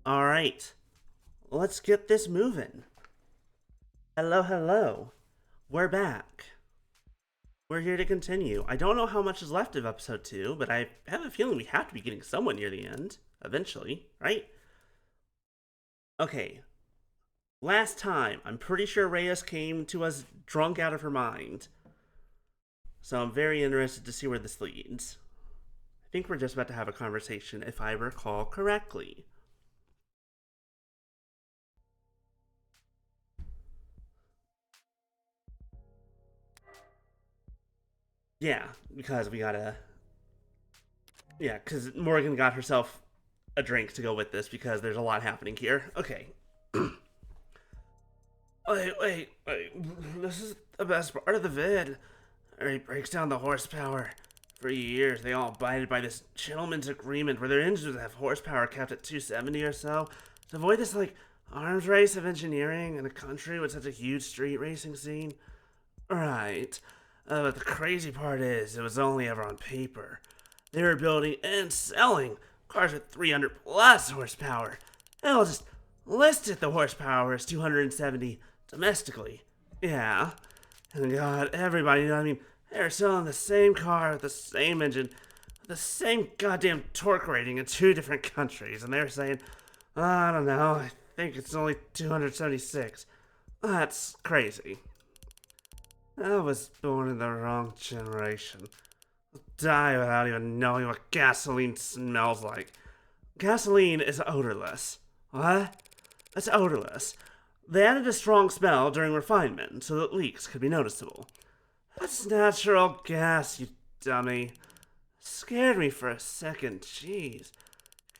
All right, let's get this moving. Hello, hello. We're back. We're here to continue. I don't know how much is left of episode 2, but I have a feeling we have to be getting somewhere near the end, eventually, right? Okay, last time, I'm pretty sure Reyes came to us drunk out of her mind. So I'm very interested to see where this leads. I think we're just about to have a conversation, if I recall correctly. Yeah, because we gotta. Yeah, because Morgan got herself a drink to go with this because there's a lot happening here. Okay. wait. This is the best part of the vid. He breaks down the horsepower. For years, they all abided by this gentleman's agreement where their engines would have horsepower capped at 270 or so. To avoid this, arms race of engineering in a country with such a huge street racing scene. Right. But the crazy part is, it was only ever on paper. They were building and selling cars with 300 plus horsepower. They'll just listed the horsepower as 270 domestically. Yeah. And God, everybody, they were selling the same car with the same engine, with the same goddamn torque rating in two different countries. And they were saying, I don't know, I think it's only 276. That's crazy. I was born in the wrong generation. I'll die without even knowing what gasoline smells like. Gasoline is odorless. What? It's odorless. They added a strong smell during refinement so that leaks could be noticeable. That's natural gas, you dummy. Scared me for a second, jeez.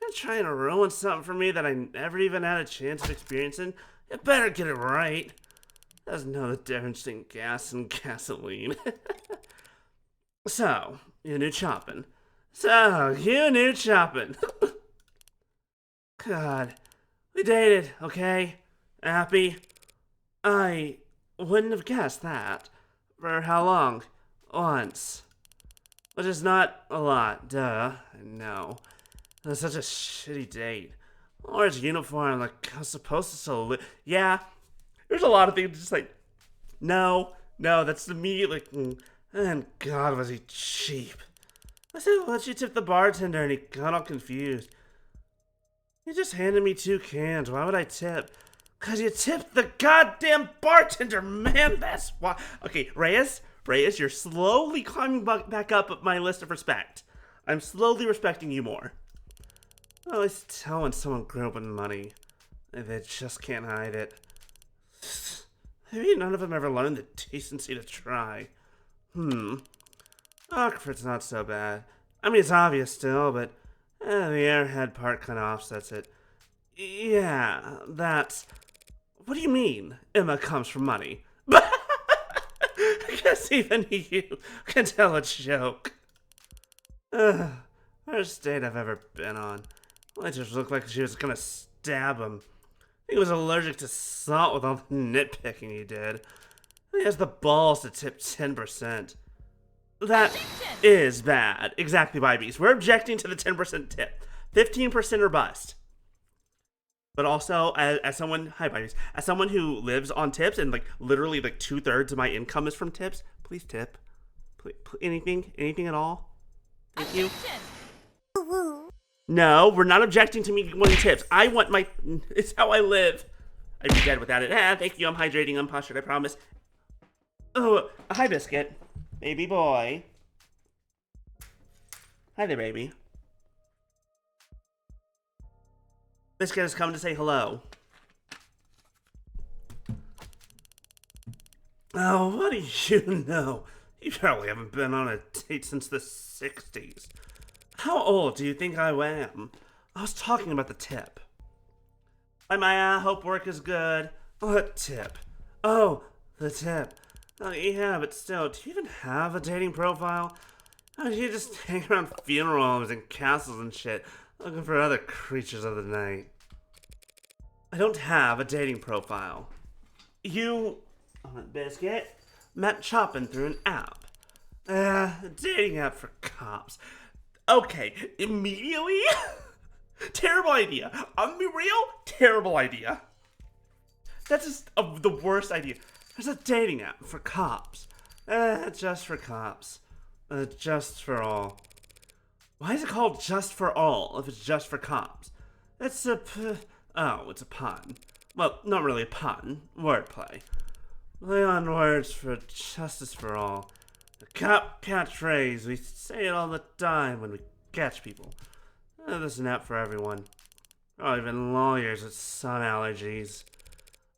You're trying to ruin something for me that I never even had a chance of experiencing? You better get it right. Doesn't know the difference between gas and gasoline. So, you knew chopping. God, we dated, okay? Happy? I wouldn't have guessed that. For how long? Once. Which is not a lot, duh. I know. It was such a shitty date. Orange uniform, I was supposed to salute. Yeah, there's a lot of things just no, that's immediately. And God, was he cheap. I said, let you tip the bartender, and he got all confused. He just handed me 2 cans. Why would I tip? Because you tipped the goddamn bartender, man. That's why. Okay, Reyes, you're slowly climbing back up my list of respect. I'm slowly respecting you more. I always tell when someone grew up with money. They just can't hide it. Maybe none of them ever learned the decency to try. Oxford's not so bad. I mean, it's obvious still, but the airhead part kind of offsets it. Yeah, that's. What do you mean? Emma comes from money. I guess even you can tell a joke. Worst date I've ever been on. It just looked like she was gonna stab him. He was allergic to salt with all the nitpicking he did. He has the balls to tip 10%. That is bad. Exactly, Bibies. We're objecting to the 10% tip. 15% or bust. But also, as someone, hi Bibies, as someone who lives on tips and literally 2/3 of my income is from tips, please tip. Please, anything at all. Thank you. No, we're not objecting to me wanting tips. I want my. It's how I live. I'd be dead without it. Thank you. I'm hydrating. I'm postured. I promise. Oh, hi, Biscuit. Baby boy. Hi there, baby. Biscuit has come to say hello. Oh, what do you know? You probably haven't been on a date since the 60s. How old do you think I am? I was talking about the tip. Hi, Maya. Hope work is good. What tip? Oh, the tip. Oh, yeah, but still, do you even have a dating profile? Or do you just hang around funeral homes and castles and shit, looking for other creatures of the night? I don't have a dating profile. You, Biscuit, met Choppin' through an app. A dating app for cops. Okay, immediately? Terrible idea. I'm gonna be real. Terrible idea. That's just the worst idea. There's a dating app for cops. Just for cops. Just for all. Why is it called Just for All if it's just for cops? It's it's a pun. Well, not really a pun. Wordplay. Play on words for justice for all. The cop catchphrase. We say it all the time when we catch people. There's an app for everyone. Oh, even lawyers with sun allergies.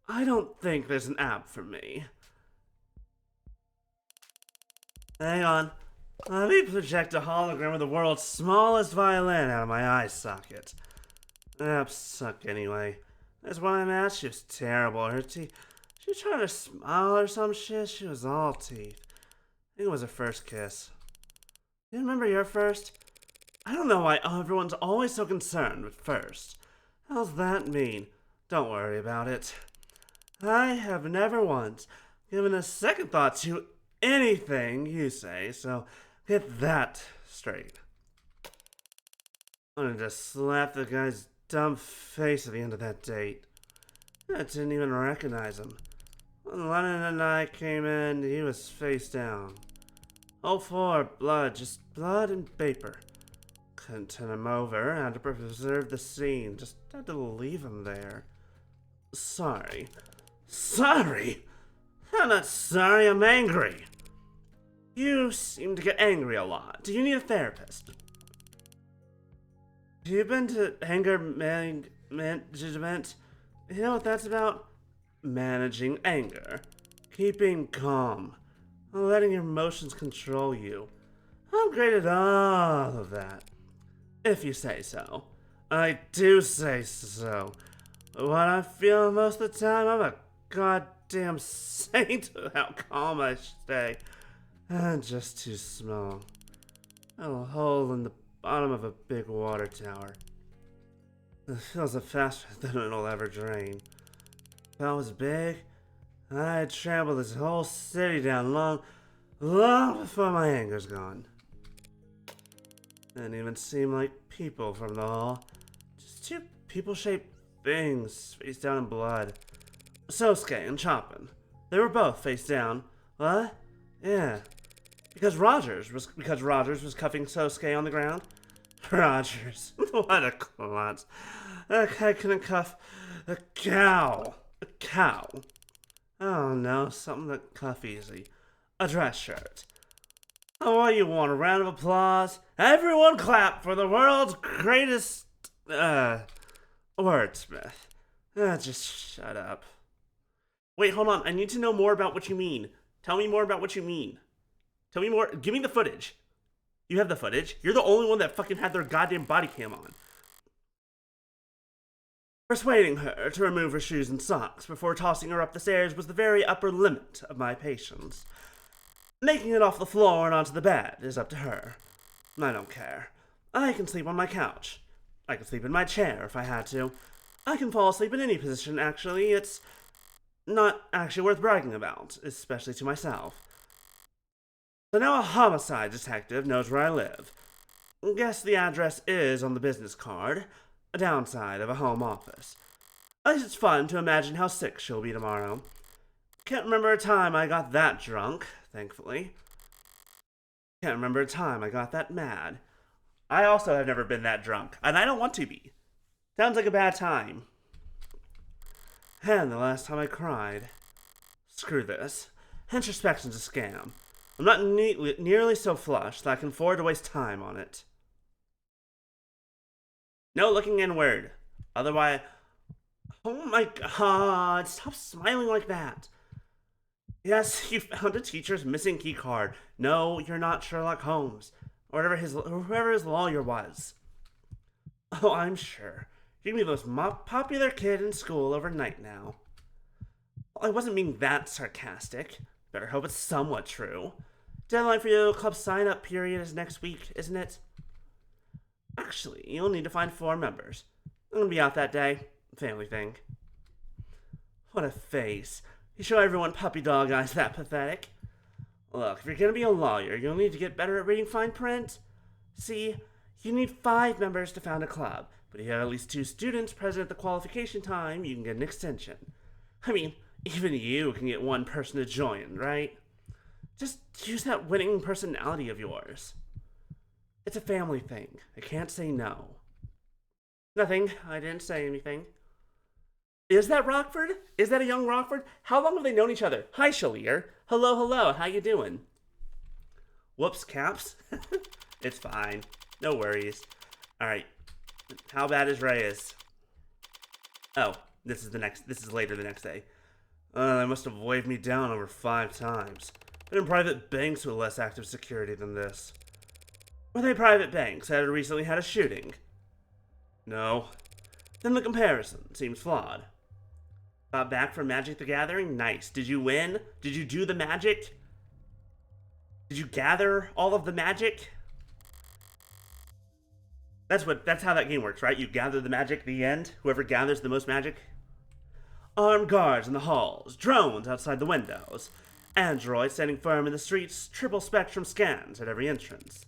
I don't think there's an app for me. Hang on. Let me project a hologram of the world's smallest violin out of my eye socket. Apps suck anyway. That's why I'm at. She was terrible. Her teeth. She was trying to smile or some shit. She was all teeth. I think it was her first kiss. You remember your first? I don't know why everyone's always so concerned with first. How's that mean? Don't worry about it. I have never once given a second thought to anything you say, so get that straight. I wanted to slap the guy's dumb face at the end of that date. I didn't even recognize him. When Lennon and I came in, he was face down. All floor, blood, just blood and vapor. Couldn't turn him over, had to preserve the scene, just had to leave him there. Sorry. Sorry? I'm not sorry, I'm angry. You seem to get angry a lot. Do you need a therapist? Have you been to anger management? You know what that's about? Managing anger. Keeping calm. Letting your emotions control you. I'm great at all of that. If you say so. I do say so. What I feel most of the time, I'm a goddamn saint of how calm I stay. I'm just too small. A hole in the bottom of a big water tower. It fills up faster than it'll ever drain. If I was big, I'd trample this whole city down long before my anger's gone. Didn't even seem like people from the hall. Just two people-shaped things face down in blood. Sosuke and Chopin. They were both face down. What? Yeah. Because Rogers was cuffing Sosuke on the ground. Rogers. What a klutz. That guy couldn't cuff a cow. A cow. Oh no, something that cuff easy. A dress shirt. Oh, what do you want? A round of applause? Everyone clap for the world's greatest, wordsmith. Just shut up. Wait, hold on. I need to know more about what you mean. Tell me more about what you mean. Tell me more. Give me the footage. You have the footage. You're the only one that fucking had their goddamn body cam on. Persuading her to remove her shoes and socks before tossing her up the stairs was the very upper limit of my patience. Making it off the floor and onto the bed is up to her. I don't care. I can sleep on my couch. I can sleep in my chair if I had to. I can fall asleep in any position, actually. It's not actually worth bragging about, especially to myself. So now a homicide detective knows where I live. Guess the address is on the business card, a downside of a home office. At least it's fun to imagine how sick she'll be tomorrow. Can't remember a time I got that drunk, thankfully. Can't remember a time I got that mad. I also have never been that drunk, and I don't want to be. Sounds like a bad time. And the last time I cried. Screw this. Introspection's a scam. I'm not nearly so flush that I can afford to waste time on it. No looking inward. Otherwise... Oh my god, stop smiling like that. Yes, you found a teacher's missing key card. No, you're not Sherlock Holmes. Or whoever his lawyer was. Oh, I'm sure. You're gonna be the most popular kid in school overnight now. Well, I wasn't being that sarcastic. Better hope it's somewhat true. Deadline for your club sign-up period is next week, isn't it? Actually, you'll need to find 4 members. I'm gonna be out that day. Family thing. What a face. You show everyone puppy dog eyes that pathetic. Look, if you're gonna be a lawyer, you'll need to get better at reading fine print. See, you need 5 members to found a club. But if you have at least 2 students present at the qualification time, you can get an extension. I mean, even you can get one person to join, right? Just use that winning personality of yours. It's a family thing. I can't say no. Nothing. I didn't say anything. Is that Rockford? Is that a young Rockford? How long have they known each other? Hi, Shalier. Hello, hello. How you doing? Whoops, Caps. It's fine. No worries. Alright. How bad is Reyes? Oh, this is later the next day. They must have waved me down over 5 times. Been in private banks with less active security than this. Were they private banks that had recently had a shooting? No. Then the comparison seems flawed. Got back from Magic the Gathering? Nice. Did you win? Did you do the magic? Did you gather all of the magic? That's how that game works, right? You gather the magic at the end. Whoever gathers the most magic. Armed guards in the halls, drones outside the windows, androids standing firm in the streets, triple spectrum scans at every entrance.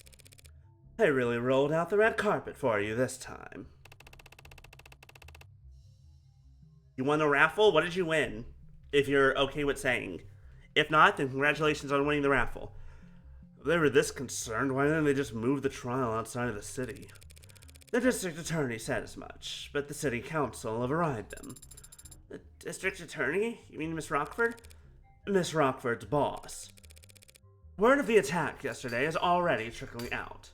They really rolled out the red carpet for you this time. You won a raffle? What did you win? If you're okay with saying. If not, then congratulations on winning the raffle. If they were this concerned, why didn't they just move the trial outside of the city? The district attorney said as much, but the city council override them. The district attorney? You mean Miss Rockford? Miss Rockford's boss. Word of the attack yesterday is already trickling out.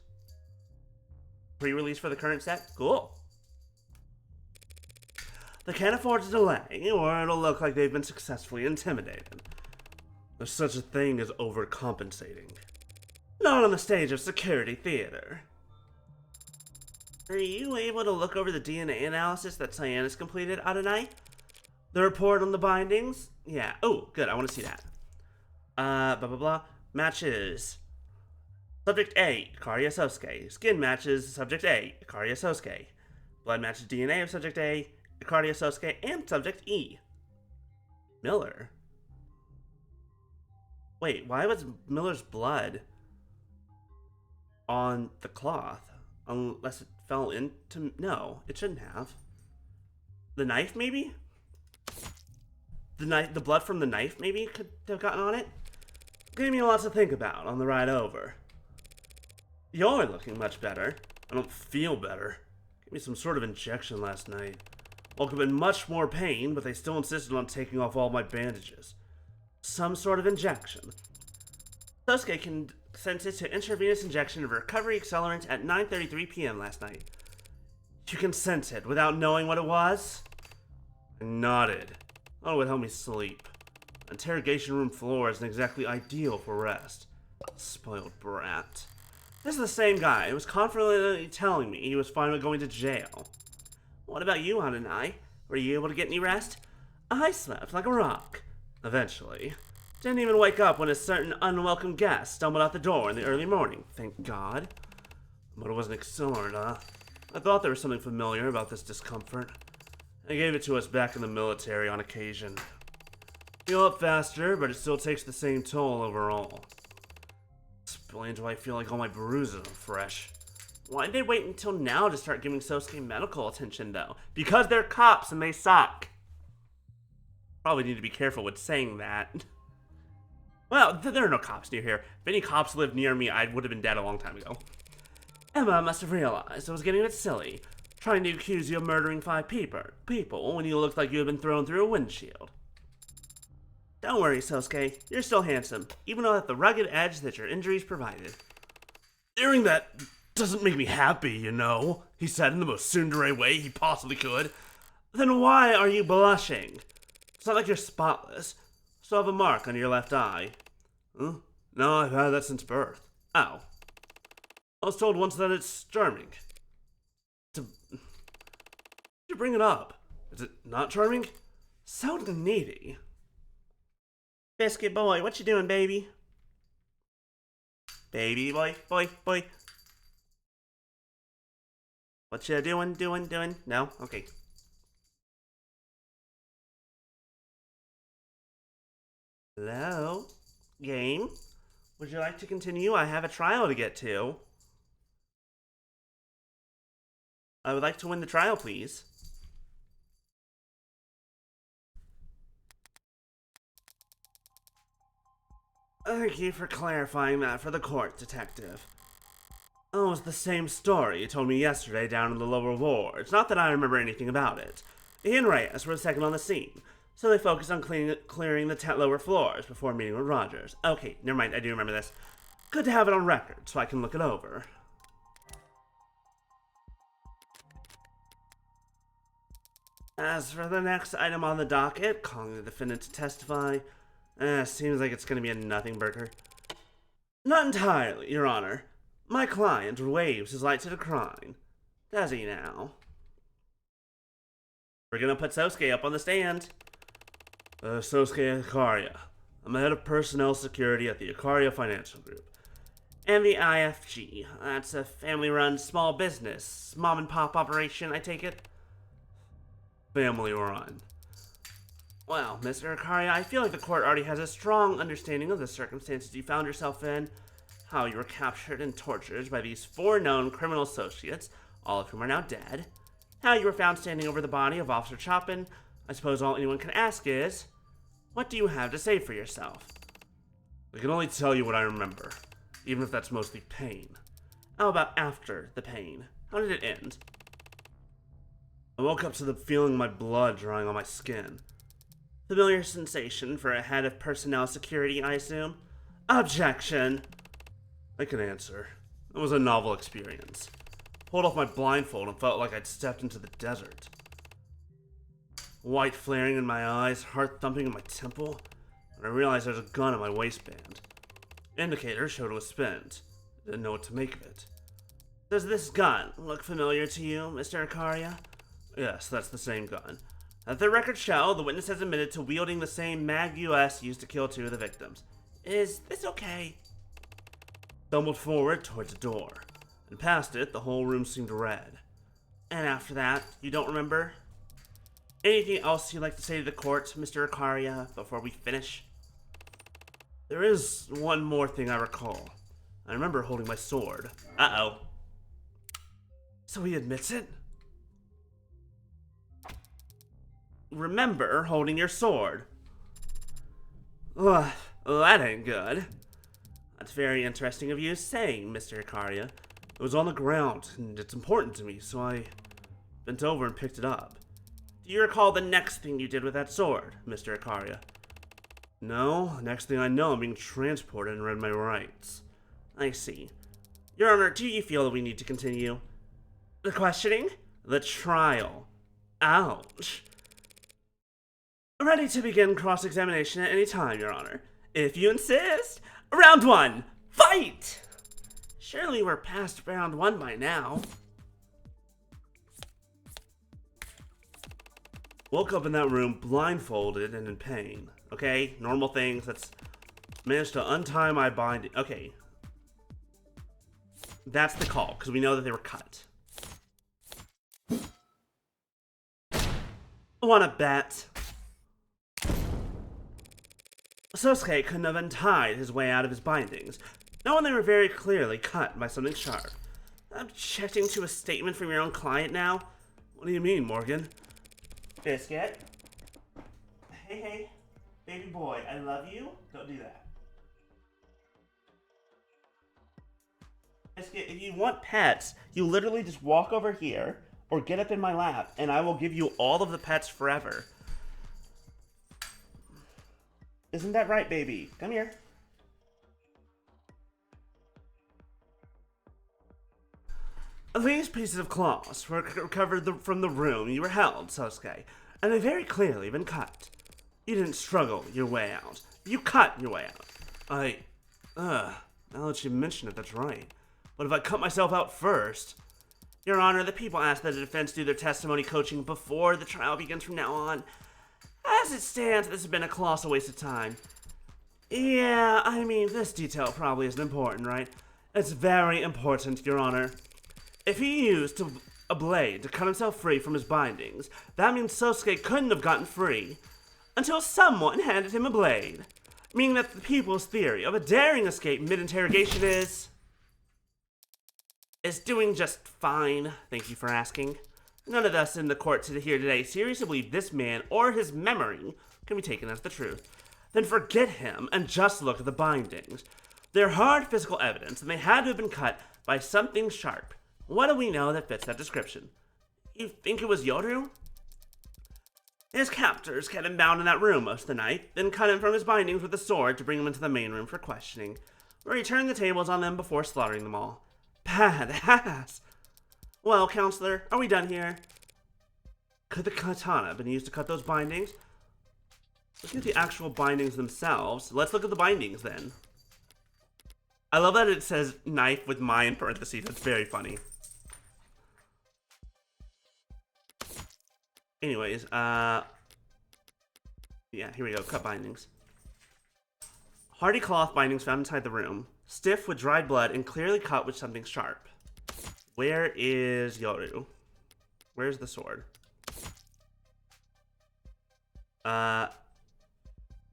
Pre-release for the current set? Cool. They can't afford to delay, or it'll look like they've been successfully intimidated. There's such a thing as overcompensating. Not on the stage of security theater. Are you able to look over the DNA analysis that Cyanus completed, Adonai? The report on the bindings? Yeah. Oh, good. I want to see that. Blah, blah, blah. Matches. Subject A, Ikaria Sosuke. Skin matches Subject A, Ikaria Sosuke. Blood matches DNA of Subject A, Ikaria Sosuke, and Subject E. Miller? Wait, why was Miller's blood on the cloth? Unless it fell into... No, it shouldn't have. The knife, maybe? The blood from the knife, maybe, could have gotten on it? Gave me a lot to think about on the ride over. You're looking much better. I don't feel better. Gave me some sort of injection last night. Woke up in much more pain, but they still insisted on taking off all my bandages. Some sort of injection. Sosuke consented to intravenous injection of recovery accelerant at 9:33 p.m. last night. You consented without knowing what it was? I nodded. Thought it would help me sleep. Interrogation room floor isn't exactly ideal for rest. Spoiled brat. This is the same guy who was confidently telling me he was fine with going to jail. What about you, Hananai? Were you able to get any rest? I slept like a rock. Eventually. Didn't even wake up when a certain unwelcome guest stumbled out the door in the early morning, thank God. But it wasn't accelerant, huh? I thought there was something familiar about this discomfort. They gave it to us back in the military on occasion. Heal up faster, but it still takes the same toll overall. Explains why I feel like all my bruises are fresh. Why'd they wait until now to start giving Sosuke medical attention, though? Because they're cops and they suck. Probably need to be careful with saying that. Well, there are no cops near here. If any cops lived near me, I would have been dead a long time ago. Emma must have realized I was getting a bit silly, trying to accuse you of murdering 5 people when you looked like you had been thrown through a windshield. Don't worry, Sosuke. You're still handsome, even without the rugged edge that your injuries provided. Hearing that doesn't make me happy, you know, he said in the most tsundere way he possibly could. Then why are you blushing? It's not like you're spotless. Still have a mark on your left eye. Huh? No, I've had that since birth. Oh. I was told once that it's charming. You bring it up. Is it not charming? So needy. Biscuit boy, what you doing, baby? Baby boy, boy. What you doing? No? Okay. Hello? Game? Would you like to continue? I have a trial to get to. I would like to win the trial, please. Thank you for clarifying that for the court, Detective. Oh, it's the same story you told me yesterday down in the lower ward. It's not that I remember anything about it. He and Reyes were second on the scene, so they focused on clearing the lower floors before meeting with Rogers. Okay, never mind, I do remember this. Good to have it on record, so I can look it over. As for the next item on the docket, calling the defendant to testify, seems like it's going to be a nothing burger. Not entirely, Your Honor. My client waves his right to decline. Does he now? We're gonna put Sosuke up on the stand. Sosuke Akaria. I'm the head of personnel security at the Akaria Financial Group. And the IFG. That's a family-run small business. Mom and pop operation, I take it? Family run. Well, Mr. Akaria, I feel like the court already has a strong understanding of the circumstances you found yourself in. How you were captured and tortured by these 4 known criminal associates, all of whom are now dead. How you were found standing over the body of Officer Chopin. I suppose all anyone can ask is, what do you have to say for yourself? I can only tell you what I remember, even if that's mostly pain. How about after the pain? How did it end? I woke up to the feeling of my blood drying on my skin. Familiar sensation for a head of personnel security, I assume? Objection! I can answer. It was a novel experience. Pulled off my blindfold and felt like I'd stepped into the desert. White flaring in my eyes, heart thumping in my temple, and I realized there was a gun in my waistband. Indicator showed it was spent. Didn't know what to make of it. Does this gun look familiar to you, Mr. Akaria? Yes, that's the same gun. As the records show, the witness has admitted to wielding the same Mag US used to kill 2 of the victims. Is this okay? Stumbled forward towards the door, and past it, the whole room seemed red. And after that, you don't remember? Anything else you'd like to say to the court, Mr. Akaria, before we finish? There is one more thing I recall. I remember holding my sword. Uh-oh. So he admits it? Remember holding your sword. Ugh, that ain't good. That's very interesting of you saying, Mr. Akaria. It was on the ground, and it's important to me, so I bent over and picked it up. Do you recall the next thing you did with that sword, Mr. Akaria? No, next thing I know, I'm being transported and read my rights. I see. Your Honor, do you feel that we need to continue? The questioning? The trial. Ouch. Ready to begin cross-examination at any time, Your Honor. If you insist. Round 1, fight! Surely we're past round 1 by now. Woke up in that room blindfolded and in pain. Okay, normal things. Let's manage to untie my binding. Okay. That's the call, because we know that they were cut. Wanna bet? Sosuke couldn't have untied his way out of his bindings, knowing they were very clearly cut by something sharp. Objecting to a statement from your own client now? What do you mean, Morgan? Biscuit? Hey, baby boy, I love you. Don't do that. Biscuit, if you want pets, you literally just walk over here or get up in my lap, and I will give you all of the pets forever. Isn't that right, baby? Come here. These pieces of cloth were recovered from the room you were held, Sosuke, and they very clearly have been cut. You didn't struggle your way out. You cut your way out. Now that you mention it, that's right. But if I cut myself out first? Your Honor, the people ask that the defense do their testimony coaching before the trial begins from now on. As it stands, this has been a colossal waste of time. Yeah, I mean, this detail probably isn't important, right? It's very important, Your Honor. If he used a blade to cut himself free from his bindings, that means Sosuke couldn't have gotten free until someone handed him a blade. Meaning that the people's theory of a daring escape mid-interrogation is Is doing just fine, thank you for asking. None of us in the court here today seriously believe this man or his memory can be taken as the truth. Then forget him and just look at the bindings. They're hard physical evidence, and they had to have been cut by something sharp. What do we know that fits that description? You think it was Yoru? His captors kept him bound in that room most of the night, then cut him from his bindings with a sword to bring him into the main room for questioning, where he turned the tables on them before slaughtering them all. Badass! Well, counselor, are we done here? Could the katana have been used to cut those bindings? Looking at the actual bindings themselves, let's look at the bindings then. I love that it says knife with my in parentheses. That's very funny. Anyways, yeah, here we go. Cut bindings. Hardy cloth bindings found inside the room. Stiff with dried blood and clearly cut with something sharp. Where is Yoru? Where's the sword?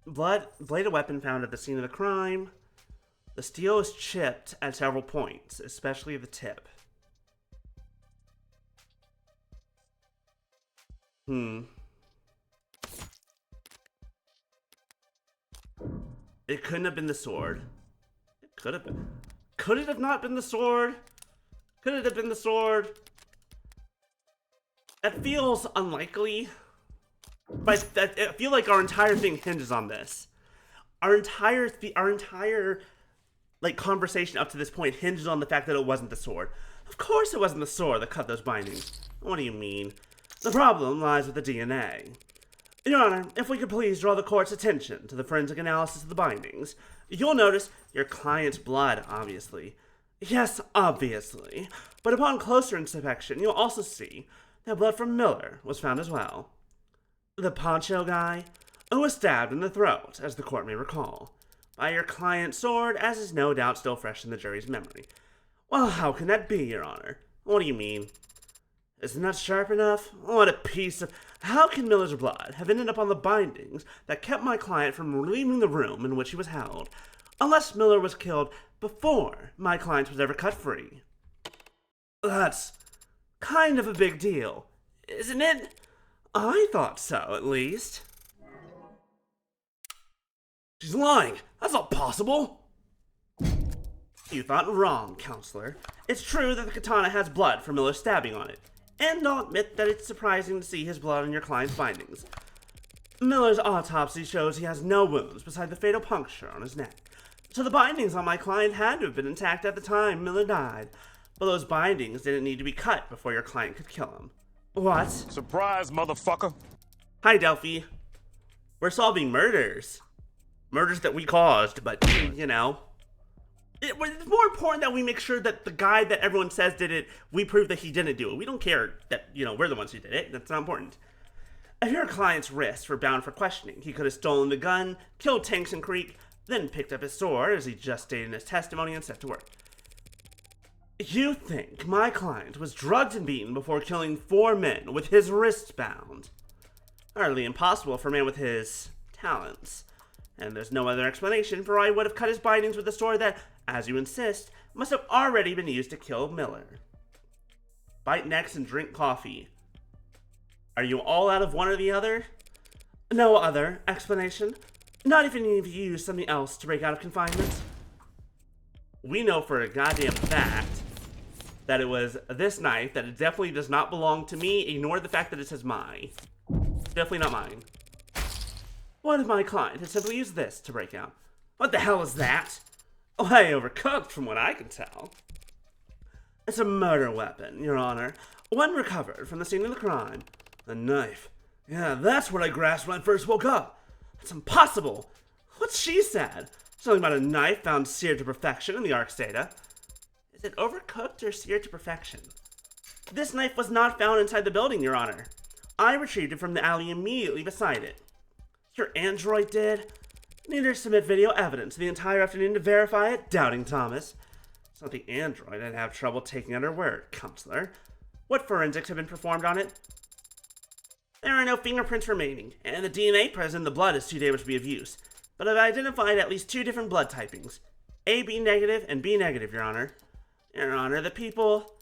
Bladed weapon found at the scene of the crime. The steel is chipped at several points, especially the tip. It couldn't have been the sword. It could have been. Could it have not been the sword? Could it have been the sword? That feels unlikely. But I feel like our entire thing hinges on this. Our entire like conversation up to this point hinges on the fact that it wasn't the sword. Of course it wasn't the sword that cut those bindings. What do you mean? The problem lies with the DNA. Your Honor, if we could please draw the court's attention to the forensic analysis of the bindings, you'll notice your client's blood, obviously. Yes, obviously. But upon closer inspection, you'll also see that blood from Miller was found as well. The poncho guy, who was stabbed in the throat, as the court may recall, by your client's sword, as is no doubt still fresh in the jury's memory. Well, how can that be, Your Honor? What do you mean? Isn't that sharp enough? What a piece of... How can Miller's blood have ended up on the bindings that kept my client from leaving the room in which he was held, unless Miller was killed before my client was ever cut free? That's kind of a big deal, isn't it? I thought so, at least. She's lying. That's not possible. You thought wrong, counselor. It's true that the katana has blood from Miller's stabbing on it. And I'll admit that it's surprising to see his blood on your client's bindings. Miller's autopsy shows he has no wounds beside the fatal puncture on his neck. So the bindings on my client had to have been intact at the time Miller died. But those bindings didn't need to be cut before your client could kill him. What? Surprise, motherfucker. Hi, Delphi. We're solving murders. Murders that we caused, but, you know. It's more important that we make sure that the guy that everyone says did it, we prove that he didn't do it. We don't care that, we're the ones who did it. That's not important. If your client's wrists were bound for questioning, he could have stolen the gun, killed Tanks and Creek, then picked up his sword, as he just stated in his testimony, and set to work. You think my client was drugged and beaten before killing 4 men with his wrists bound? Hardly impossible for a man with his talents. And there's no other explanation for why he would have cut his bindings with a sword that, as you insist, must have already been used to kill Miller. Bite necks and drink coffee. Are you all out of one or the other? No other explanation? Not even if you used something else to break out of confinement? We know for a goddamn fact that it was this knife, that it definitely does not belong to me. Ignore the fact that it says mine. Definitely not mine. What if my client had simply used this to break out? What the hell is that? Way overcooked from what I can tell. It's a murder weapon, Your Honor. One recovered from the scene of the crime. A knife. Yeah, that's what I grasped when I first woke up. That's impossible. What's she said? Something about a knife found seared to perfection in the Ark's data. Is it overcooked or seared to perfection? This knife was not found inside the building, Your Honor. I retrieved it from the alley immediately beside it. Your android did? Need her submit video evidence the entire afternoon to verify it, doubting Thomas. It's not the android I'd have trouble taking at her word, counselor. What forensics have been performed on it? There are no fingerprints remaining, and the DNA present in the blood is too damaged to be of use. But I've identified at least 2 different blood typings. AB negative and B negative, Your Honor. Your Honor, the people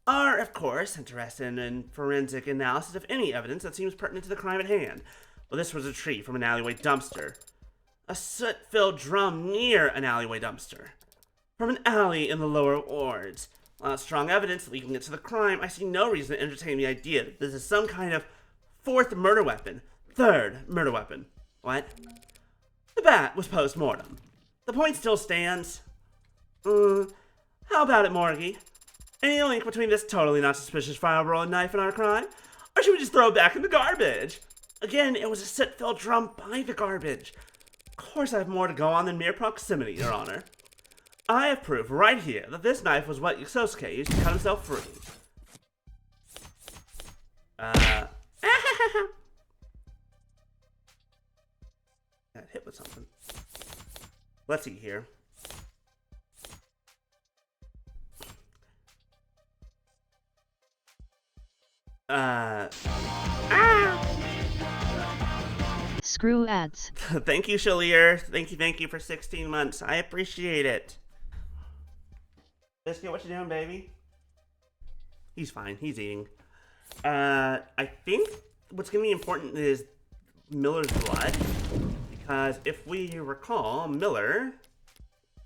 are, of course, interested in forensic analysis of any evidence that seems pertinent to the crime at hand. Well, this was retrieved from an alleyway dumpster. A soot-filled drum near an alleyway dumpster. From an alley in the lower wards. Without strong evidence linking it to the crime, I see no reason to entertain the idea that this is some kind of fourth murder weapon. Third murder weapon. What? The bat was post-mortem. The point still stands. How about it, Morgie? Any link between this totally not suspicious fireball and knife and our crime? Or should we just throw it back in the garbage? Again, it was a soot-filled drum by the garbage. Of course I have more to go on than mere proximity, Your Honor. I have proof right here that this knife was what Yosuke used to cut himself free. Got hit with something. Let's see here. Screw ads. Thank you, Shalier. Thank you for 16 months. I appreciate it. Biscuit, what you doing, baby? He's fine. He's eating. I think what's going to be important is Miller's blood. Because if we recall, Miller...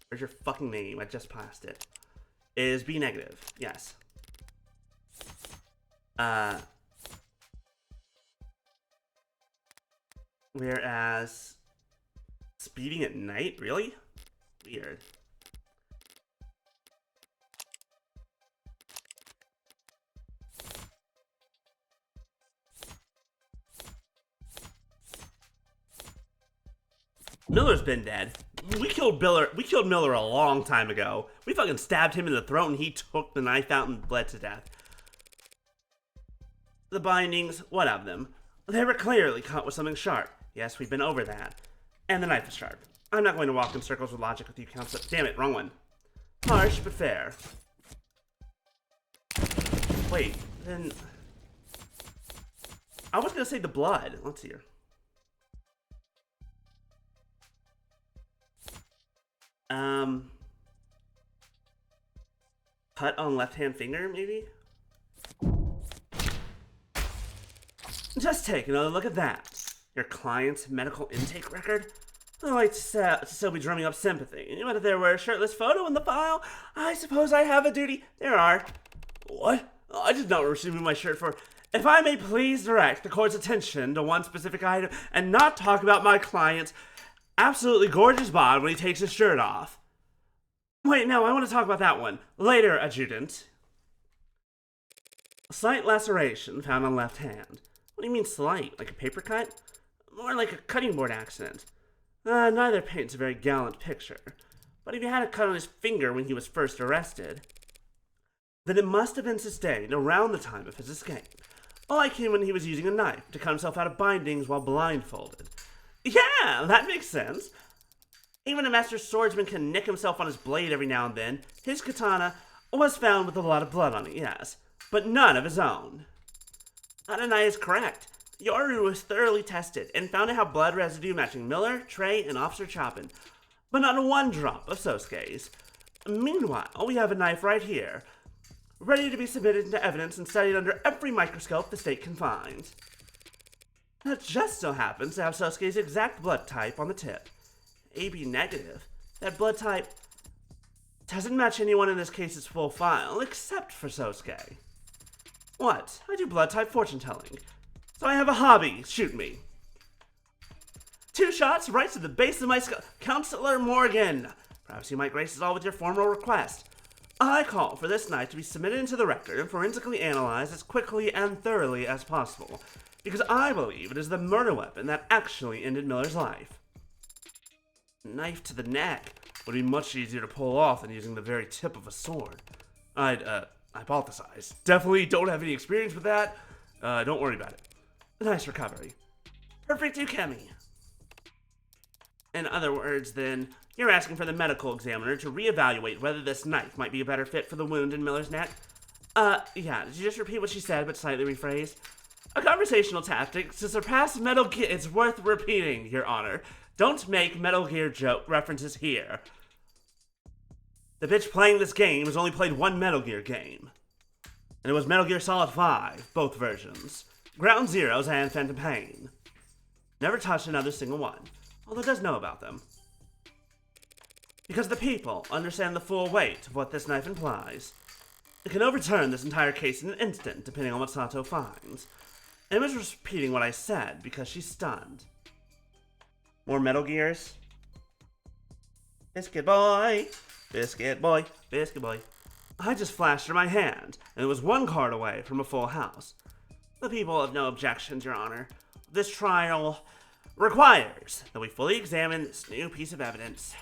Where's your fucking name? I just passed it. Is B negative. Yes. Whereas speeding at night, really? Weird. Miller's been dead. We killed Miller a long time ago. We fucking stabbed him in the throat and he took the knife out and bled to death. The bindings, what of them? They were clearly cut with something sharp. Yes, we've been over that. And the knife is sharp. I'm not going to walk in circles with logic with you, Counselor. Damn it, wrong one. Harsh, but fair. Wait, then... I was going to say the blood. Let's see here. Cut on left-hand finger, maybe? Just take another look at that. Your client's medical intake record? I like to still be drumming up sympathy. But if there were a shirtless photo in the file, I suppose I have a duty. There are. What? I did not receive my shirt for... If I may please direct the court's attention to one specific item and not talk about my client's absolutely gorgeous bod when he takes his shirt off. Wait, no, I want to talk about that one. Later, adjutant. A slight laceration found on left hand. What do you mean slight? Like a paper cut? More like a cutting board accident. Neither paints a very gallant picture. But if he had a cut on his finger when he was first arrested, then it must have been sustained around the time of his escape. Like him when he was using a knife to cut himself out of bindings while blindfolded. Yeah, that makes sense. Even a master swordsman can nick himself on his blade every now and then. His katana was found with a lot of blood on it, yes, but none of his own. Adonai is correct. Yoru was thoroughly tested and found to have blood residue matching Miller, Trey, and Officer Chopin, but not one drop of Sosuke's. Meanwhile, we have a knife right here, ready to be submitted into evidence and studied under every microscope the state can find. That just so happens to have Sosuke's exact blood type on the tip. AB negative. That blood type doesn't match anyone in this case's full file, except for Sosuke. What? I do blood type fortune telling. So I have a hobby. Shoot me. 2 shots right to the base of my skull. Counselor Morgan. Perhaps you might grace us all with your formal request. I call for this knife to be submitted into the record and forensically analyzed as quickly and thoroughly as possible, because I believe it is the murder weapon that actually ended Miller's life. Knife to the neck would be much easier to pull off than using the very tip of a sword. I'd hypothesize. Definitely don't have any experience with that. Don't worry about it. Nice recovery. Perfect Ukemi. In other words, then, you're asking for the medical examiner to reevaluate whether this knife might be a better fit for the wound in Miller's neck? Yeah, did you just repeat what she said, but slightly rephrase? A conversational tactic to surpass Metal Gear. It's worth repeating, Your Honor. Don't make Metal Gear joke references here. The bitch playing this game has only played one Metal Gear game. And it was Metal Gear Solid 5, both versions. Ground Zeroes and Phantom Pain. Never touched another single one, although does know about them. Because the people understand the full weight of what this knife implies. It can overturn this entire case in an instant, depending on what Sato finds. Emma's repeating what I said because she's stunned. More Metal Gears? Biscuit boy, biscuit boy, biscuit boy. I just flashed her my hand, and it was one card away from a full house. The people have no objections, Your Honor. This trial requires that we fully examine this new piece of evidence.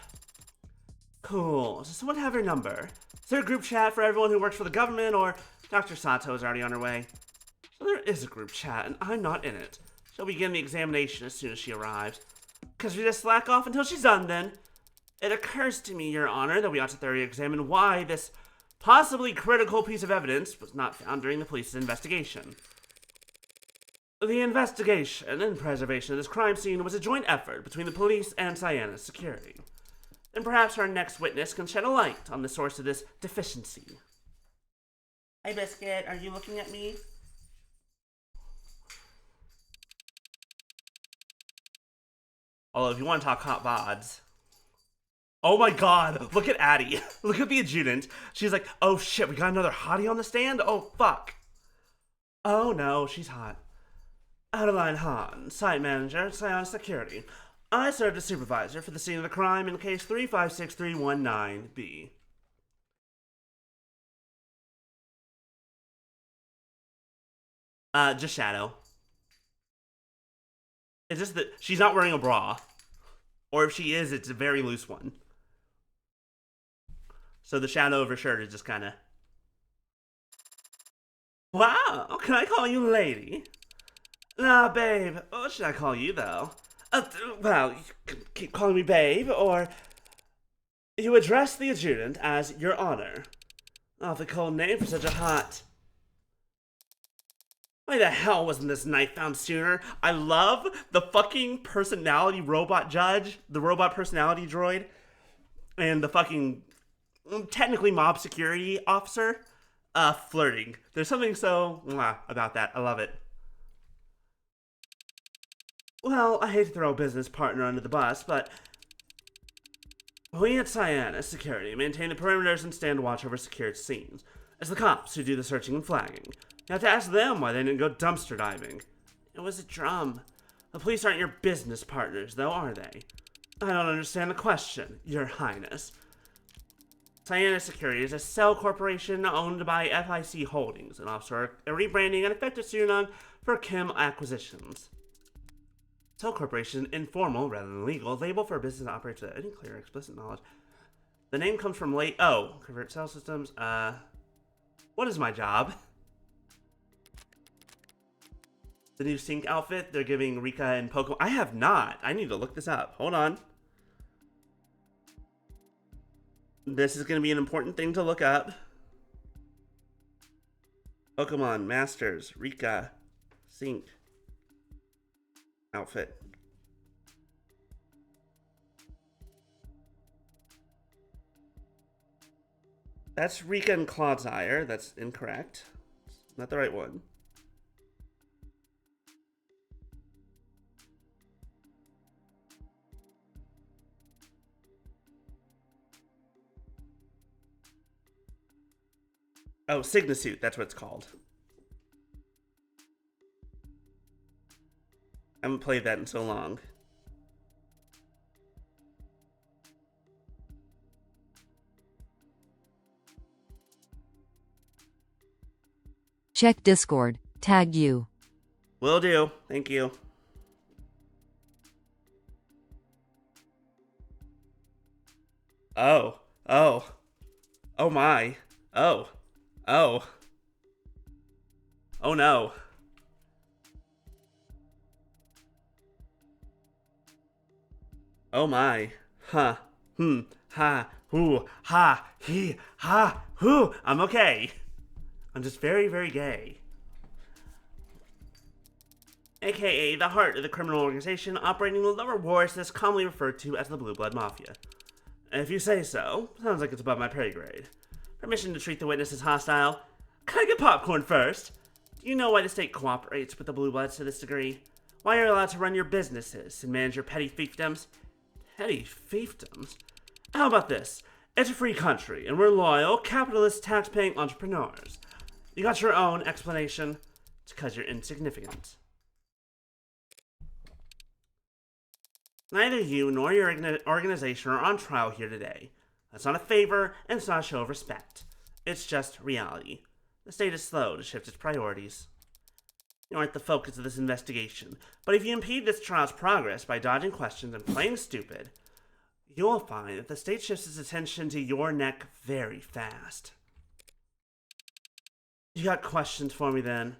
Cool. Does someone have her number? Is there a group chat for everyone who works for the government, or Dr. Sato is already on her way? So there is a group chat, and I'm not in it. She'll begin the examination as soon as she arrives. Because we just slack off until she's done, then. It occurs to me, Your Honor, that we ought to thoroughly examine why this possibly critical piece of evidence was not found during the police's investigation. The investigation and preservation of this crime scene was a joint effort between the police and Cyanus Security. And perhaps our next witness can shed a light on the source of this deficiency. Hey, Biscuit, are you looking at me? Although, if you want to talk hot VODs. Oh my god, look at Addie. Look at the adjutant. She's like, oh shit, we got another hottie on the stand? Oh, fuck. Oh no, she's hot. Adeline Hahn, site manager at Cyanus Security. I served as supervisor for the scene of the crime in case 356319B. Just Shadow. It's just that she's not wearing a bra. Or if she is, it's a very loose one. So the shadow of her shirt is just kind of... Wow, can I call you lady? Nah, babe, what should I call you, though? Well, you can keep calling me babe, or... You address the adjutant as Your Honor. Awfully cold name for such a hot... Why the hell wasn't this knife found sooner? I love the fucking personality robot judge, the robot personality droid, and the fucking technically mob security officer flirting. There's something so about that. I love it. Well, I hate to throw a business partner under the bus, but we at Cyanus Security maintain the perimeters and stand watch over secured scenes. It's the cops who do the searching and flagging. You have to ask them why they didn't go dumpster diving. It was a drum. The police aren't your business partners, though, are they? I don't understand the question, Your Highness. Cyanus Security is a cell corporation owned by FIC Holdings, an officer a rebranding and effective pseudonym for Kim Acquisitions. Cell corporation, informal rather than legal, label for a business that operates without any clear, explicit knowledge. The name comes from convert cell systems. What is my job? The new sync outfit they're giving Rika and Pokemon. I have not. I need to look this up. Hold on. This is going to be an important thing to look up. Pokemon Masters Rika sync outfit. That's Rika and Clodsire. That's incorrect. Not the right one. Oh, Signasuit, that's what it's called. I haven't played that in so long. Check Discord. Tag you. Will do. Thank you. Oh. Oh. Oh my. Oh. Oh. Oh no. Oh my. Huh. Ha. Hoo. Ha. He. Ha. Hoo. I'm okay. I'm just very, very gay. AKA the heart of the criminal organization operating the lower wards that's commonly referred to as the Blue Blood Mafia. If you say so, sounds like it's above my pay grade. Permission to treat the witness as hostile. Can I get popcorn first? Do you know why the state cooperates with the Blue Bloods to this degree? Why you're allowed to run your businesses and manage your petty fiefdoms? Petty fiefdoms? How about this? It's a free country, and we're loyal, capitalist, tax-paying entrepreneurs. You got your own explanation? It's because you're insignificant. Neither you nor your organization are on trial here today. That's not a favor, and it's not a show of respect. It's just reality. The state is slow to shift its priorities. You aren't the focus of this investigation, but if you impede this trial's progress by dodging questions and playing stupid, you'll find that the state shifts its attention to your neck very fast. You got questions for me then?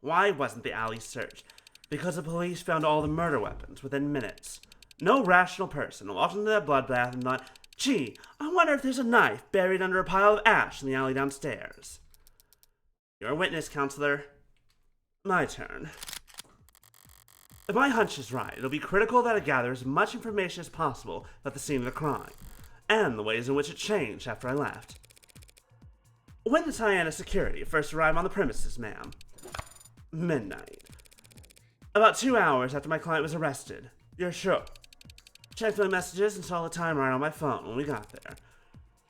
Why wasn't the alley searched? Because the police found all the murder weapons within minutes. No rational person walked into that bloodbath and thought, gee, I wonder if there's a knife buried under a pile of ash in the alley downstairs. You're a witness, counselor. My turn. If my hunch is right, it'll be critical that I gather as much information as possible about the scene of the crime, and the ways in which it changed after I left. When did Tiana security first arrive on the premises, ma'am? Midnight. About 2 hours after my client was arrested. You're sure? Checked my messages and saw the time right on my phone when we got there.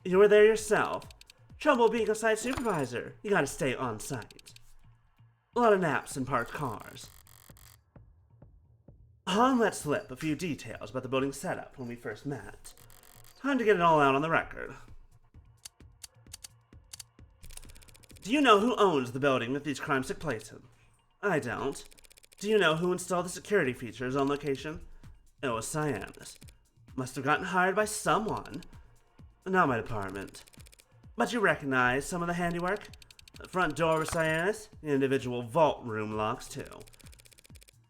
You were there yourself. Trouble being a site supervisor. You gotta stay on site. A lot of naps in parked cars. Han let slip a few details about the building's setup when we first met. Time to get it all out on the record. Do you know who owns the building that these crimes took place in? I don't. Do you know who installed the security features on location? It was Cyanus. Must have gotten hired by someone. Not my department. But you recognize some of the handiwork? The front door was Cyanus, the individual vault room locks too.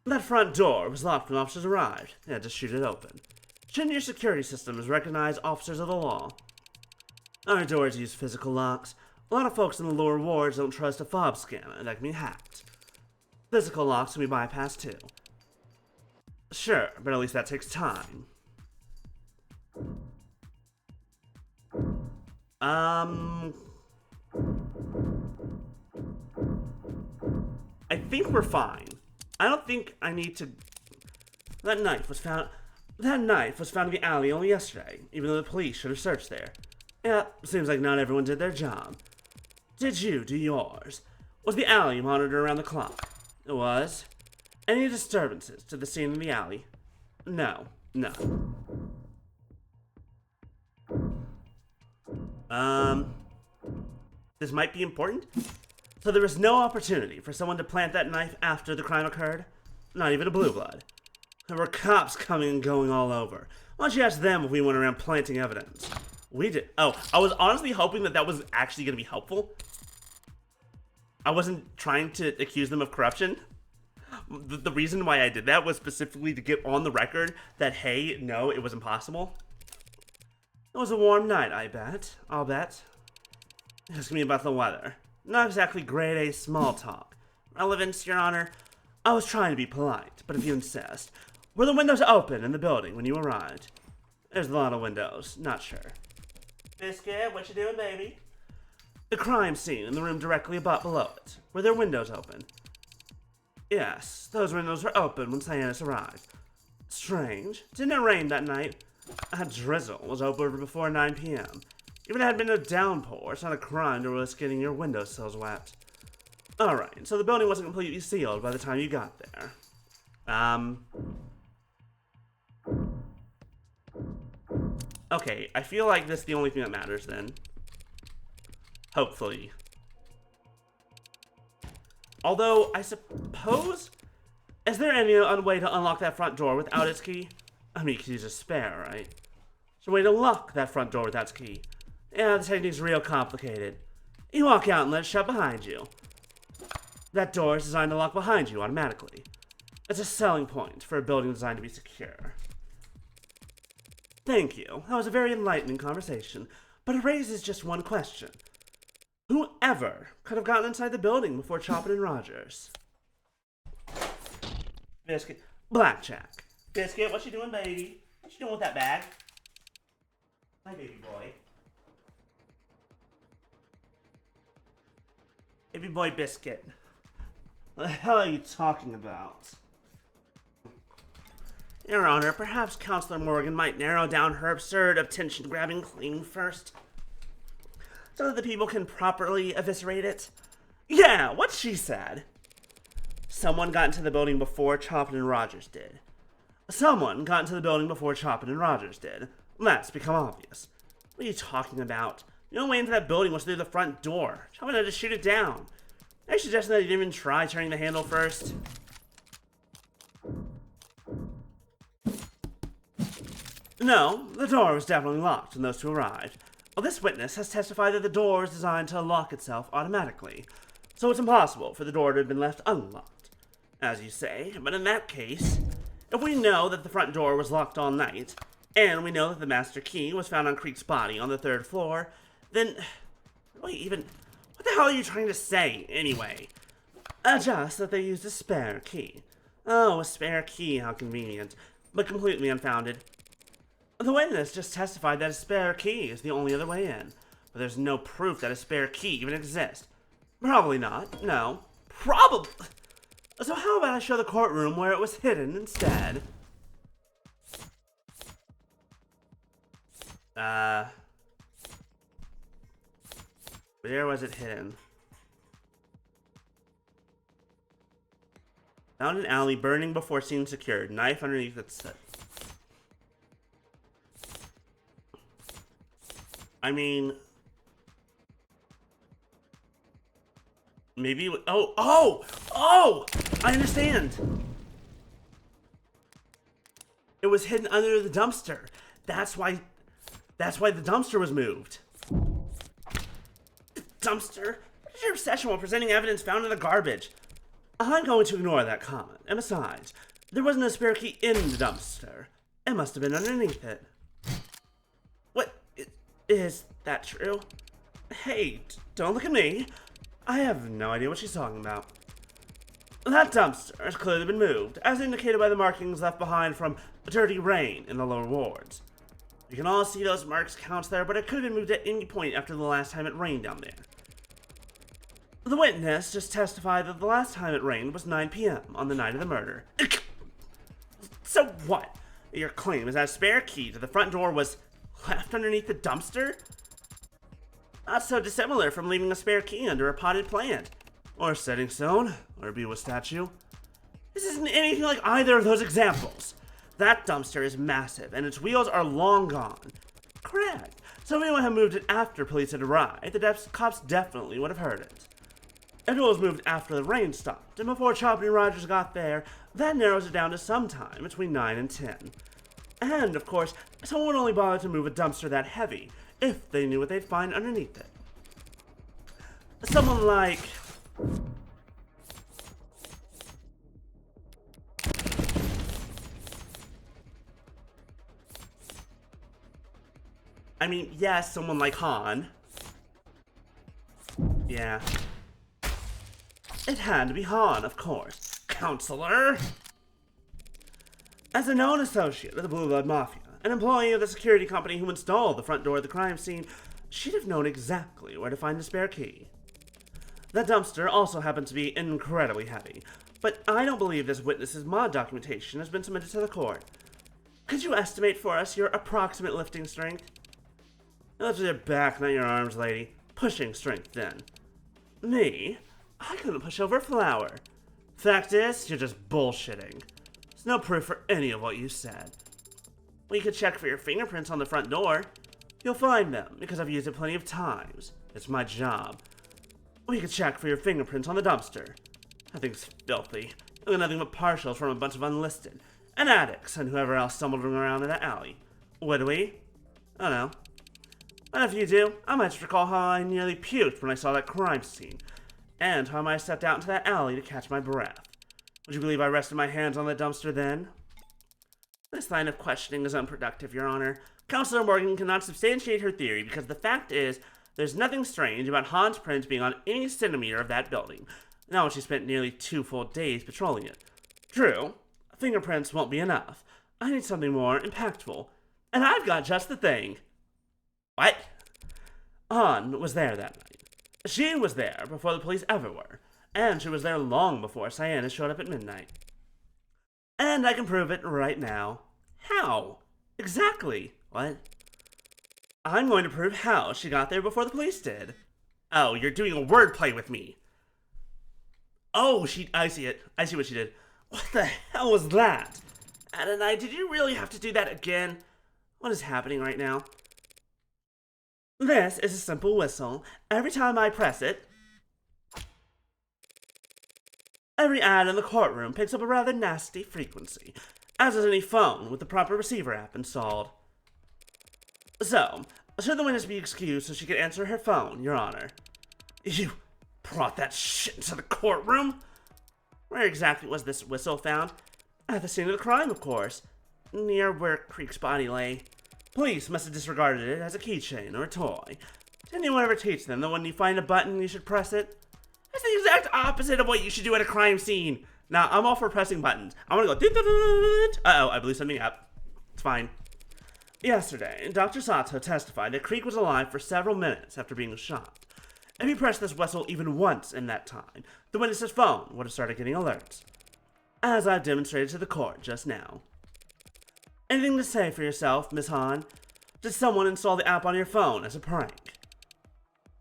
That front door was locked when officers arrived. They had to shoot it open. Shouldn't your security systems recognize officers of the law? Our doors use physical locks. A lot of folks in the lower wards don't trust a fob scanner that can be hacked. Physical locks can be bypassed too. Sure, but at least that takes time. I think we're fine. I don't think I need to... That knife was found in the alley only yesterday, even though the police should have searched there. Yeah, seems like not everyone did their job. Did you do yours? Was the alley monitored around the clock? It was. Any disturbances to the scene in the alley? No. This might be important. So there was no opportunity for someone to plant that knife after the crime occurred? Not even a blue blood. There were cops coming and going all over. Why don't you ask them if we went around planting evidence? We did. Oh, I was honestly hoping that was actually going to be helpful. I wasn't trying to accuse them of corruption. The reason why I did that was specifically to get on the record that, hey, no, it was impossible. It was a warm night, I'll bet. Ask me about the weather. Not exactly grade A small talk. Relevance, Your Honor? I was trying to be polite, but if you insist. Were the windows open in the building when you arrived? There's a lot of windows, not sure. Biscuit, what you doing, baby? The crime scene in the room directly below it. Were there windows open? Yes, those windows were open when Cyanus arrived. Strange. Didn't it rain that night? A drizzle was over before 9 p.m. Even if it had been a downpour, it's not a crime to risk getting your windowsills wet. Alright, so the building wasn't completely sealed by the time you got there. Okay, I feel like this is the only thing that matters then. Hopefully. Although, I suppose... Is there any way to unlock that front door without its key? I mean, you could use a spare, right? Is there a way to lock that front door without its key? Yeah, the technique's real complicated. You walk out and let it shut behind you. That door is designed to lock behind you automatically. It's a selling point for a building designed to be secure. Thank you. That was a very enlightening conversation, but it raises just one question. Whoever could have gotten inside the building before Choppin and Rogers? Biscuit. Blackjack. Biscuit, what you doing, baby? What you doing with that bag? Hi, baby boy. Baby boy biscuit. What the hell are you talking about? Your Honor, perhaps Counselor Morgan might narrow down her absurd attention-grabbing claim first, so that the people can properly eviscerate it. Yeah, what she said. Someone got into the building before Chopin and Rogers did. Someone got into the building before Chopin and Rogers did. That's become obvious. What are you talking about? The only way into that building was through the front door. Chopin had to shoot it down. Are you suggesting that he didn't even try turning the handle first? No, the door was definitely locked when those two arrived. Well, this witness has testified that the door was designed to lock itself automatically, so it's impossible for the door to have been left unlocked, as you say. But in that case, if we know that the front door was locked all night, and we know that the master key was found on Creek's body on the 3rd floor, then... Wait, even... What the hell are you trying to say, anyway? Just that they used a spare key. Oh, a spare key, how convenient, but completely unfounded. The witness just testified that a spare key is the only other way in, but there's no proof that a spare key even exists. Probably not, no. Probably. So how about I show the courtroom where it was hidden instead? Where was it hidden? Found an alley, burning before scene secured. Knife underneath its set. I mean... Maybe... Oh! I understand! It was hidden under the dumpster. That's why the dumpster was moved. Dumpster? What is your obsession while presenting evidence found in the garbage? I'm going to ignore that comment. And besides, there wasn't a spare key in the dumpster. It must have been underneath it. What? Is that true? Hey, don't look at me. I have no idea what she's talking about. That dumpster has clearly been moved, as indicated by the markings left behind from dirty rain in the lower wards. You can all see those marks counts there, but it could have been moved at any point after the last time it rained down there. The witness just testified that the last time it rained was 9 p.m. on the night of the murder. So what? Your claim is that a spare key to the front door was left underneath the dumpster? Not so dissimilar from leaving a spare key under a potted plant, or a setting stone, or a Biwa statue. This isn't anything like either of those examples. That dumpster is massive, and its wheels are long gone. Correct. So if anyone had moved it after police had arrived, the cops definitely would have heard it. If it was moved after the rain stopped, and before Chopin and Rogers got there, that narrows it down to sometime between 9 and 10. And, of course, someone would only bother to move a dumpster that heavy if they knew what they'd find underneath it. Someone like... I mean, yes, someone like Han. Yeah. It had to be Han, of course. Counselor! As a known associate of the Blue Blood Mafia, an employee of the security company who installed the front door of the crime scene, she'd have known exactly where to find the spare key. That dumpster also happened to be incredibly heavy, but I don't believe this witness's mod documentation has been submitted to the court. Could you estimate for us your approximate lifting strength? You lifted your back, not your arms, lady. Pushing strength, then. Me? I couldn't push over a flower. Fact is, you're just bullshitting. There's no proof for any of what you said. We could check for your fingerprints on the front door. You'll find them, because I've used it plenty of times. It's my job. We could check for your fingerprints on the dumpster. That thing's filthy. You'll get nothing but partials from a bunch of unlisted, and addicts, and whoever else stumbled around in that alley. Would we? I don't know. And if you do, I might just recall how I nearly puked when I saw that crime scene, and how I might have stepped out into that alley to catch my breath. Would you believe I rested my hands on the dumpster then? This line of questioning is unproductive, Your Honor. Counselor Morgan cannot substantiate her theory because the fact is, there's nothing strange about Han's print being on any centimeter of that building, not when she spent nearly 2 full days patrolling it. True, fingerprints won't be enough. I need something more impactful, and I've got just the thing. Han was there that night. She was there before the police ever were, and she was there long before Cyanus showed up at midnight. And I can prove it right now. How? Exactly. What? I'm going to prove how she got there before the police did. Oh, you're doing a wordplay with me. Oh, I see it. I see what she did. What the hell was that? Adonai, did you really have to do that again? What is happening right now? This is a simple whistle. Every time I press it, every ad in the courtroom picks up a rather nasty frequency, as does any phone with the proper receiver app installed. So, should the witness be excused so she can answer her phone, Your Honor? You brought that shit into the courtroom? Where exactly was this whistle found? At the scene of the crime, of course. Near where Creek's body lay. Police must have disregarded it as a keychain or a toy. Didn't anyone ever teach them that when you find a button, you should press it? That's the exact opposite of what you should do at a crime scene. Now, I'm all for pressing buttons. I want to go... Uh-oh, I blew something up. It's fine. Yesterday, Dr. Sato testified that Creek was alive for several minutes after being shot. If he pressed this whistle even once in that time, the witness's phone would have started getting alerts. As I've demonstrated to the court just now. Anything to say for yourself, Miss Han? Did someone install the app on your phone as a prank?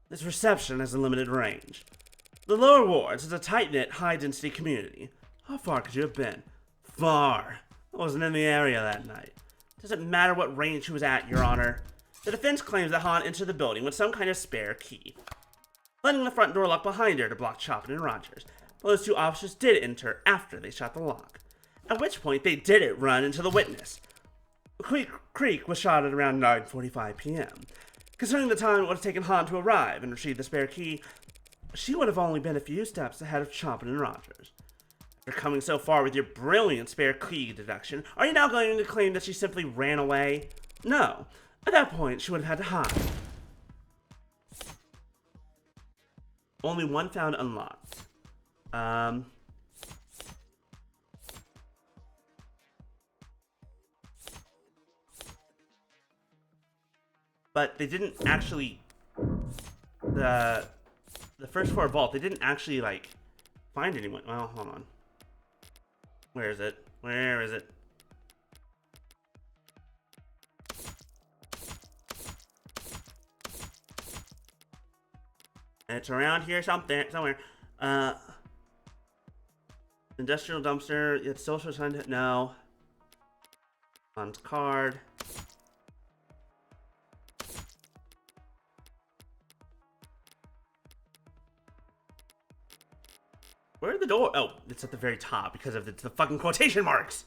This reception has a limited range. The lower wards is a tight-knit, high-density community. How far could you have been? Far. I wasn't in the area that night. Doesn't matter what range she was at, Your Honor. The defense claims that Han entered the building with some kind of spare key, letting the front door lock behind her to block Chopin and Rogers. Those two officers did enter after they shot the lock, at which point they didn't run into the witness. Creek was shot at around 9:45 p.m. Considering the time it would have taken Han to arrive and retrieve the spare key, she would have only been a few steps ahead of Chopin and Rogers. After coming so far with your brilliant spare key deduction, are you now going to claim that she simply ran away? No. At that point, she would have had to hide. Only one found unlocked. But they didn't actually... The first floor vault, they didn't actually, like, find anyone. Well, hold on. Where is it? Where is it? It's around here somewhere. Industrial dumpster. It's social sign. No. On card. Where's the door? Oh, it's at the very top because of the fucking quotation marks.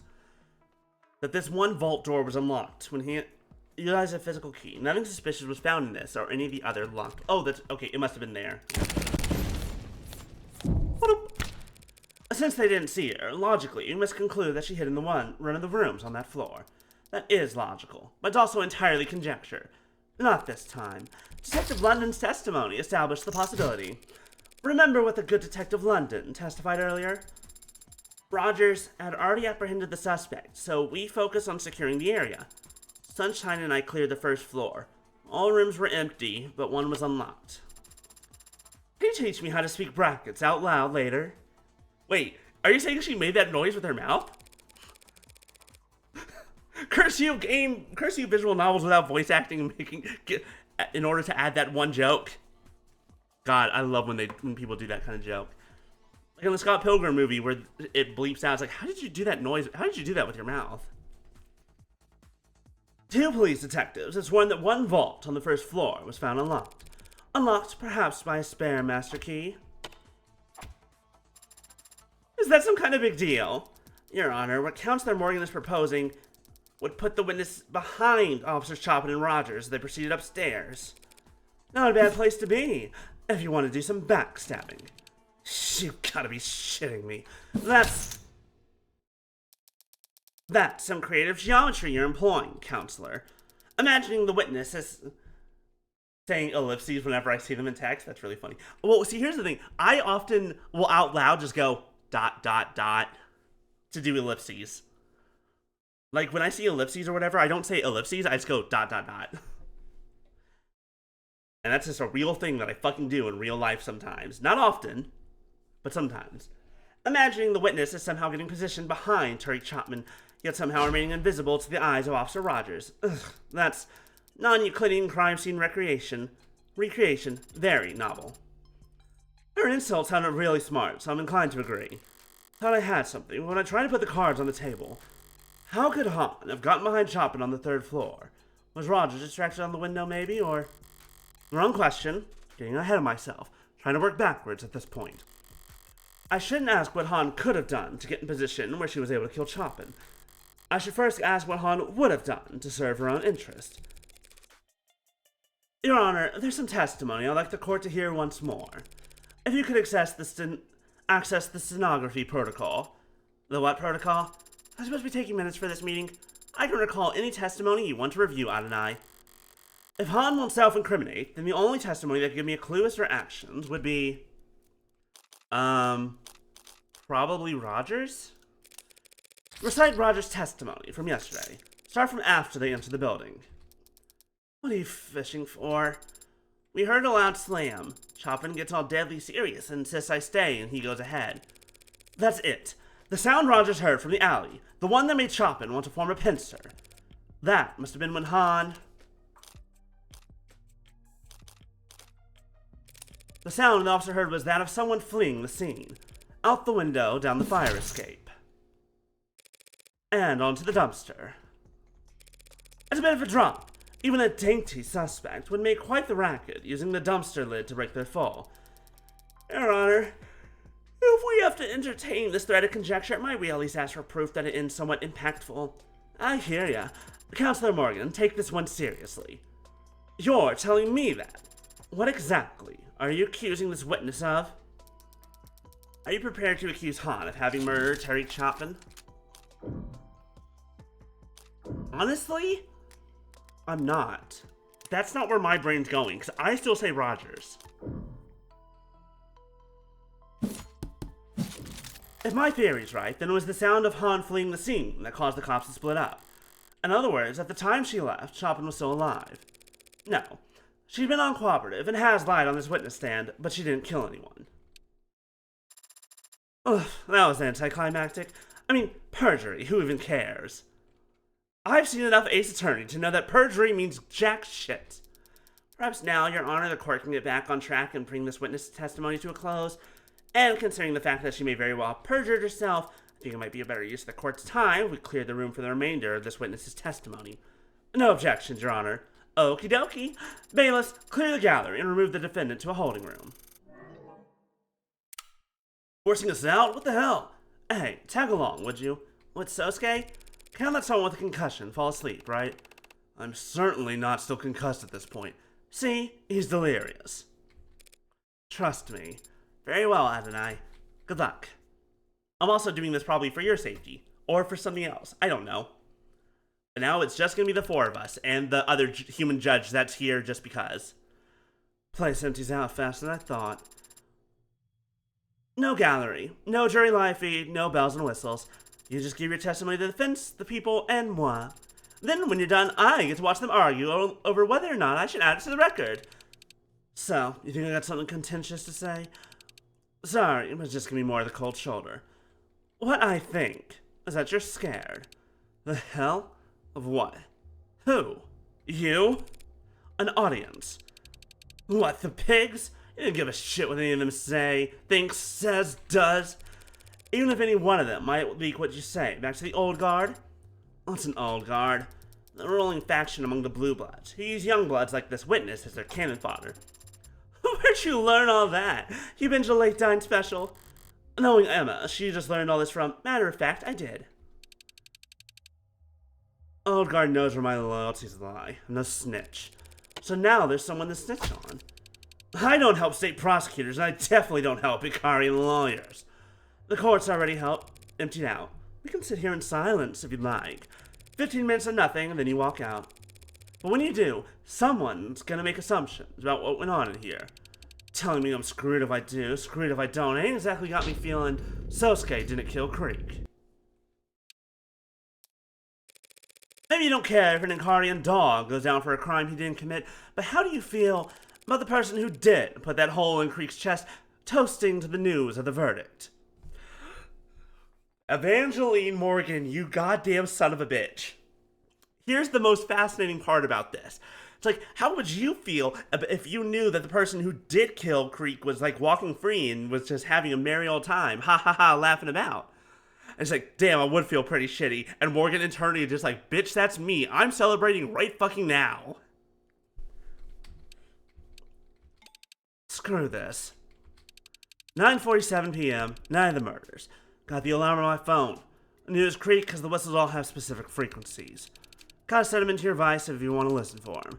That this one vault door was unlocked when he utilized a physical key. Nothing suspicious was found in this or any of the other locked. Oh, that's okay. It must have been there. Since they didn't see her, logically, you must conclude that she hid in the one of the rooms on that floor. That is logical, but it's also entirely conjecture. Not this time. Detective London's testimony established the possibility. Remember what the good Detective London testified earlier? Rogers had already apprehended the suspect, so we focus on securing the area. Sunshine and I cleared the first floor. All rooms were empty, but one was unlocked. Can you teach me how to speak brackets out loud later? Wait, are you saying she made that noise with her mouth? Curse you visual novels without voice acting and in order to add that one joke. God, I love when people do that kind of joke. Like in the Scott Pilgrim movie where it bleeps out. It's like, how did you do that noise? How did you do that with your mouth? Two police detectives have sworn that one vault on the first floor was found unlocked. Unlocked perhaps by a spare master key. Is that some kind of big deal? Your Honor, what Counselor Morgan is proposing would put the witness behind Officers Chopin and Rogers as they proceeded upstairs. Not a bad place to be, if you want to do some backstabbing. You gotta be shitting me. That's some creative geometry you're employing, Counselor. Imagining the witness as saying ellipses whenever I see them in text, that's really funny. Well, see, here's the thing. I often will out loud just go ... to do ellipses. Like, when I see ellipses or whatever, I don't say ellipses, I just go ... And that's just a real thing that I fucking do in real life sometimes. Not often, but sometimes. Imagining the witness is somehow getting positioned behind Tariq Chapman, yet somehow remaining invisible to the eyes of Officer Rogers. Ugh, that's non-Euclidean crime scene recreation. Very novel. Her insult sounded really smart, so I'm inclined to agree. Thought I had something, but when I tried to put the cards on the table, how could Han have gotten behind Chapman on the 3rd floor? Was Rogers distracted on the window, maybe, or... Wrong question. Getting ahead of myself. Trying to work backwards at this point. I shouldn't ask what Han could have done to get in position where she was able to kill Chapman. I should first ask what Han would have done to serve her own interest. Your Honor, there's some testimony I'd like the court to hear once more. If you could access the stenography protocol. The what protocol? I'm supposed to be taking minutes for this meeting. I can recall any testimony you want to review, Adonai. If Han won't self-incriminate, then the only testimony that could give me a clue as to her actions would be... probably Rogers? Recite Rogers' testimony from yesterday. Start from after they entered the building. What are you fishing for? We heard a loud slam. Chapman gets all deadly serious and insists I stay, and he goes ahead. That's it. The sound Rogers heard from the alley. The one that made Chapman want to form a pincer. That must have been when Han... The sound the officer heard was that of someone fleeing the scene. Out the window, down the fire escape. And onto the dumpster. It's a bit of a drop. Even a dainty suspect would make quite the racket using the dumpster lid to break their fall. Your Honor, if we have to entertain this thread of conjecture, might we at least ask for proof that it is somewhat impactful? I hear ya. Counselor Morgan, take this one seriously. You're telling me that. What exactly are you accusing this witness of? Are you prepared to accuse Han of having murdered Tariq Chapman? Honestly? I'm not. That's not where my brain's going, because I still say Rogers. If my theory's right, then it was the sound of Han fleeing the scene that caused the cops to split up. In other words, at the time she left, Chapman was still alive. No, she's been uncooperative and has lied on this witness stand, but she didn't kill anyone. Ugh, that was anticlimactic. I mean, perjury, who even cares? I've seen enough Ace Attorney to know that perjury means jack shit. Perhaps now, Your Honor, the court can get back on track and bring this witness testimony to a close. And considering the fact that she may very well have perjured herself, I think it might be a better use of the court's time if we cleared the room for the remainder of this witness's testimony. No objections, Your Honor. Okie dokie. Bailiffs, clear the gallery and remove the defendant to a holding room. Forcing us out? What the hell? Hey, tag along, would you? What, Sosuke? Can't let someone with a concussion fall asleep, right? I'm certainly not still concussed at this point. See? He's delirious. Trust me. Very well, Adonai. Good luck. I'm also doing this probably for your safety. Or for something else. I don't know. But now it's just gonna be the four of us, and the other human judge that's here just because. Place empties out faster than I thought. No gallery. No jury live feed. No bells and whistles. You just give your testimony to the defense, the people, and moi. Then, when you're done, I get to watch them argue over whether or not I should add it to the record. So, you think I got something contentious to say? Sorry, it was just giving me more of the cold shoulder. What I think is that you're scared. The hell? Of what? Who? You? An audience. What, the pigs? You didn't give a shit what any of them say, thinks, says, does. Even if any one of them might leak what you say back to the old guard. What's an old guard? The ruling faction among the blue bloods, who use young bloods like this witness as their cannon fodder. Where'd you learn all that? You binge a late dine special? Knowing Emma, she just learned all this from. Matter of fact, I did. Old guard knows where my loyalties lie. I'm no snitch. So now there's someone to snitch on. I don't help state prosecutors, and I definitely don't help Ikarian lawyers. The court's already emptied out. We can sit here in silence if you'd like. 15 minutes of nothing, and then you walk out. But when you do, someone's gonna make assumptions about what went on in here. Telling me I'm screwed if I do, screwed if I don't, ain't exactly got me feeling Sosuke didn't kill Creek. Maybe you don't care if an Ikarian dog goes down for a crime he didn't commit, but how do you feel about the person who did put that hole in Creek's chest, toasting to the news of the verdict. Evangeline Morgan, you goddamn son of a bitch. Here's the most fascinating part about this. It's like, how would you feel if you knew that the person who did kill Creek was like walking free and was just having a merry old time, ha ha ha, laughing about? And it's like, damn, I would feel pretty shitty. And Morgan internally just like, bitch, that's me. I'm celebrating right fucking now. Screw this. 9:47 p.m., night of the murders. Got the alarm on my phone. I knew it was Creek because the whistles all have specific frequencies. Gotta set him into your vice if you want to listen for him.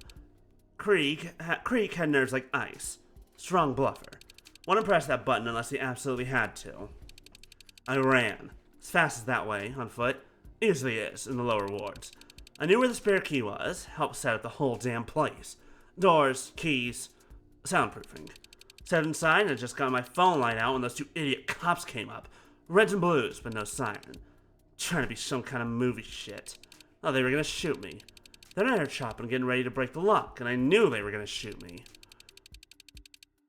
Creek had nerves like ice. Strong bluffer. Wouldn't press that button unless he absolutely had to. I ran. As fast as that way, on foot. Usually is, in the lower wards. I knew where the spare key was. Helped set up the whole damn place. Doors, keys, soundproofing. Set inside and I just got my phone light out when those two idiot cops came up. Reds and blues, but no siren. Trying to be some kind of movie shit. Oh, they were gonna shoot me. Then I heard chopping getting ready to break the lock, and I knew they were gonna shoot me.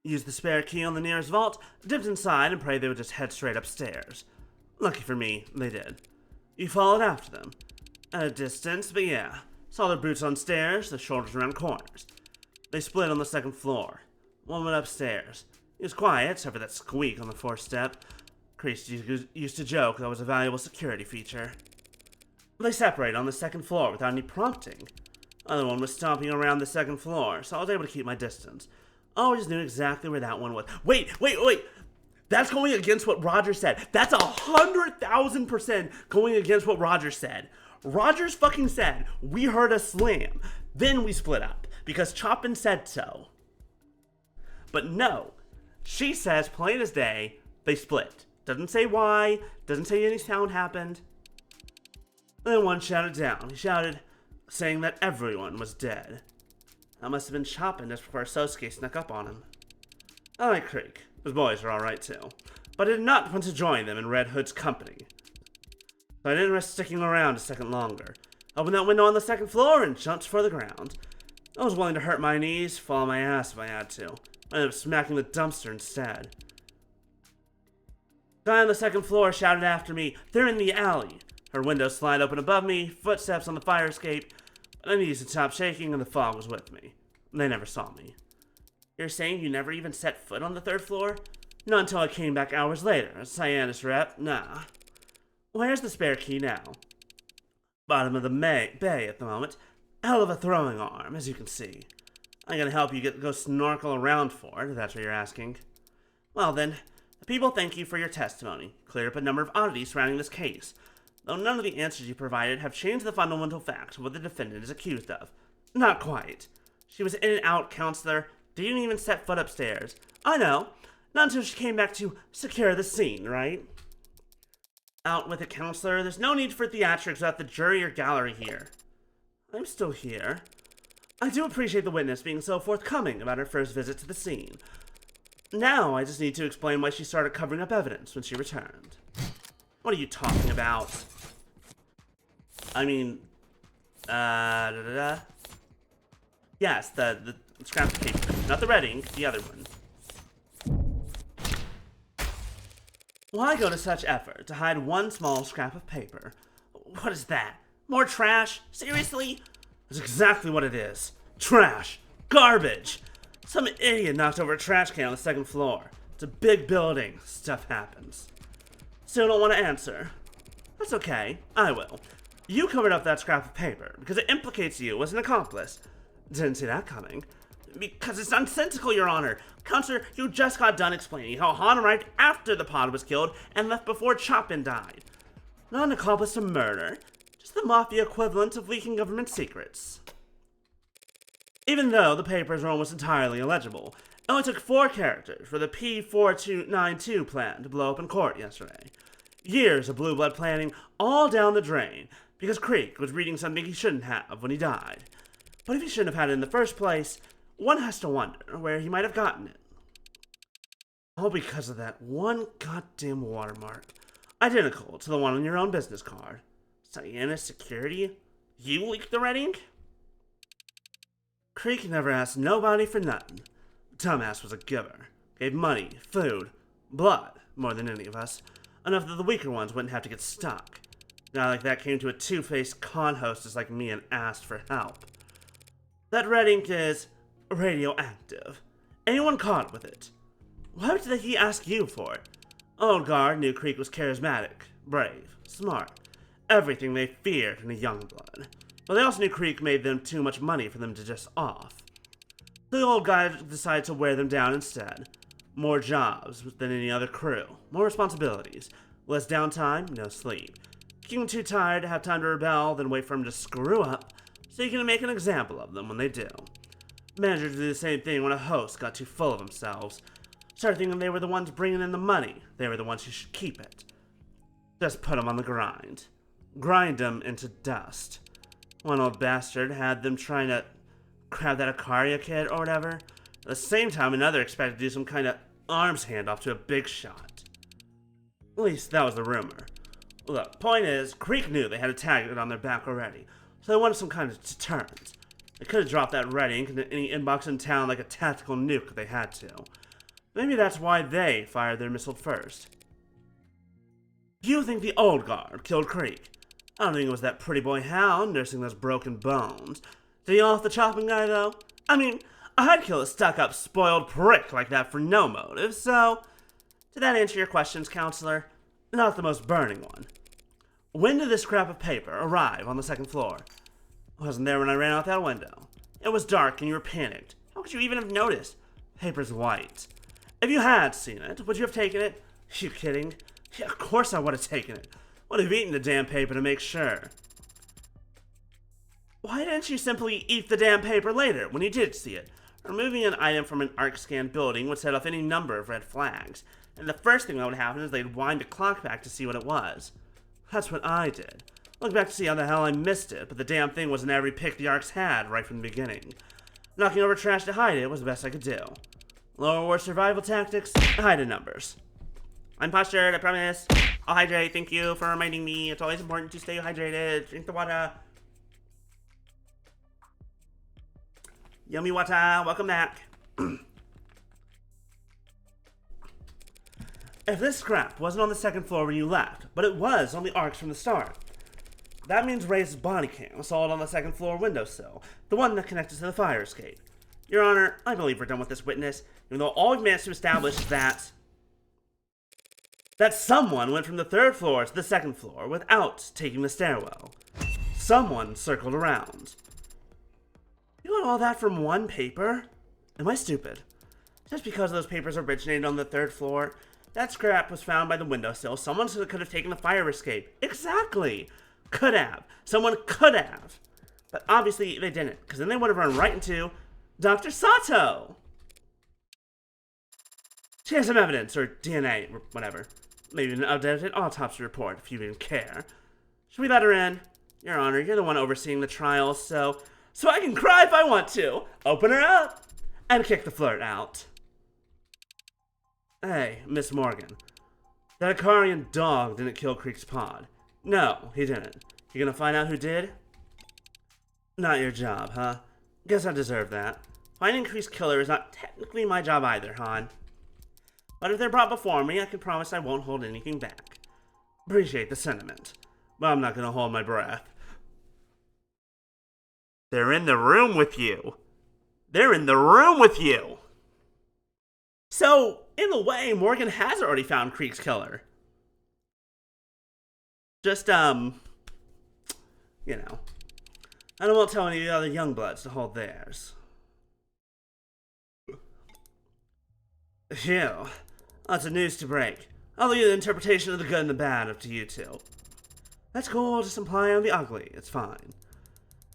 Used the spare key on the nearest vault, dipped inside, and prayed they would just head straight upstairs. Lucky for me, they did. You followed after them. At a distance, but yeah. Saw their boots on stairs, their shoulders around corners. They split on the second floor. One went upstairs. It was quiet, except for that squeak on the fourth step. Chris used to joke that was a valuable security feature. They separated on the second floor without any prompting. The other one was stomping around the second floor, so I was able to keep my distance. I always knew exactly where that one was. Wait! That's going against what Roger said. That's 100,000% going against what Roger said. Roger's fucking said, we heard a slam. Then we split up, because Chopin said so. But no, she says plain as day, they split. Doesn't say why, doesn't say any sound happened. Then one shouted down. He shouted, saying that everyone was dead. That must have been Chopin just before Sosuke snuck up on him. I like Creek. His boys are alright too. But I did not want to join them in Red Hood's company. So I didn't risk sticking around a second longer. Opened that window on the second floor and jumped for the ground. I was willing to hurt my knees, fall on my ass if I had to. I ended up smacking the dumpster instead. The guy on the second floor shouted after me, "They're in the alley." Her window slid open above me, footsteps on the fire escape. I needed to stop shaking and the fog was with me. They never saw me. You're saying you never even set foot on the third floor? Not until I came back hours later. A Cyanus rep? Nah. Where's the spare key now? Bottom of the bay at the moment. Hell of a throwing arm, as you can see. I'm gonna help you go snorkel around for it, if that's what you're asking. Well then, the people thank you for your testimony. Cleared up a number of oddities surrounding this case. Though none of the answers you provided have changed the fundamental facts of what the defendant is accused of. Not quite. She was in and out counselor, didn't even set foot upstairs. I know. Not until she came back to secure the scene, right? Out with a counselor, there's no need for theatrics without the jury or gallery here. I'm still here. I do appreciate the witness being so forthcoming about her first visit to the scene. Now I just need to explain why she started covering up evidence when she returned. What are you talking about? I mean, Yes, the scrap of paper. Not the red ink, the other one. Why go to such effort to hide one small scrap of paper? What is that? More trash? Seriously? That's exactly what it is. Trash. Garbage. Some idiot knocked over a trash can on the second floor. It's a big building. Stuff happens. Still don't want to answer. That's okay. I will. You covered up that scrap of paper because it implicates you as an accomplice. Didn't see that coming. Because it's nonsensical, Your Honor. Counselor, you just got done explaining how Han arrived after the pod was killed and left before Chopin died. Not an accomplice to murder. Just the mafia equivalent of leaking government secrets. Even though the papers were almost entirely illegible, it only took 4 characters for the P4292 plan to blow up in court yesterday. Years of blue blood planning all down the drain because Creek was reading something he shouldn't have when he died. But if he shouldn't have had it in the first place, one has to wonder where he might have gotten it. All because of that one goddamn watermark. Identical to the one on your own business card. Cyanus Security? You leaked the red ink? Creek never asked nobody for nothing. dumbass was a giver. Gave money, food, blood, more than any of us. Enough that the weaker ones wouldn't have to get stuck. Guy like that came to a two-faced con hostess like me and asked for help. That red ink is radioactive. Anyone caught with it? Why did he ask you for it? Old guard knew Creek was charismatic, brave, smart, everything they feared in a young blood. But they also knew Creek made them too much money for them to just off. The old guy decided to wear them down instead. More jobs than any other crew, more responsibilities, less downtime, no sleep. Keeping too tired to have time to rebel, then wait for them to screw up, so you can make an example of them when they do. Managers do the same thing when a host got too full of themselves. Started thinking they were the ones bringing in the money, they were the ones who should keep it. Just put them on the grind. Grind them into dust. One old bastard had them trying to grab that Akaria kid or whatever. At the same time, another expected to do some kind of arms handoff to a big shot. At least that was the rumor. Look, point is, Creek knew they had a target on their back already, so they wanted some kind of deterrent. They could have dropped that red ink into any inbox in town like a tactical nuke if they had to. Maybe that's why they fired their missile first. You think the old guard killed Creek? I don't think it was that pretty boy Hound nursing those broken bones. Did he off the chopping guy, though? I mean, I'd kill a stuck-up, spoiled prick like that for no motive, so... Did that answer your questions, counselor? Not the most burning one. When did this scrap of paper arrive on the second floor? I wasn't there when I ran out that window. It was dark and you were panicked. How could you even have noticed? Paper's white. If you had seen it, would you have taken it? You kidding? Yeah, of course I would have taken it. Would have eaten the damn paper to make sure. Why didn't you simply eat the damn paper later, when you did see it? Removing an item from an ARC scan building would set off any number of red flags, and the first thing that would happen is they'd wind the clock back to see what it was. That's what I did. Looked back to see how the hell I missed it, but the damn thing was in every pick the ARCs had right from the beginning. Knocking over trash to hide it was the best I could do. Lower war survival tactics, hide in numbers. I'm postured, I promise. I'll hydrate, thank you for reminding me. It's always important to stay hydrated. Drink the water. Yummy water, welcome back. If this scrap wasn't on the second floor when you left, but it was on the arcs from the start, that means Ray's body cam saw it on the second floor windowsill, the one that connected to the fire escape. Your Honor, I believe we're done with this witness, even though all we've managed to establish is that someone went from the third floor to the second floor without taking the stairwell. Someone circled around. You got all that from one paper? Am I stupid? Just because those papers originated on the third floor, that scrap was found by the windowsill. Someone could have taken the fire escape. Exactly! Could have. Someone could have. But obviously they didn't, because then they would have run right into Dr. Sato! She has some evidence, or DNA, or whatever. Maybe an updated autopsy report, if you even care. Should we let her in? Your Honor, you're the one overseeing the trial, so I can cry if I want to. Open her up and kick the flirt out. Hey, Miss Morgan. That Akarian dog didn't kill Creek's pod. No, he didn't. You gonna find out who did? Not your job, huh? Guess I deserve that. Finding Creek's killer is not technically my job either, hon. But if they're brought before me, I can promise I won't hold anything back. Appreciate the sentiment, but I'm not gonna hold my breath. They're in the room with you. They're in the room with you. So, in a way, Morgan has already found Creek's killer. Just, you know. I don't want to tell any of the other youngbloods to hold theirs. Phew. Lots of news to break. I'll leave the interpretation of the good and the bad up to you two. That's cool, I'll just imply on the ugly. It's fine.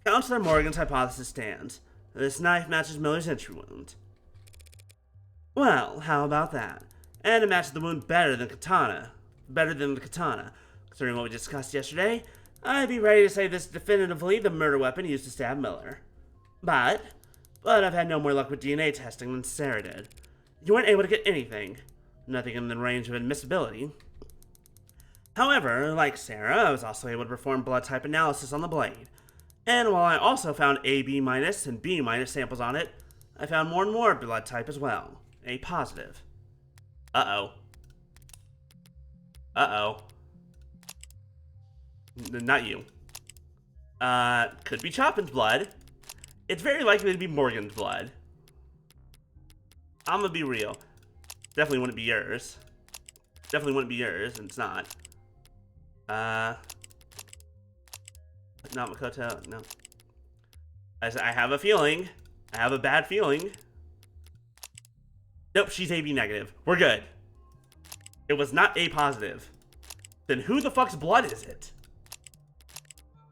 Counselor Morgan's hypothesis stands. This knife matches Miller's entry wound. Well, how about that? And it matches the wound better than the katana. Considering what we discussed yesterday, I'd be ready to say this is definitively the murder weapon used to stab Miller. But I've had no more luck with DNA testing than Sarah did. You weren't able to get anything. Nothing in the range of admissibility. However, like Sarah, I was also able to perform blood type analysis on the blade. And while I also found AB- and B- samples on it, I found more and more blood type as well. A positive. Uh-oh. Uh-oh. Not you. Could be Chopin's blood. It's very likely to be Morgan's blood. I'm gonna be real. Definitely wouldn't be yours. Definitely wouldn't be yours, and it's not. Not Makoto, no. I have a feeling. I have a bad feeling. Nope, she's AB negative. We're good. It was not A positive. Then who the fuck's blood is it?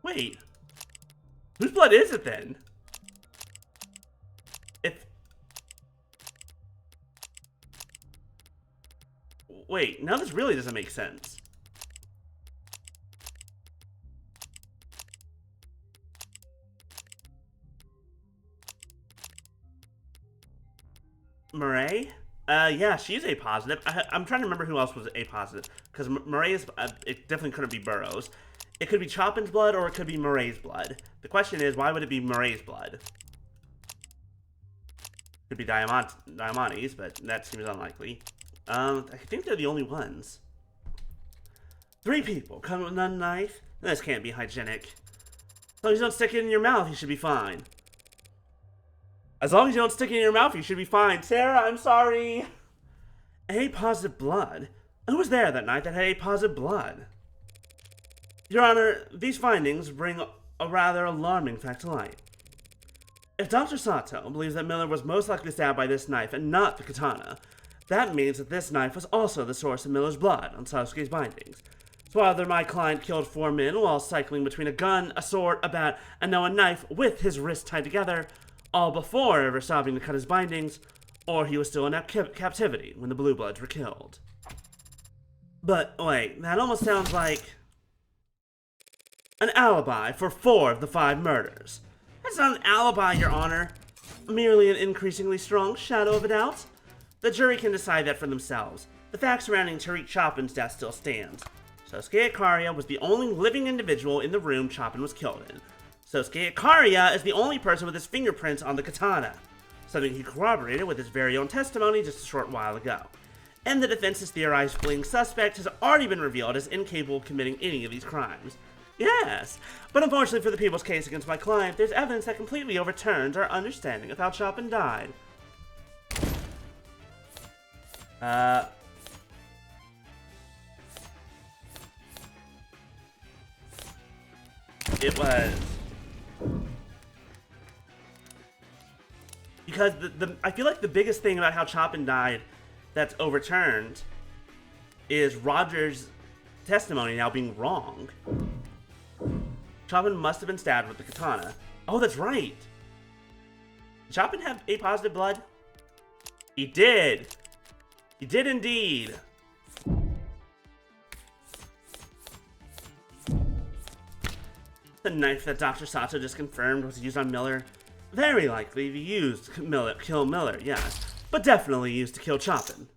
Wait. Whose blood is it then? If... Wait, now this really doesn't make sense. Murray? Yeah, she's A positive. I'm trying to remember who else was A positive. Because Murray is, it definitely couldn't be Burroughs. It could be Chopin's blood or it could be Murray's blood. The question is, why would it be Murray's blood? Could be Diamante's, but that seems unlikely. I think they're the only ones. 3 people come with a knife? This can't be hygienic. As long as you don't stick it in your mouth, you should be fine. As long as you don't stick it in your mouth, you should be fine. Sarah, I'm sorry. A positive blood? Who was there that night that had A positive blood? Your Honor, these findings bring a rather alarming fact to light. If Dr. Sato believes that Miller was most likely stabbed by this knife and not the katana, that means that this knife was also the source of Miller's blood on Sasuke's bindings. So either my client killed 4 men while cycling between a gun, a sword, a bat, and now a knife with his wrists tied together, all before ever stopping to cut his bindings, or he was still in captivity when the Blue Bloods were killed. But wait, that almost sounds like an alibi for 4 of the 5 murders. That's not an alibi, Your Honor. Merely an increasingly strong shadow of a doubt. The jury can decide that for themselves. The facts surrounding Tariq Chopin's death still stands. Sosuke Ikaria was the only living individual in the room Chopin was killed in. Sosuke Ikaria is the only person with his fingerprints on the katana, something he corroborated with his very own testimony just a short while ago. And the defense's theorized fleeing suspect has already been revealed as incapable of committing any of these crimes. Yes, but unfortunately for the people's case against my client, there's evidence that completely overturns our understanding of how Chopin died. It was... Because I feel like the biggest thing about how Chopin died that's overturned is Roger's testimony now being wrong. Chopin must have been stabbed with the katana. Oh, that's right. Did Chopin have A positive blood? He did. He did indeed. The knife that Dr. Sato just confirmed was used on Miller. Very likely used to kill Miller, yes. But definitely used to kill Chopin.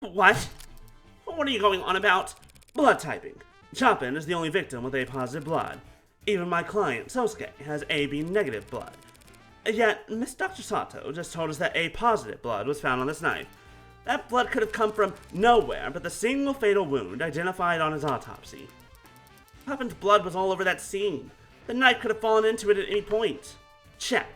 What? What are you going on about? Blood typing. Chopin is the only victim with A positive blood. Even my client, Sosuke, has AB negative blood. Yet, Miss Dr. Sato just told us that A positive blood was found on this knife. That blood could have come from nowhere but the single fatal wound identified on his autopsy. Chopin's blood was all over that scene. The knife could have fallen into it at any point. Check.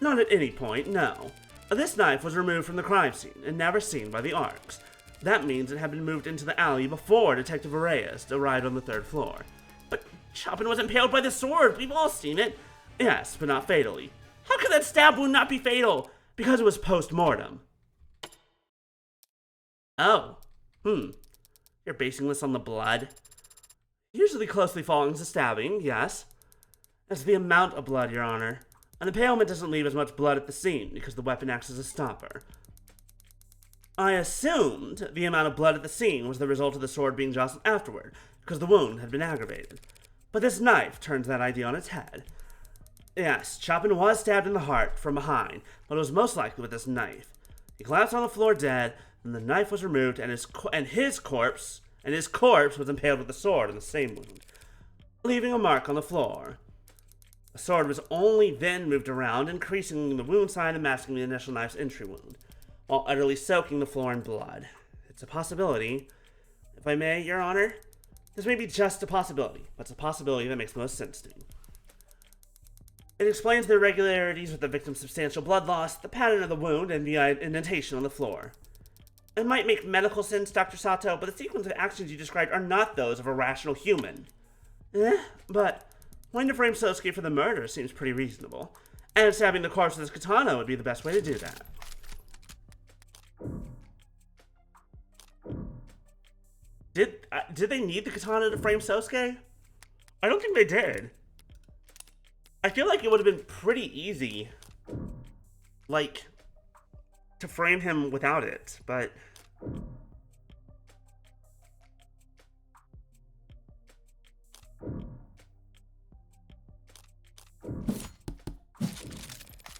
Not at any point, no. This knife was removed from the crime scene and never seen by the Arcs. That means it had been moved into the alley before Detective Arrayas arrived on the 3rd floor. But Chopin was impaled by the sword. We've all seen it. Yes, but not fatally. How could that stab wound not be fatal? Because it was post-mortem. Oh. You're basing this on the blood? Usually closely following the stabbing, yes. As the amount of blood, Your Honor. An impalement doesn't leave as much blood at the scene because the weapon acts as a stopper. I assumed the amount of blood at the scene was the result of the sword being jostled afterward, because the wound had been aggravated. But this knife turns that idea on its head. Yes, Chopin was stabbed in the heart from behind, but it was most likely with this knife. He collapsed on the floor dead, and the knife was removed, and his corpse was impaled with the sword in the same wound, leaving a mark on the floor. The sword was only then moved around, increasing the wound size and masking the initial knife's entry wound, while utterly soaking the floor in blood. It's a possibility. If I may, Your Honor, this may be just a possibility, but it's a possibility that makes the most sense to me. It explains the irregularities with the victim's substantial blood loss, the pattern of the wound, and the indentation on the floor. It might make medical sense, Dr. Sato, but the sequence of actions you described are not those of a rational human. But wanting to frame Sosuke for the murder seems pretty reasonable, and stabbing the corpse with his katana would be the best way to do that. Did they need the katana to frame Sosuke? I don't think they did. I feel like it would have been pretty easy, like, to frame him without it, but...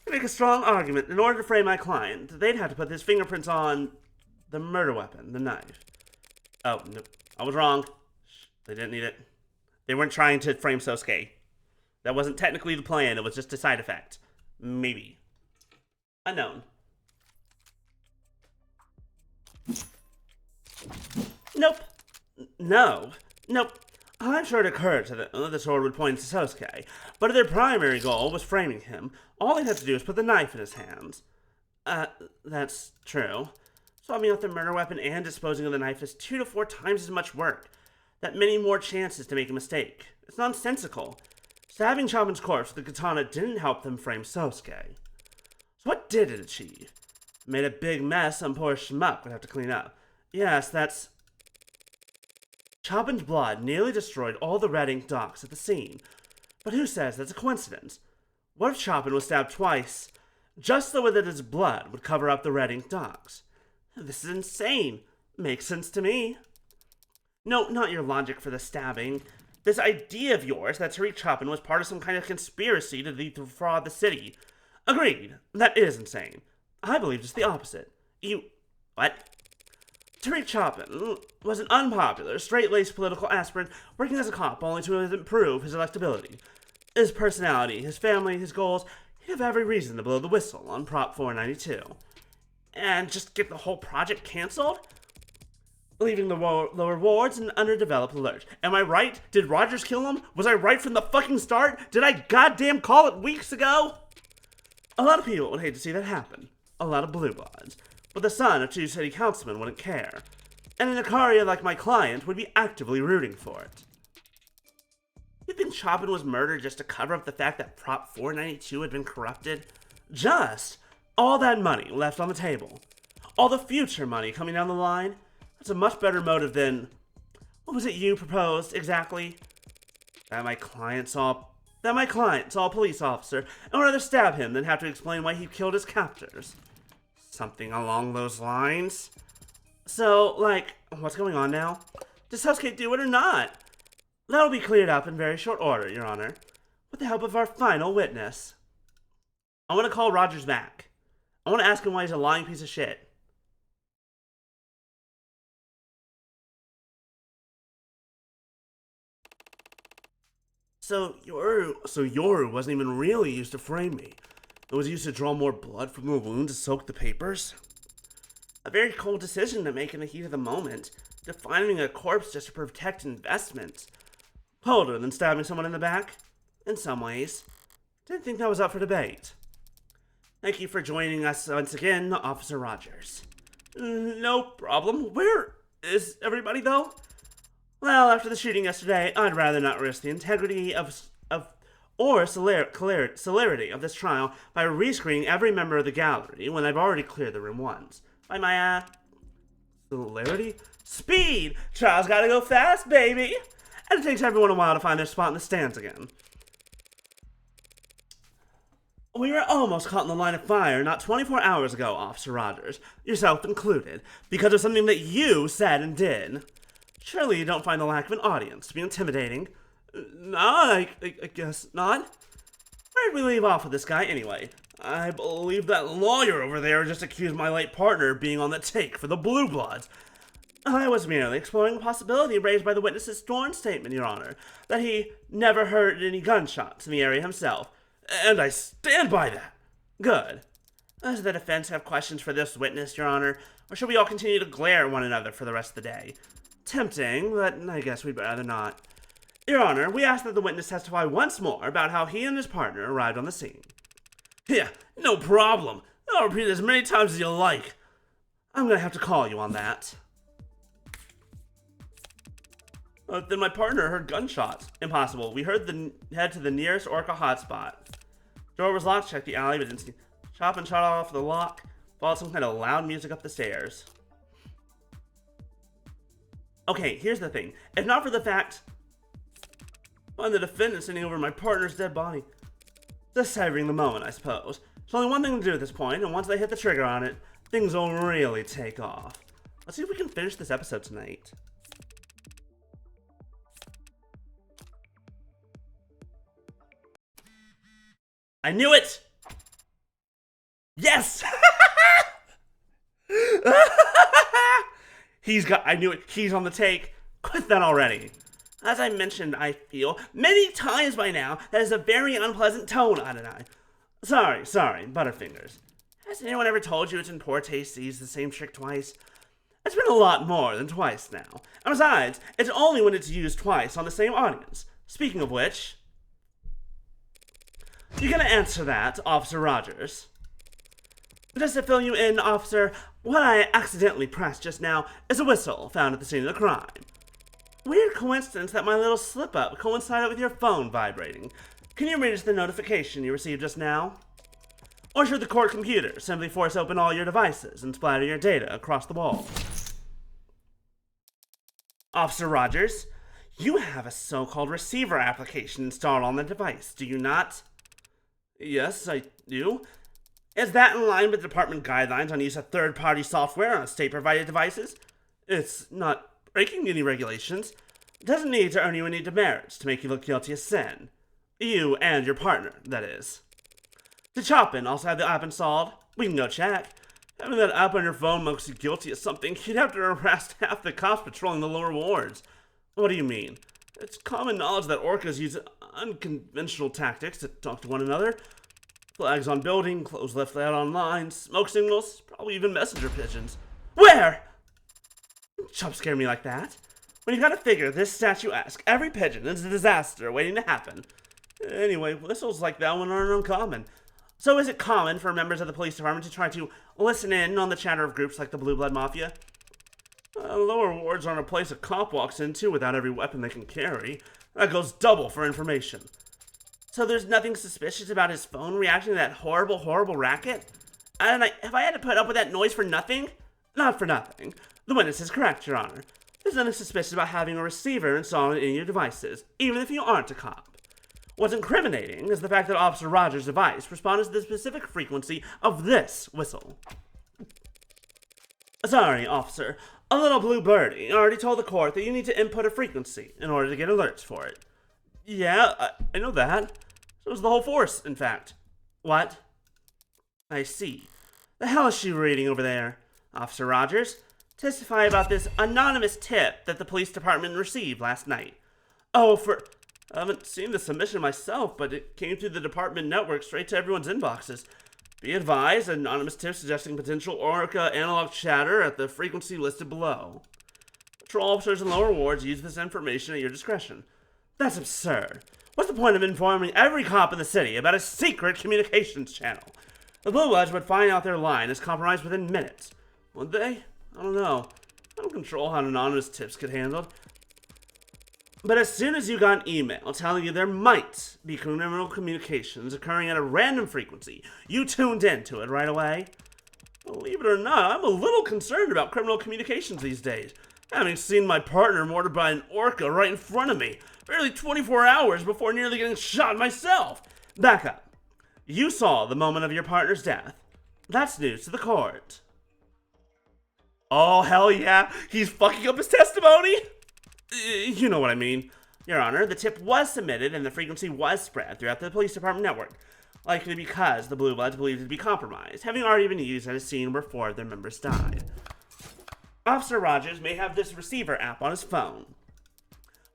I make a strong argument. In order to frame my client, they'd have to put his fingerprints on the murder weapon, the knife. Oh, no, I was wrong. They didn't need it. They weren't trying to frame Sosuke. That wasn't technically the plan, it was just a side effect. Maybe. Unknown. Nope. No. Nope. I'm sure it occurred to them that the sword would point to Sosuke, but if their primary goal was framing him, all they had to do was put the knife in his hands. That's true. Swapping out the murder weapon and disposing of the knife is 2 to 4 times as much work. That many more chances to make a mistake. It's nonsensical. Stabbing Chapin's corpse with the katana didn't help them frame Sosuke. So what did it achieve? It made a big mess some poor schmuck would have to clean up. Yes, that's... Chapin's blood nearly destroyed all the red ink dots at the scene. But who says that's a coincidence? What if Chapin was stabbed twice, just so that his blood would cover up the red ink dots? This is insane. Makes sense to me. No, not your logic for the stabbing. This idea of yours that Tariq Chapin was part of some kind of conspiracy to defraud the city. Agreed. That is insane. I believe just the opposite. What? Tariq Chapin was an unpopular, straight-laced political aspirant working as a cop only to improve his electability. His personality, his family, his goals, he'd have every reason to blow the whistle on Prop 492. And just get the whole project cancelled? Leaving the lower wards in an underdeveloped lurch. Am I right? Did Rogers kill him? Was I right from the fucking start? Did I goddamn call it weeks ago? A lot of people would hate to see that happen. A lot of blue bloods. But the son of 2 city councilmen wouldn't care. And an Icaria like my client would be actively rooting for it. You think Chapin was murdered just to cover up the fact that Prop 492 had been corrupted? Just all that money left on the table. All the future money coming down the line. That's a much better motive than... What was it you proposed, exactly? That my client saw a police officer and would rather stab him than have to explain why he killed his captors. Something along those lines. So, like, what's going on now? Does Sosuke do it or not? That'll be cleared up in very short order, Your Honor, with the help of our final witness. I want to call Rogers back. I want to ask him why he's a lying piece of shit. So Yoru wasn't even really used to frame me. It was used to draw more blood from the wound to soak the papers. A very cold decision to make in the heat of the moment, defining a corpse just to protect investments. Colder than stabbing someone in the back, in some ways. Didn't think that was up for debate. Thank you for joining us once again, Officer Rogers. No problem. Where is everybody, though? Well, after the shooting yesterday, I'd rather not risk the integrity or celerity of this trial by rescreening every member of the gallery when I've already cleared the room once. By my, celerity? Speed! Trial's gotta go fast, baby! And it takes everyone a while to find their spot in the stands again. We were almost caught in the line of fire not 24 hours ago, Officer Rogers, yourself included, because of something that you said and did. Surely you don't find the lack of an audience to be intimidating. No, I guess not. Where'd we leave off with this guy anyway? I believe that lawyer over there just accused my late partner of being on the take for the Blue Bloods. I was merely exploring the possibility raised by the witness's sworn statement, Your Honor, that he never heard any gunshots in the area himself, and I stand by that. Good. Does the defense have questions for this witness, Your Honor, or should we all continue to glare at one another for the rest of the day? Tempting, but I guess we'd rather not. Your Honor, we ask that the witness testify once more about how he and his partner arrived on the scene. Yeah, no problem. I'll repeat it as many times as you like. I'm gonna have to call you on that. Then my partner heard gunshots. Impossible. We head to the nearest Orca hotspot. Door was locked, checked the alley, but didn't see. Chop and shot off the lock. Followed some kind of loud music up the stairs. Okay, here's the thing. If not for the fact, find the defendant sitting over my partner's dead body. Just savoring the moment, I suppose. There's only one thing to do at this point, and once they hit the trigger on it, things will really take off. Let's see if we can finish this episode tonight. I knew it! Yes! I knew it. He's on the take. Quit that already. As I mentioned, I feel, many times by now, that is a very unpleasant tone, Adonai. Sorry, Butterfingers. Has anyone ever told you it's in poor taste to use the same trick twice? It's been a lot more than twice now. And besides, it's only when it's used twice on the same audience. Speaking of which, you're gonna answer that, Officer Rogers. Just to fill you in, Officer, what I accidentally pressed just now is a whistle found at the scene of the crime. Weird coincidence that my little slip-up coincided with your phone vibrating. Can you read us the notification you received just now? Or should the court computer simply force open all your devices and splatter your data across the wall? Officer Rogers, you have a so-called receiver application installed on the device, do you not? Yes, I do. Is that in line with department guidelines on use of third-party software on state-provided devices? It's not breaking any regulations. It doesn't need to earn you any demerits to make you look guilty of sin. You and your partner, that is. To Chopin also have the app installed. We can go check. Having that app on your phone makes you guilty of something. You'd have to arrest half the cops patrolling the lower wards. What do you mean? It's common knowledge that orcas use unconventional tactics to talk to one another. Flags on building, clothes left out on lines, smoke signals, probably even messenger pigeons. Where? Chop scare me like that. When you gotta figure this statue-esque, every pigeon is a disaster waiting to happen. Anyway, whistles like that one aren't uncommon. So is it common for members of the police department to try to listen in on the chatter of groups like the Blue Blood Mafia? Lower wards aren't a place a cop walks into without every weapon they can carry. That goes double for information. So there's nothing suspicious about his phone reacting to that horrible, horrible racket? And if I had to put up with that noise for nothing? Not for nothing. The witness is correct, Your Honor. There's nothing suspicious about having a receiver installed in your devices, even if you aren't a cop. What's incriminating is the fact that Officer Rogers' device responded to the specific frequency of this whistle. Sorry, officer. A little blue birdie already told the court that you need to input a frequency in order to get alerts for it. Yeah, I know that. So was the whole force, in fact. What? I see. The hell is she reading over there? Officer Rogers, testify about this anonymous tip that the police department received last night. Oh, I haven't seen the submission myself, but it came through the department network straight to everyone's inboxes. Be advised, anonymous tip suggesting potential Orca analog chatter at the frequency listed below. Patrol officers in lower wards use this information at your discretion. That's absurd. What's the point of informing every cop in the city about a secret communications channel? The Blue Bloods would find out their line is compromised within minutes. Would they? I don't know. I don't control how anonymous tips get handled. But as soon as you got an email telling you there might be criminal communications occurring at a random frequency, you tuned into it right away. Believe it or not, I'm a little concerned about criminal communications these days, having seen my partner mortared by an orca right in front of me, barely 24 hours before nearly getting shot myself. Back up. You saw the moment of your partner's death. That's news to the court. Oh, hell yeah, he's fucking up his testimony? You know what I mean. Your Honor, the tip was submitted and the frequency was spread throughout the police department network, likely because the Blue Bloods believed it to be compromised, having already been used at a scene where 4 of their members died. Officer Rogers may have this receiver app on his phone,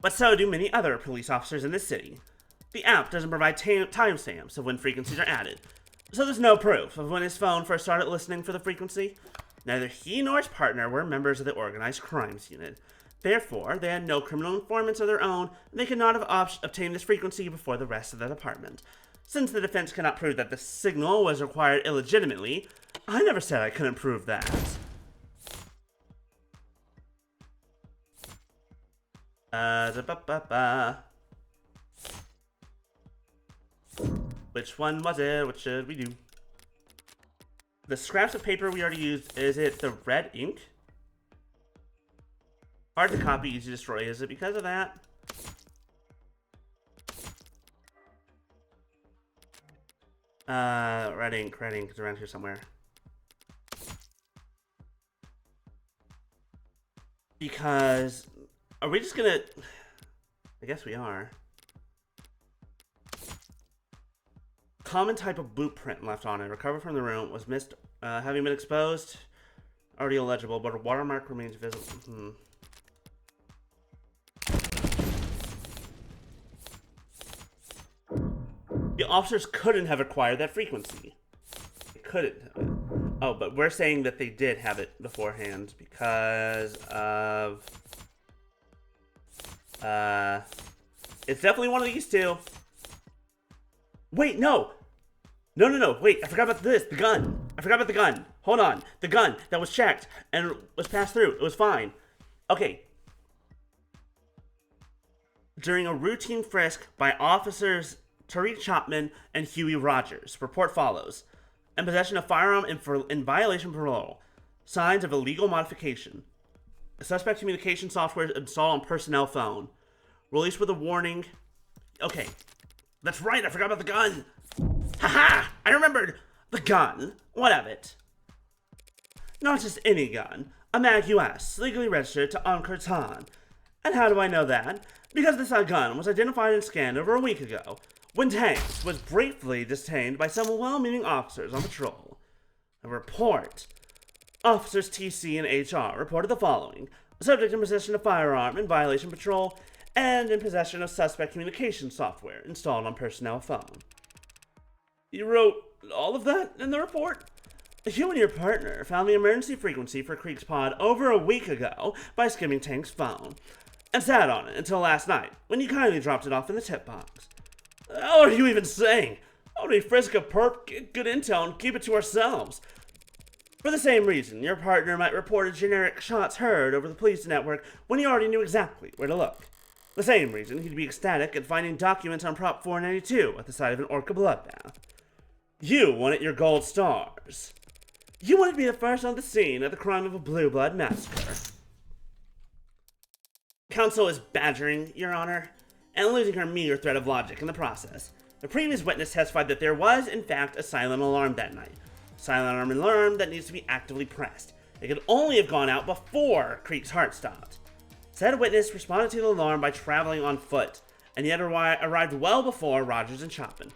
but so do many other police officers in the city. The app doesn't provide timestamps of when frequencies are added, so there's no proof of when his phone first started listening for the frequency. Neither he nor his partner were members of the organized crimes unit. Therefore, they had no criminal informants of their own, and they could not have obtained this frequency before the rest of the department. Since the defense cannot prove that the signal was acquired illegitimately, I never said I couldn't prove that. Which one was it? What should we do? The scraps of paper we already used, is it the red ink? Hard to copy, easy to destroy. Is it because of that? Red ink is around here somewhere. Because, are we just gonna, I guess we are. Common type of blueprint left on it. Recovered from the room. Was missed, having been exposed. Already illegible, but a watermark remains visible. The officers couldn't have acquired that frequency. They couldn't. Oh, but we're saying that they did have it beforehand because of... It's definitely one of these two. Wait, no! No, wait, I forgot about this. The gun. I forgot about the gun. Hold on. The gun that was checked and was passed through. It was fine. Okay. During a routine frisk by officers Tariq Chapman and Huey Rogers, report follows. In possession of firearm in violation of parole. Signs of illegal modification. A suspect communication software installed on personnel phone. Released with a warning. Okay. That's right, I forgot about the gun. Haha! I remembered! The gun. What of it? Not just any gun. A Mag US, legally registered to Ankartan. And how do I know that? Because this gun was identified and scanned over a week ago, when Tanks was briefly detained by some well-meaning officers on patrol. A report. Officers TC and HR reported the following. Subject in possession of firearm in violation of patrol and in possession of suspect communication software installed on personnel phone. You wrote all of that in the report? You and your partner found the emergency frequency for Creek's pod over a week ago by skimming Tank's phone, and sat on it until last night, when you kindly dropped it off in the tip box. How are you even saying? How would we frisk a perp, get good intel, and keep it to ourselves? For the same reason, your partner might report a generic shots heard over the police network when he already knew exactly where to look. The same reason he'd be ecstatic at finding documents on Prop 492 at the site of an orca bloodbath. You wanted your gold stars. You wanted to be the first on the scene at the crime of a blue blood massacre. Counsel is badgering, Your Honor, and losing her meager thread of logic in the process. The previous witness testified that there was, in fact, a silent alarm that night. Silent alarm that needs to be actively pressed. It could only have gone out before Creek's heart stopped. Said witness responded to the alarm by traveling on foot, and yet arrived well before Rogers and Chapman.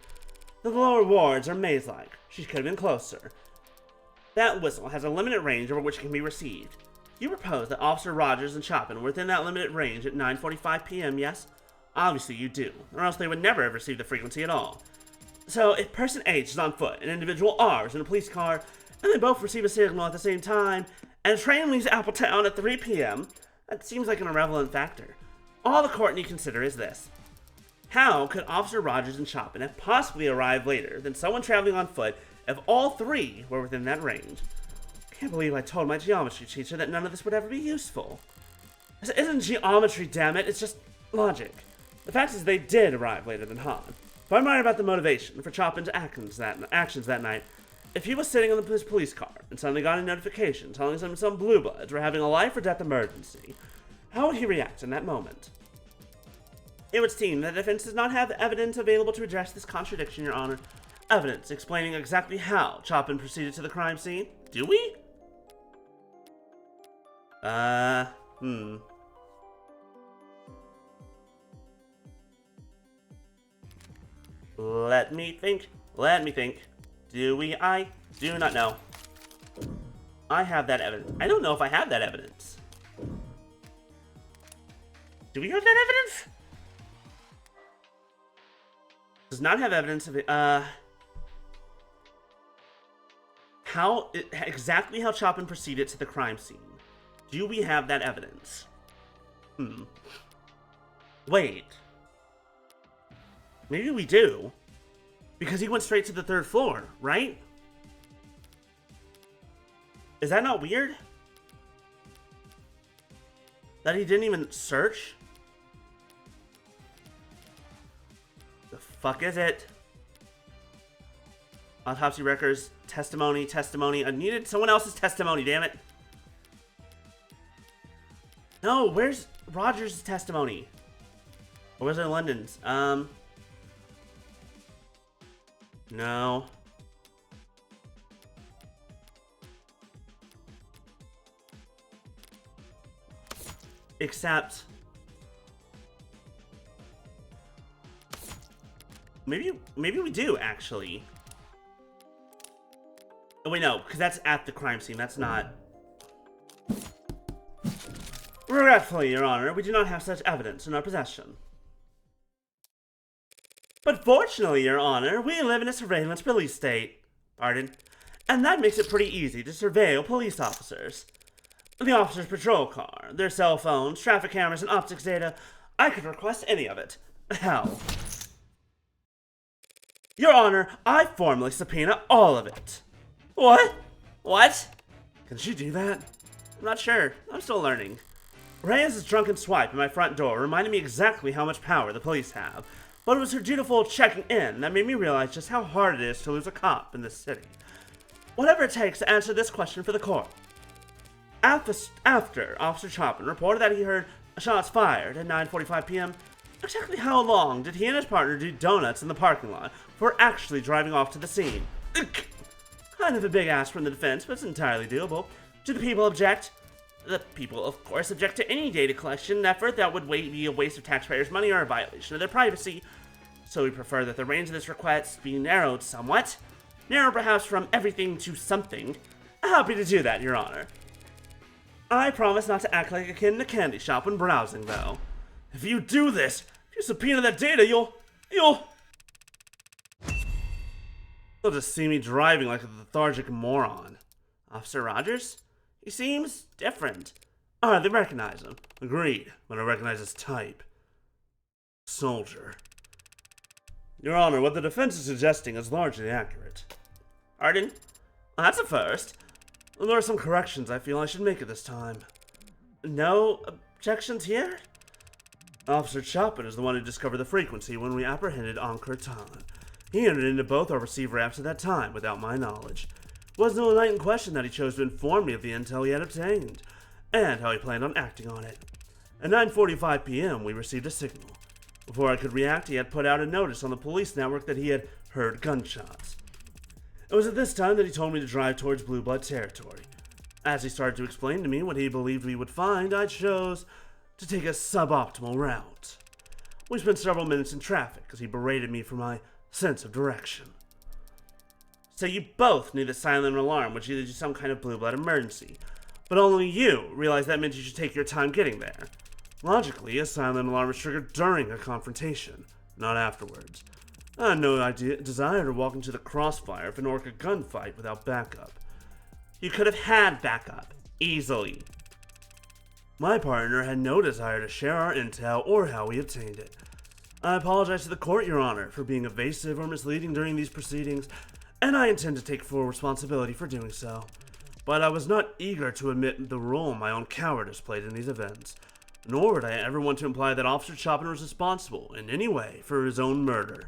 The lower wards are maze-like. She could have been closer. That whistle has a limited range over which it can be received. You propose that Officer Rogers and Chapman were within that limited range at 9:45 p.m., yes? Obviously you do, or else they would never have received the frequency at all. So, if person H is on foot, and individual R is in a police car, and they both receive a signal at the same time, and a train leaves Appletown at 3 p.m., that seems like an irrelevant factor. All the court need consider is this. How could Officer Rogers and Chapman have possibly arrived later than someone traveling on foot if all three were within that range? I can't believe I told my geometry teacher that none of this would ever be useful. This isn't geometry, damn it, it's just logic. The fact is they did arrive later than Han. If I'm right about the motivation for Chapman's actions that night, if he was sitting in his police car and suddenly got a notification telling him some blue bloods were having a life or death emergency, how would he react in that moment? It would seem that the defense does not have evidence available to address this contradiction, Your Honor. Evidence explaining exactly how Chapman proceeded to the crime scene. Do we? Let me think. Do we? I do not know. I have that evidence. I don't know if I have that evidence. Do we have that evidence? Does not have evidence of it. Exactly how Chopin proceeded to the crime scene. Do we have that evidence? Wait. Maybe we do. Because he went straight to the 3rd floor, right? Is that not weird? That he didn't even search? The fuck is it? Autopsy records, testimony. I needed someone else's testimony, damn it. No, where's Rogers' testimony? Or was it London's? No. Except... Maybe we do, actually. Oh, wait, no, because that's at the crime scene. That's not... Regretfully, Your Honor, we do not have such evidence in our possession. But fortunately, Your Honor, we live in a surveillance police state. Pardon? And that makes it pretty easy to surveil police officers. The officer's patrol car, their cell phones, traffic cameras, and optics data. I could request any of it. Hell. Your Honor, I formally subpoena all of it. What? What? Can she do that? I'm not sure. I'm still learning. Reyes' drunken swipe at my front door reminded me exactly how much power the police have, but it was her dutiful checking in that made me realize just how hard it is to lose a cop in this city. Whatever it takes to answer this question for the court. After Officer Chopin reported that he heard shots fired at 9:45 p.m., exactly how long did he and his partner do donuts in the parking lot before actually driving off to the scene? Kind of a big ask from the defense, but it's entirely doable. Do the people object? The people, of course, object to any data collection effort that would be a waste of taxpayers' money or a violation of their privacy. So we prefer that the range of this request be narrowed somewhat. Narrow perhaps from everything to something. Happy to do that, Your Honor. I promise not to act like a kid in a candy shop when browsing, though. If you do this, if you subpoena that data, you'll just see me driving like a lethargic moron. Officer Rogers? He seems different. I hardly recognize him. Agreed, but I recognize his type. Soldier. Your Honor, what the defense is suggesting is largely accurate. Pardon? Well, that's a first. There are some corrections I feel I should make at this time. No objections here? Officer Chopin is the one who discovered the frequency when we apprehended Ankertan. He entered into both our receiver apps at that time, without my knowledge. It wasn't until the night in question that he chose to inform me of the intel he had obtained, and how he planned on acting on it. At 9:45 p.m., we received a signal. Before I could react, he had put out a notice on the police network that he had heard gunshots. It was at this time that he told me to drive towards Blue Blood territory. As he started to explain to me what he believed we would find, I chose to take a suboptimal route. We spent several minutes in traffic as he berated me for my sense of direction. So you both knew the silent alarm would lead to some kind of Blue Blood emergency, but only you realized that meant you should take your time getting there. Logically, a silent alarm is triggered during a confrontation, not afterwards. I had no desire to walk into the crossfire of an orca gunfight without backup. You could have had backup, easily. My partner had no desire to share our intel or how we obtained it. I apologize to the court, Your Honor, for being evasive or misleading during these proceedings, and I intend to take full responsibility for doing so. But I was not eager to admit the role my own cowardice played in these events, nor would I ever want to imply that Officer Chopin was responsible in any way for his own murder.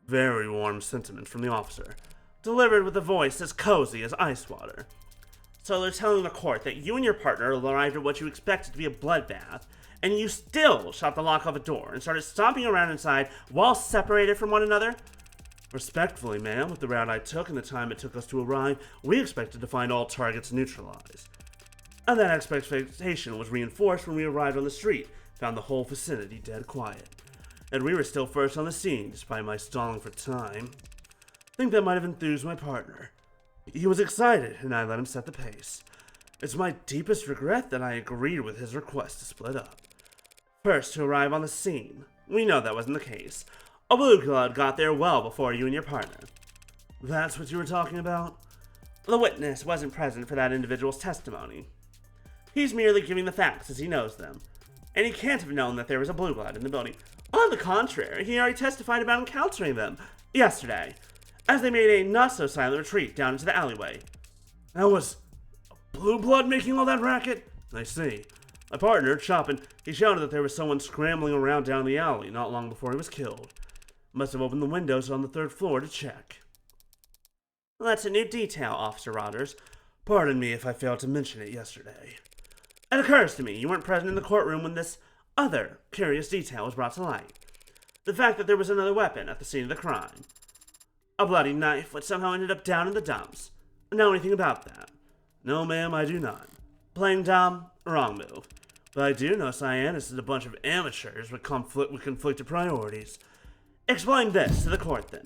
Very warm sentiments from the officer, delivered with a voice as cozy as ice water. So they're telling the court that you and your partner arrived at what you expected to be a bloodbath, and you still shot the lock off a door and started stomping around inside while separated from one another? Respectfully, ma'am, with the route I took and the time it took us to arrive, we expected to find all targets neutralized. And that expectation was reinforced when we arrived on the street, found the whole vicinity dead quiet. And we were still first on the scene, despite my stalling for time. I think that might have enthused my partner. He was excited, and I let him set the pace. It's my deepest regret that I agreed with his request to split up. first to arrive on the scene. We know that wasn't the case. A blue blood got there well before you and your partner. That's what you were talking about? The witness wasn't present for that individual's testimony. He's merely giving the facts as he knows them, and he can't have known that there was a blue blood in the building. On the contrary, he already testified about encountering them yesterday, as they made a not-so-silent retreat down into the alleyway. That was blue blood making all that racket? I see. My partner, Choppin, he shouted that there was someone scrambling around down the alley not long before he was killed. Must have opened the windows on the 3rd floor to check. Well, that's a new detail, Officer Rogers. Pardon me if I failed to mention it yesterday. It occurs to me you weren't present in the courtroom when this other curious detail was brought to light. The fact that there was another weapon at the scene of the crime. A bloody knife which somehow ended up down in the dumps. Know anything about that? No, ma'am, I do not. Playing dumb? Wrong move. But I do know Cyanus is a bunch of amateurs with conflicted priorities. Explain this to the court, then.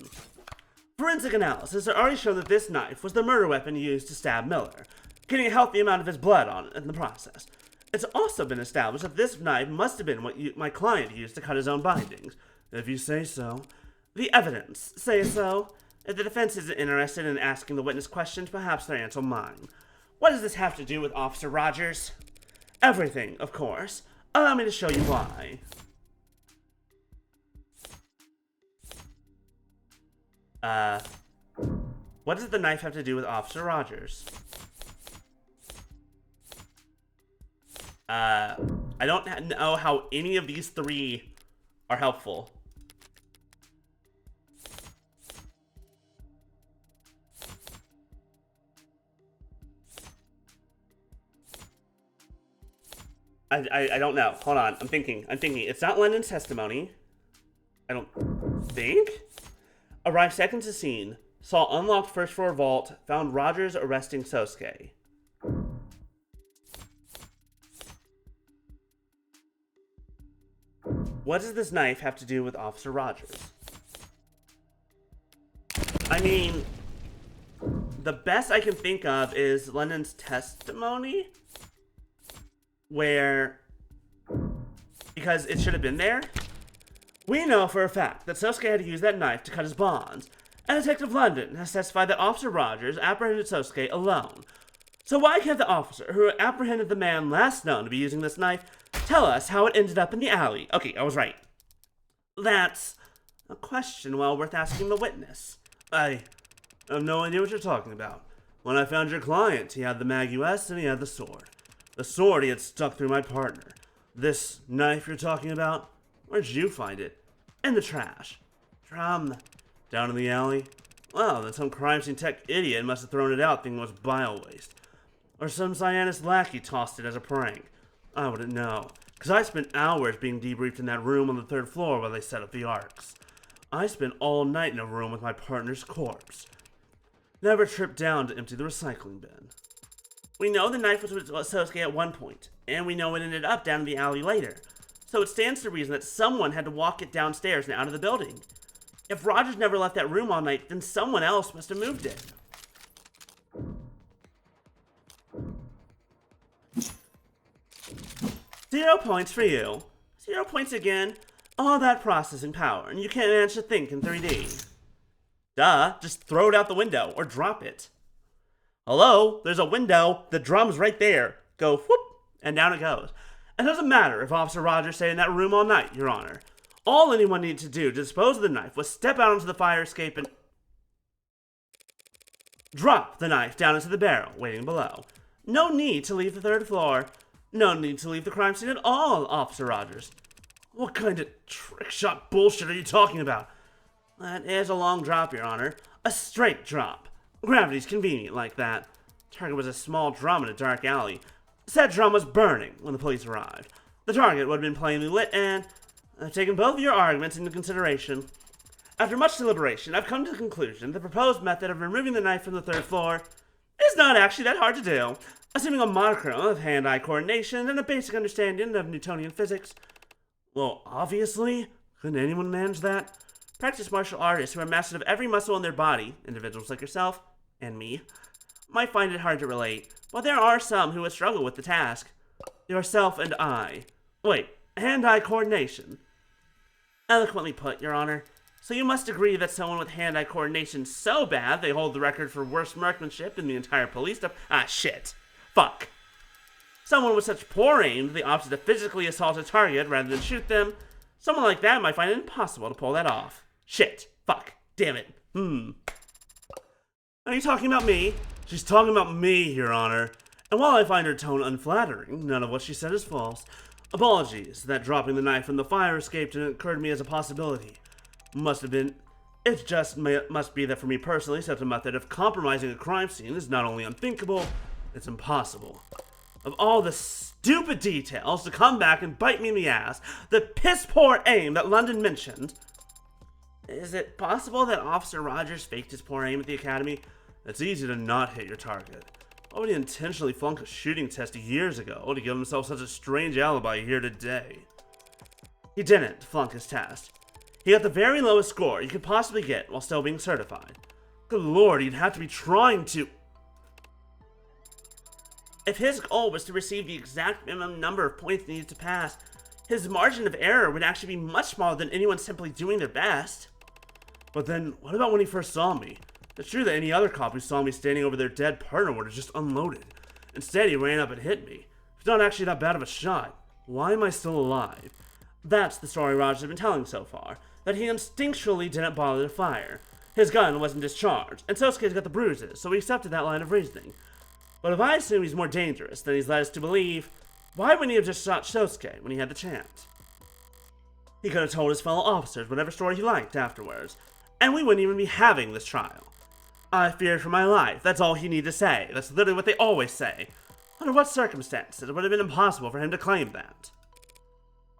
Forensic analysis has already shown that this knife was the murder weapon used to stab Miller, getting a healthy amount of his blood on it in the process. It's also been established that this knife must have been what my client used to cut his own bindings. If you say so. The evidence say so. If the defense isn't interested in asking the witness questions, perhaps their answer mine. What does this have to do with Officer Rogers? Everything, of course. Allow me to show you why. What does the knife have to do with Officer Rogers? I don't know how any of these three are helpful. I don't know. Hold on. I'm thinking. It's not London's testimony. I don't think. Arrived second to scene. Saw unlocked first floor vault. Found Rogers arresting Sosuke. What does this knife have to do with Officer Rogers? I mean, the best I can think of is London's testimony, where, because it should have been there. We know for a fact that Sosuke had to use that knife to cut his bonds, and Detective London has testified that Officer Rogers apprehended Sosuke alone. So why can't the officer who apprehended the man last known to be using this knife tell us how it ended up in the alley? Okay, I was right. That's a question well worth asking the witness. I have no idea what you're talking about. When I found your client, he had the Mag US and he had the sword. The sword he had stuck through my partner. This knife you're talking about? Where'd you find it? In the trash. Down in the alley? Well, then some crime scene tech idiot must have thrown it out thinking it was bio waste. Or some Cyanus lackey tossed it as a prank. I wouldn't know, because I spent hours being debriefed in that room on the 3rd floor while they set up the arcs. I spent all night in a room with my partner's corpse. Never tripped down to empty the recycling bin. We know the knife was with Sosuke at one point, and we know it ended up down in the alley later. So it stands to reason that someone had to walk it downstairs and out of the building. If Rogers never left that room all night, then someone else must have moved it. 0 points for you. 0 points again. All that processing power, and you can't manage to think in 3D. Duh, just throw it out the window, or drop it. Hello, there's a window, the drum's right there. Go whoop, and down it goes. It doesn't matter if Officer Rogers stayed in that room all night, Your Honor. All anyone needed to do to dispose of the knife was step out onto the fire escape and drop the knife down into the barrel, waiting below. No need to leave the 3rd floor. No need to leave the crime scene at all, Officer Rogers. What kind of trick shot bullshit are you talking about? That is a long drop, Your Honor. A straight drop. Gravity's convenient like that. Target was a small drum in a dark alley. Said drum was burning when the police arrived. The target would have been plainly lit, and I've taken both of your arguments into consideration. After much deliberation, I've come to the conclusion the proposed method of removing the knife from the 3rd floor is not actually that hard to do. Assuming a monochrome of hand-eye coordination and a basic understanding of Newtonian physics. Well, obviously, couldn't anyone manage that? Practiced martial artists who are masters of every muscle in their body, individuals like yourself, and me, might find it hard to relate, but there are some who would struggle with the task. Yourself and I. Wait, hand-eye coordination. Eloquently put, Your Honor. So you must agree that someone with hand-eye coordination so bad they hold the record for worst marksmanship in the entire police shit. Fuck. Someone with such poor aim they opted to physically assault a target rather than shoot them. Someone like that might find it impossible to pull that off. Shit. Fuck. Damn it. Are you talking about me? She's talking about me, Your Honor. And while I find her tone unflattering, none of what she said is false. Apologies that dropping the knife from the fire escape didn't occur to me as a possibility. Must have been. It just must be that for me personally, such a method of compromising a crime scene is not only unthinkable, it's impossible. Of all the stupid details to come back and bite me in the ass, the piss-poor aim that London mentioned. Is it possible that Officer Rogers faked his poor aim at the academy? It's easy to not hit your target. Why would he intentionally flunk a shooting test years ago to give himself such a strange alibi here today? He didn't flunk his test. He got the very lowest score you could possibly get while still being certified. Good lord, he'd have to be trying to... If his goal was to receive the exact minimum number of points needed to pass, his margin of error would actually be much smaller than anyone simply doing their best. But then, what about when he first saw me? It's true that any other cop who saw me standing over their dead partner would have just unloaded. Instead, he ran up and hit me. It's not actually that bad of a shot. Why am I still alive? That's the story Rogers has been telling so far, that he instinctually didn't bother to fire. His gun wasn't discharged, and Sosuke's got the bruises, so we accepted that line of reasoning. But if I assume he's more dangerous than he's led us to believe, why wouldn't he have just shot Sosuke when he had the chance? He could have told his fellow officers whatever story he liked afterwards, and we wouldn't even be having this trial. I feared for my life. That's all he needed to say. That's literally what they always say. Under what circumstances it would have been impossible for him to claim that?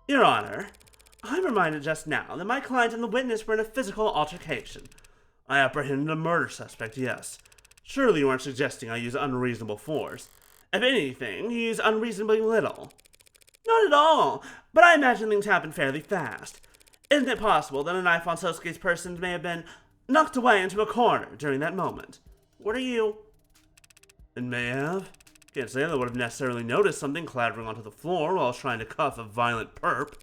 Your Honor, I'm reminded just now that my client and the witness were in a physical altercation. I apprehended a murder suspect, yes. Surely you aren't suggesting I use unreasonable force. If anything, you use unreasonably little. Not at all, but I imagine things happen fairly fast. Isn't it possible that a knife on Sosuke's person may have been knocked away into a corner during that moment? What are you? It may have. Can't say I would have necessarily noticed something clattering onto the floor while I was trying to cuff a violent perp.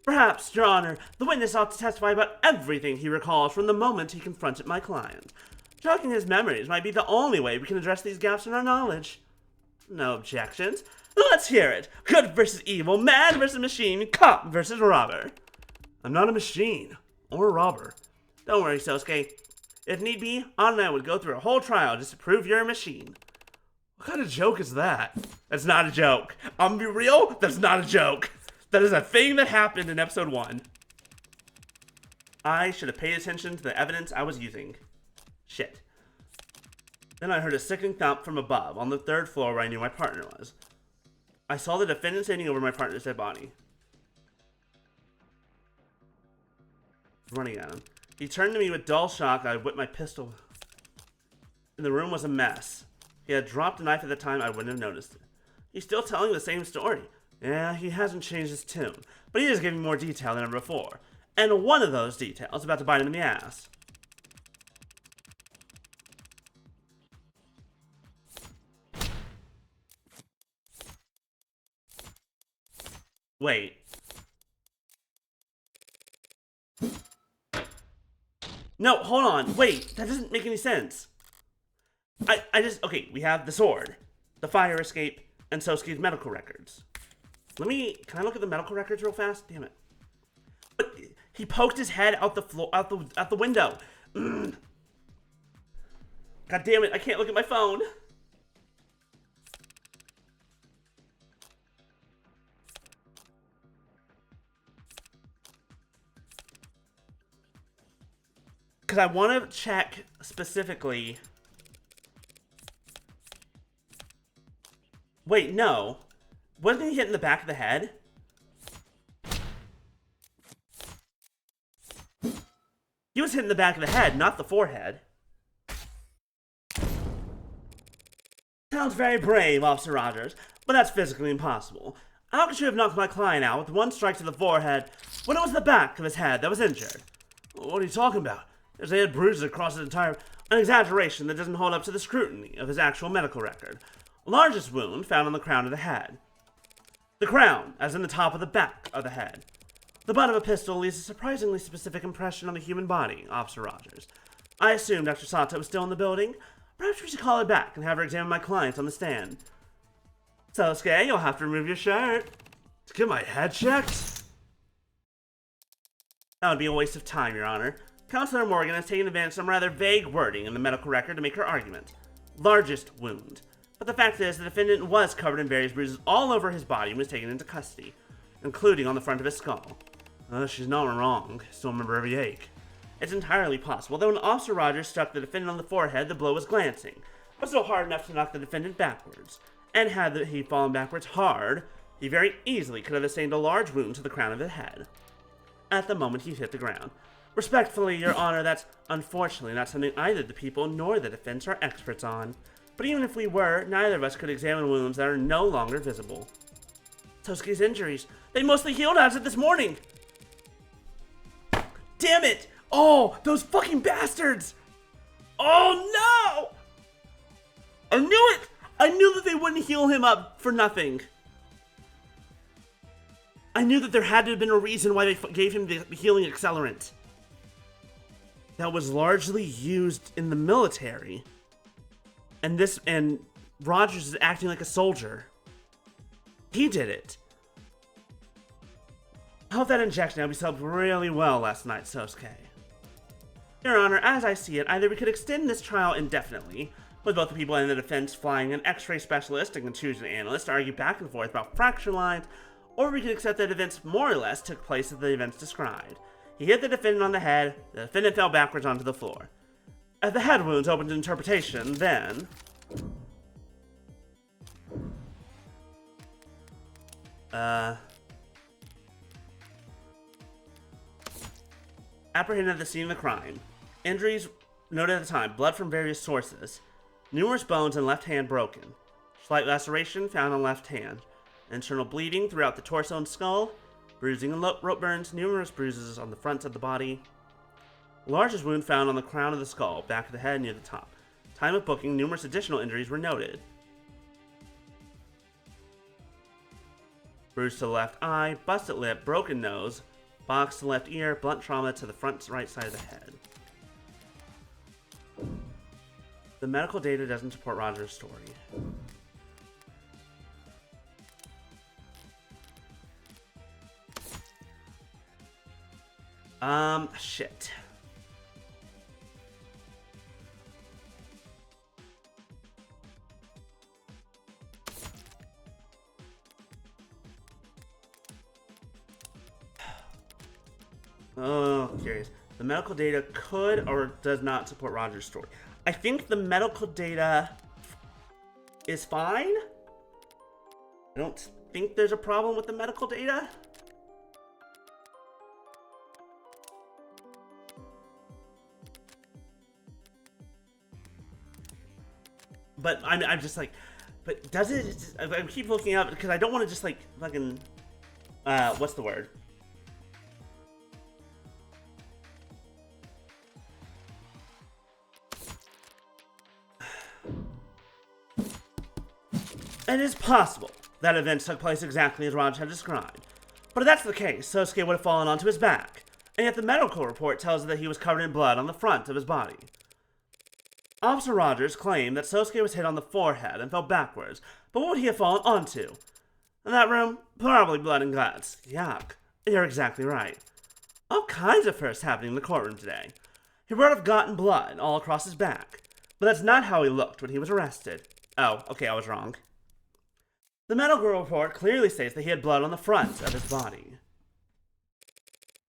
Perhaps, Your Honor, the witness ought to testify about everything he recalls from the moment he confronted my client. Jogging his memories might be the only way we can address these gaps in our knowledge. No objections. Let's hear it. Good versus evil, man versus machine, cop versus robber. I'm not a machine, or a robber. Don't worry, Sosuke. If need be, Anna and I would go through a whole trial just to prove you're a machine. What kind of joke is that? That's not a joke. I'm gonna be real, that's not a joke. That is a thing that happened in episode 1. I should have paid attention to the evidence I was using. Shit. Then I heard a sickening thump from above, on the 3rd floor where I knew my partner was. I saw the defendant standing over my partner's dead body. Running at him. He turned to me with dull shock. I whipped my pistol. And the room was a mess. He had dropped a knife at the time. I wouldn't have noticed it. He's still telling the same story. Yeah, he hasn't changed his tune, but he is giving more detail than ever before. And one of those details is about to bite him in the ass. Wait. No, hold on. Wait, that doesn't make any sense. Okay, we have the sword, the fire escape, and Sosuke's medical records. Can I look at the medical records real fast? Damn it. But he poked his head out the window. God damn it, I can't look at my phone. Because I want to check specifically. Wait, no. Wasn't he hit in the back of the head? He was hit in the back of the head, not the forehead. Sounds very brave, Officer Rogers, but that's physically impossible. How could you have knocked my client out with one strike to the forehead when it was the back of his head that was injured? What are you talking about? There's head bruises across his entire... An exaggeration that doesn't hold up to the scrutiny of his actual medical record. Largest wound found on the crown of the head. The crown, as in the top of the back of the head. The butt of a pistol leaves a surprisingly specific impression on the human body, Officer Rogers. I assumed Dr. Sato was still in the building. Perhaps we should call her back and have her examine my clients on the stand. Sosuke, you'll have to remove your shirt. To get my head checked? That would be a waste of time, Your Honor. Counselor Morgan has taken advantage of some rather vague wording in the medical record to make her argument. Largest wound. But the fact is, the defendant was covered in various bruises all over his body and was taken into custody, including on the front of his skull. She's not wrong. Still remember every ache. It's entirely possible that when Officer Rogers struck the defendant on the forehead, the blow was glancing, but still hard enough to knock the defendant backwards. And had he fallen backwards hard, he very easily could have sustained a large wound to the crown of the head at the moment he hit the ground. Respectfully, Your Honor, that's unfortunately not something either the people nor the defense are experts on. But even if we were, neither of us could examine wounds that are no longer visible. Sosuke's injuries, they mostly healed as of this morning. Damn it! Oh, those fucking bastards! Oh no! I knew it! I knew that they wouldn't heal him up for nothing. I knew that there had to have been a reason why they gave him the healing accelerant. That was largely used in the military. And Rogers is acting like a soldier. He did it. I hope that injection helped you slept really well last night, Sosuke. Your Honor, as I see it, either we could extend this trial indefinitely, with both the people in the defense flying an x-ray specialist and contusion analyst to argue back and forth about fracture lines, or we could accept that events more or less took place as the events described. He hit the defendant on the head, the defendant fell backwards onto the floor. As the head wounds open to interpretation, then... Apprehended at the scene of the crime. Injuries noted at the time, blood from various sources. Numerous bones and left hand broken. Slight laceration found on left hand. Internal bleeding throughout the torso and skull. Bruising and rope burns, numerous bruises on the fronts of the body. Largest wound found on the crown of the skull, back of the head near the top. Time of booking, numerous additional injuries were noted. Bruise to the left eye, busted lip, broken nose, box to the left ear, blunt trauma to the front right side of the head. The medical data doesn't support Roger's story. Shit. Oh, curious. The medical data could or does not support Roger's story. I think the medical data is fine. I don't think there's a problem with the medical data. But I'm just like, but does it? I keep looking up because I don't want to just like fucking, what's the word? It is possible that events took place exactly as Roger had described. But if that's the case, Sosuke would have fallen onto his back. And yet the medical report tells us that he was covered in blood on the front of his body. Officer Rogers claimed that Sosuke was hit on the forehead and fell backwards, but what would he have fallen onto? In that room, probably blood and guts. Yuck. You're exactly right. All kinds of firsts happening in the courtroom today. He would have gotten blood all across his back, but that's not how he looked when he was arrested. Oh, okay, I was wrong. The medical report clearly states that he had blood on the front of his body,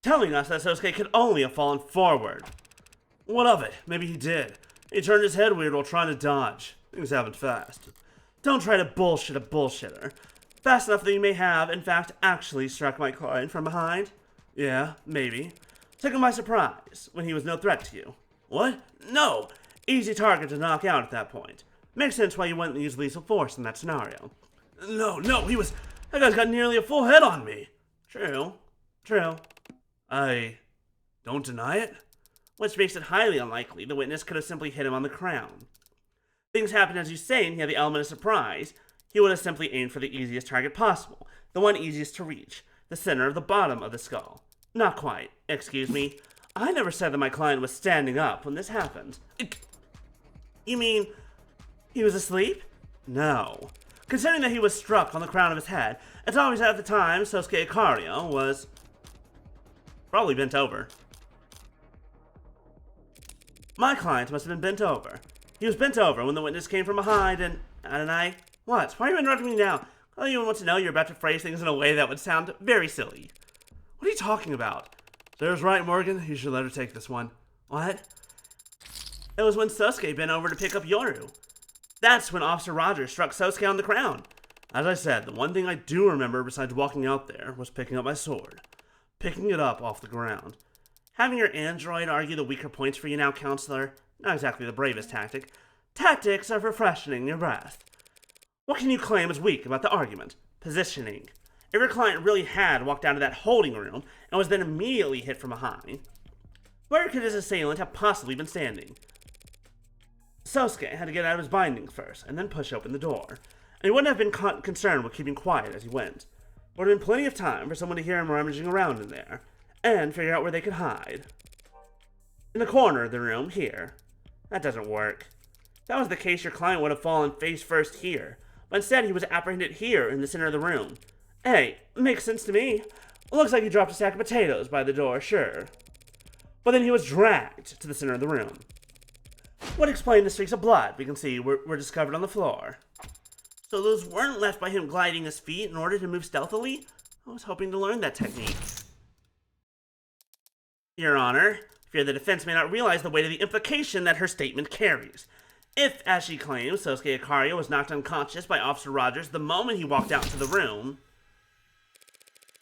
telling us that Sosuke could only have fallen forward. What of it? Maybe he did. He turned his head weird while trying to dodge. Things happen fast. Don't try to bullshit a bullshitter. Fast enough that you may have, in fact, actually struck my client from behind. Yeah, maybe. Took him by surprise, when he was no threat to you. What? No! Easy target to knock out at that point. Makes sense why you wouldn't use lethal force in that scenario. No, that guy's got nearly a full head on me. True. I don't deny it. Which makes it highly unlikely the witness could have simply hit him on the crown. Things happened as you say, and he had the element of surprise. He would have simply aimed for the easiest target possible, the one easiest to reach, the center of the bottom of the skull. Not quite. Excuse me. I never said that my client was standing up when this happened. You mean he was asleep? No. Considering that he was struck on the crown of his head, it's obvious that at the time Sosuke Ikario was probably bent over. My client must have been bent over. He was bent over when the witness came from behind and Adonai. What? Why are you interrupting me now? I don't even want to know you're about to phrase things in a way that would sound very silly. What are you talking about? Sarah's right, Morgan. You should let her take this one. What? It was when Sosuke bent over to pick up Yoru. That's when Officer Rogers struck Sosuke on the crown. As I said, the one thing I do remember besides walking out there was picking up my sword. Picking it up off the ground. Having your android argue the weaker points for you now, counselor, not exactly the bravest tactic. Tactics are for freshening your breath. What can you claim is weak about the argument? Positioning. If your client really had walked out of that holding room and was then immediately hit from behind, where could his assailant have possibly been standing? Sosuke had to get out of his bindings first, and then push open the door, and he wouldn't have been concerned with keeping quiet as he went. There would have been plenty of time for someone to hear him rummaging around in there, and figure out where they could hide. In the corner of the room, here. That doesn't work. If that was the case, your client would have fallen face first here, but instead he was apprehended here in the center of the room. Hey, makes sense to me. Looks like he dropped a sack of potatoes by the door, sure. But then he was dragged to the center of the room. What explained the streaks of blood we can see were discovered on the floor? So those weren't left by him gliding his feet in order to move stealthily? I was hoping to learn that technique. Your Honor, I fear the defense may not realize the weight of the implication that her statement carries. If, as she claims, Sosuke Ikario was knocked unconscious by Officer Rogers the moment he walked out into the room,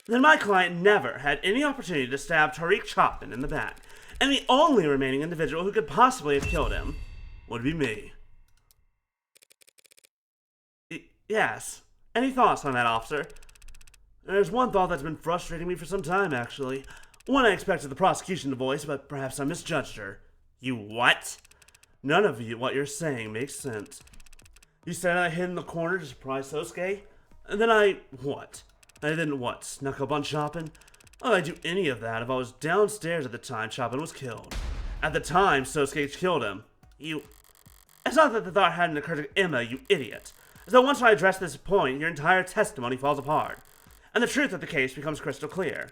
then my client never had any opportunity to stab Tariq Chapman in the back, and the only remaining individual who could possibly have killed him would be me. Yes. Any thoughts on that, officer? There's one thought that's been frustrating me for some time, actually. One I expected the prosecution to voice, but perhaps I misjudged her. You what? None of what you're saying makes sense. You said I hid in the corner to surprise Sosuke? And then what? I didn't what, snuck up on Chapman? Oh, I'd do any of that if I was downstairs at the time Chapman was killed. At the time Sosuke killed him. It's not that the thought hadn't occurred to Emma, you idiot. So once I address this point, your entire testimony falls apart, and the truth of the case becomes crystal clear.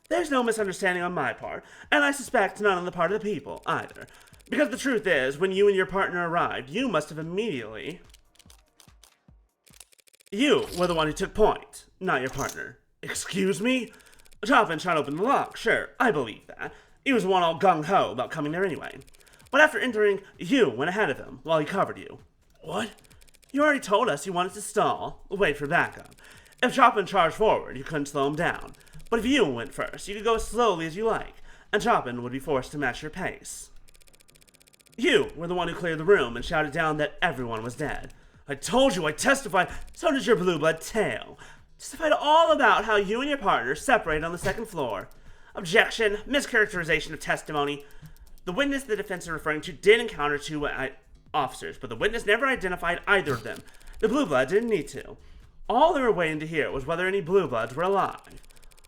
There's no misunderstanding on my part, and I suspect none on the part of the people, either. Because the truth is, when you and your partner arrived, you must have immediately... You were the one who took point, not your partner. Excuse me? Chapman tried to open the lock, sure, I believe that. He was the one all gung-ho about coming there anyway. But after entering, you went ahead of him, while he covered you. What? You already told us you wanted to stall, wait for backup. If Chapman charged forward, you couldn't slow him down. But if you went first, you could go as slowly as you like, and Chapman would be forced to match your pace. You were the one who cleared the room and shouted down that everyone was dead. I told you, I testified, so did your blue blood tail. Testified all about how you and your partner separated on the second floor. Objection, mischaracterization of testimony. The witness the defense is referring to did encounter two officers, but the witness never identified either of them. The blue blood didn't need to. All they were waiting to hear was whether any blue bloods were alive.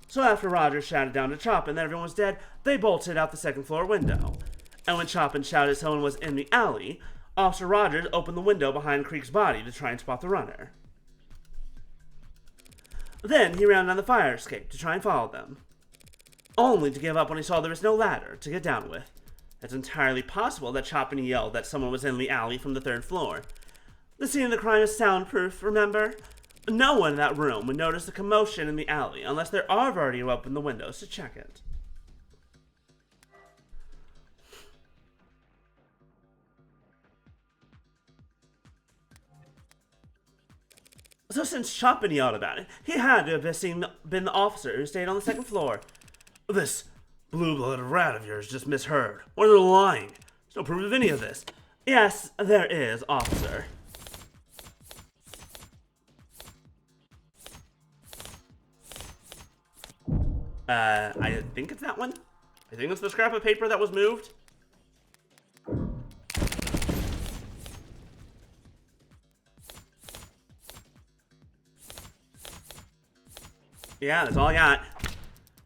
So after Rogers shouted down to Chapman that everyone was dead, they bolted out the second floor window. And when Chapman shouted someone was in the alley, Officer Rogers opened the window behind Creek's body to try and spot the runner. Then he ran down the fire escape to try and follow them, only to give up when he saw there was no ladder to get down with. It's entirely possible that Chapman yelled that someone was in the alley from the third floor. The scene of the crime is soundproof, remember? No one in that room would notice the commotion in the alley unless they're already opened the windows to check it. So since Chapman yelled about it, he had to have been the officer who stayed on the second floor. This blue-blooded rat of yours just misheard. Or they're lying. There's no proof of any of this. Yes, there is, officer. I think it's that one. I think it's the scrap of paper that was moved. Yeah, that's all I got.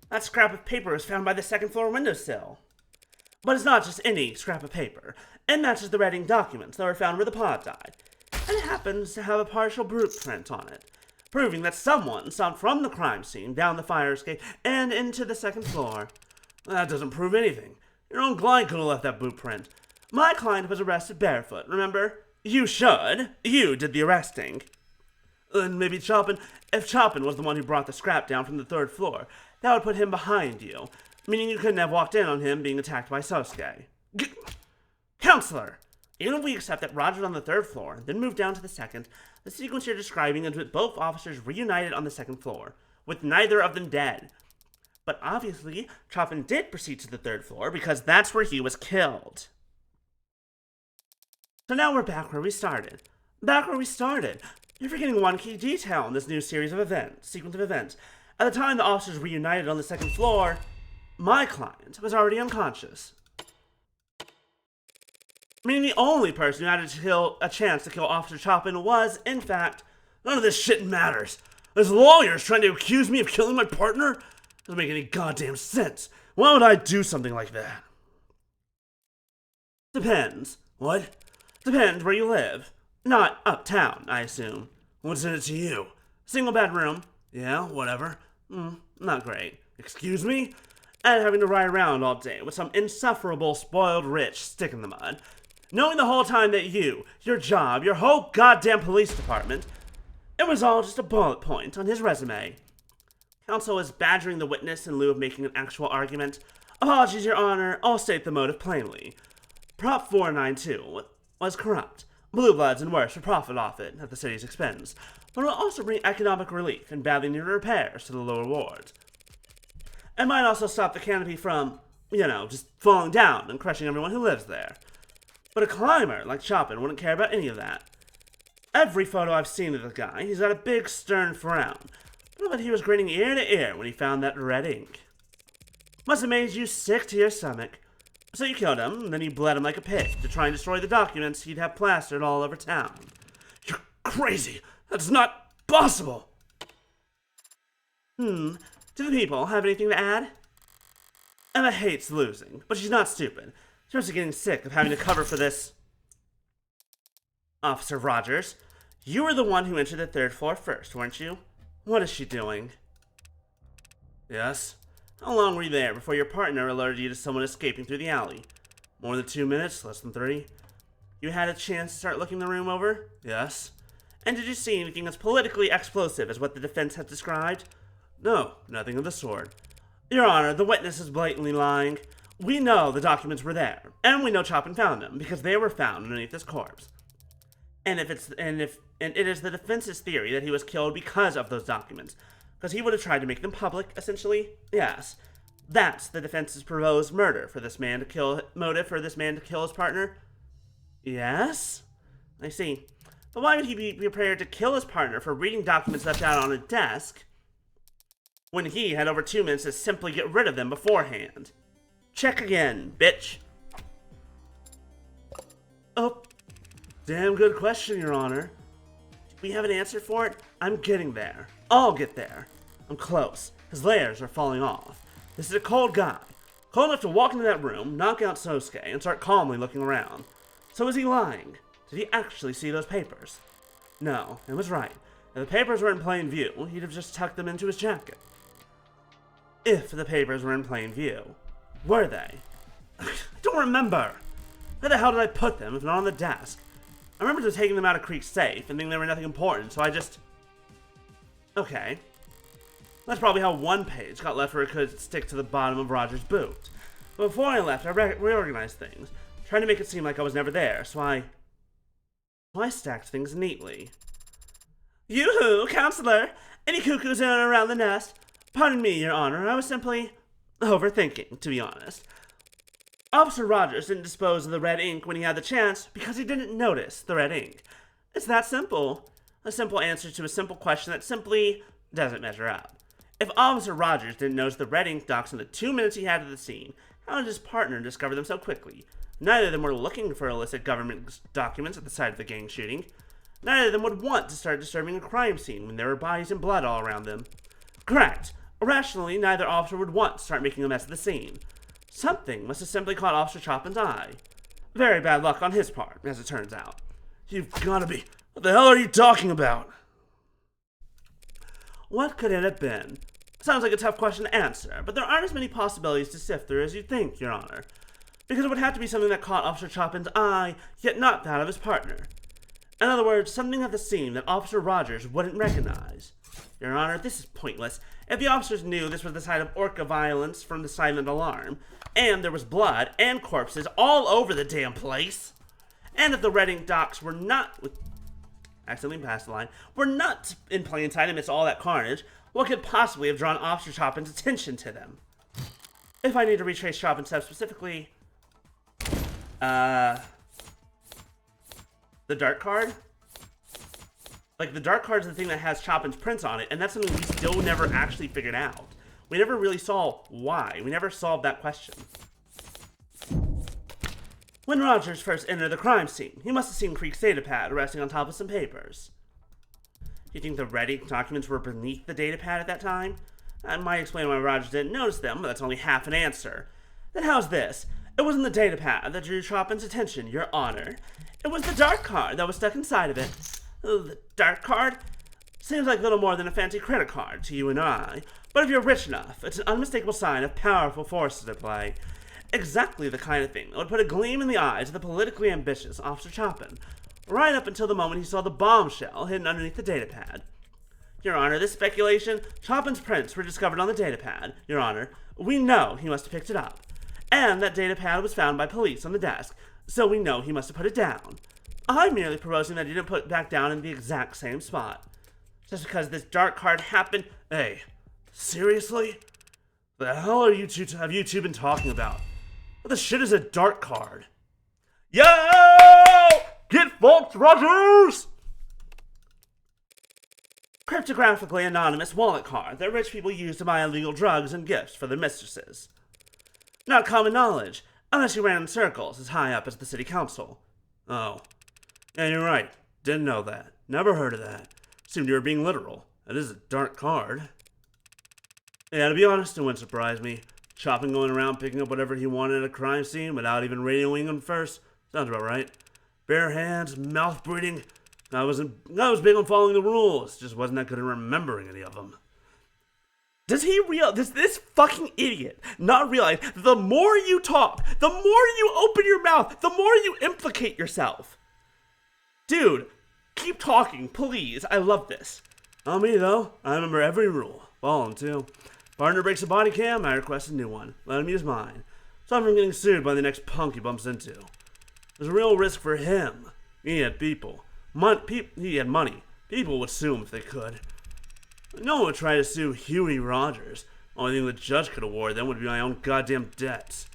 That scrap of paper was found by the second floor windowsill. But it's not just any scrap of paper. It matches the red ink documents that were found where the pod died. And it happens to have a partial blueprint on it, proving that someone stomped from the crime scene down the fire escape and into the second floor. That doesn't prove anything. Your own client could have left that blueprint. My client was arrested barefoot, remember? You should. You did the arresting. And maybe Chopin, if Chopin was the one who brought the scrap down from the third floor, that would put him behind you, meaning you couldn't have walked in on him being attacked by Sosuke. Counselor! Even if we accept that Roger's on the third floor, then move down to the second, the sequence you're describing is with both officers reunited on the second floor, with neither of them dead. But obviously, Chopin did proceed to the third floor because that's where he was killed. So now we're back where we started. Back where we started. You're forgetting one key detail in this new series of sequence of events. At the time the officers reunited on the second floor, my client was already unconscious. Meaning the only person who had a chance to kill Officer Chopin was, in fact, none of this shit matters. This lawyer's trying to accuse me of killing my partner? Doesn't make any goddamn sense. Why would I do something like that? Depends. What? Depends where you live. Not uptown, I assume. What's in it to you? Single bedroom. Yeah, whatever. Not great. Excuse me? And having to ride around all day with some insufferable spoiled rich stick in the mud. Knowing the whole time that you, your job, your whole goddamn police department, it was all just a bullet point on his resume. Counsel was badgering the witness in lieu of making an actual argument. Apologies, Your Honor. I'll state the motive plainly. Prop 492 was corrupt. Blue bloods and worse would profit off it at the city's expense, but it will also bring economic relief and badly needed repairs to the lower wards. It might also stop the canopy from, just falling down and crushing everyone who lives there. But a climber like Chopin wouldn't care about any of that. Every photo I've seen of the guy, he's got a big stern frown. But I bet he was grinning ear to ear when he found that red ink. Must have made you sick to your stomach. So you killed him, and then you bled him like a pig to try and destroy the documents he'd have plastered all over town. You're crazy! That's not possible! Do the people have anything to add? Emma hates losing, but she's not stupid. She's also getting sick of having to cover for this. Officer Rogers, you were the one who entered the third floor first, weren't you? What is she doing? Yes? How long were you there before your partner alerted you to someone escaping through the alley? More than 2 minutes? Less than 3? You had a chance to start looking the room over? Yes. And did you see anything as politically explosive as what the defense has described? No, nothing of the sort. Your Honor, the witness is blatantly lying. We know the documents were there, and we know Chopin found them because they were found underneath his corpse. And it is the defense's theory that he was killed because of those documents, because he would have tried to make them public, essentially. Yes, that's the defense's proposed motive for this man to kill his partner. Yes, I see. But why would he be prepared to kill his partner for reading documents left out on a desk when he had over 2 minutes to simply get rid of them beforehand? Check again, bitch. Oh, damn good question, Your Honor. Do we have an answer for it? I'm getting there. I'll get there. I'm close. His layers are falling off. This is a cold guy. Cold enough to walk into that room, knock out Sosuke, and start calmly looking around. So is he lying? Did he actually see those papers? No, it was right. If the papers were in plain view, he'd have just tucked them into his jacket. If the papers were in plain view. Were they? I don't remember. Where the hell did I put them if not on the desk? I remember just taking them out of Creek's safe and thinking they were nothing important, so I just... Okay. That's probably how one page got left where it could stick to the bottom of Roger's boot. But before I left, I reorganized things, trying to make it seem like I was never there, so I stacked things neatly. Yoo-hoo, counselor! Any cuckoos in and around the nest? Pardon me, Your Honor, I was simply overthinking, to be honest. Officer Rogers didn't dispose of the red ink when he had the chance because he didn't notice the red ink. It's that simple. A simple answer to a simple question that simply doesn't measure up. If Officer Rogers didn't notice the red ink docs in the 2 minutes he had at the scene, how did his partner discover them so quickly? Neither of them were looking for illicit government documents at the site of the gang shooting. Neither of them would want to start disturbing a crime scene when there were bodies and blood all around them. Correct. Irrationally, neither officer would want to start making a mess of the scene. Something must have simply caught Officer Chopin's eye. Very bad luck on his part, as it turns out. You've gotta be... What the hell are you talking about? What could it have been? Sounds like a tough question to answer, but there aren't as many possibilities to sift through as you'd think, Your Honor. Because it would have to be something that caught Officer Chopin's eye, yet not that of his partner. In other words, something at the scene that Officer Rogers wouldn't recognize. Your Honor, this is pointless. If the officers knew this was the site of orca violence from the silent alarm, and there was blood and corpses all over the damn place, and if the Reading docks were not... accidentally passed the line, were not in plain sight amidst all that carnage, what could possibly have drawn Officer Chopin's attention to them? If I need to retrace Chopin's steps specifically... the dark card? Like, the dark card is the thing that has Chopin's prints on it, and that's something we still never actually figured out. We never really saw why. We never solved that question. When Rogers first entered the crime scene, he must have seen Creek's datapad resting on top of some papers. You think the Reading documents were beneath the datapad at that time? That might explain why Rogers didn't notice them, but that's only half an answer. Then how's this? It wasn't the datapad that drew Chopin's attention, Your Honor. It was the dark card that was stuck inside of it. The dark card? Seems like little more than a fancy credit card to you and I, but if you're rich enough, it's an unmistakable sign of powerful forces at play. Exactly the kind of thing that would put a gleam in the eyes of the politically ambitious Officer Chopin, right up until the moment he saw the bombshell hidden underneath the datapad. Your Honor, this speculation, Chopin's prints were discovered on the datapad. Your Honor, we know he must have picked it up. And that datapad was found by police on the desk, so we know he must have put it down. I'm merely proposing that he didn't put it back down in the exact same spot. Just because this dark card happened... Hey, seriously? What the hell have you two been talking about? What the shit is a dark card? Yo! Get fucked, Rogers! Cryptographically anonymous wallet card that rich people use to buy illegal drugs and gifts for their mistresses. Not common knowledge, unless you ran in circles as high up as the city council. Oh. Yeah, you're right. Didn't know that. Never heard of that. Seemed you were being literal. That is a dark card. Yeah, to be honest, it wouldn't surprise me. Chopin going around picking up whatever he wanted at a crime scene without even radioing them first. Sounds about right. Bare hands, mouth breathing. I was big on following the rules. Just wasn't that good at remembering any of them. Does this fucking idiot not realize that the more you talk, the more you open your mouth, the more you implicate yourself? Dude, keep talking, please. I love this. Not me, though. I remember every rule. Follow them, too. Partner breaks a body cam, I request a new one. Let him use mine. Stop from getting sued by the next punk he bumps into. There's a real risk for him. He had people. He had money. People would sue him if they could. No one would try to sue Huey Rogers. Only thing the judge could award them would be my own goddamn debts.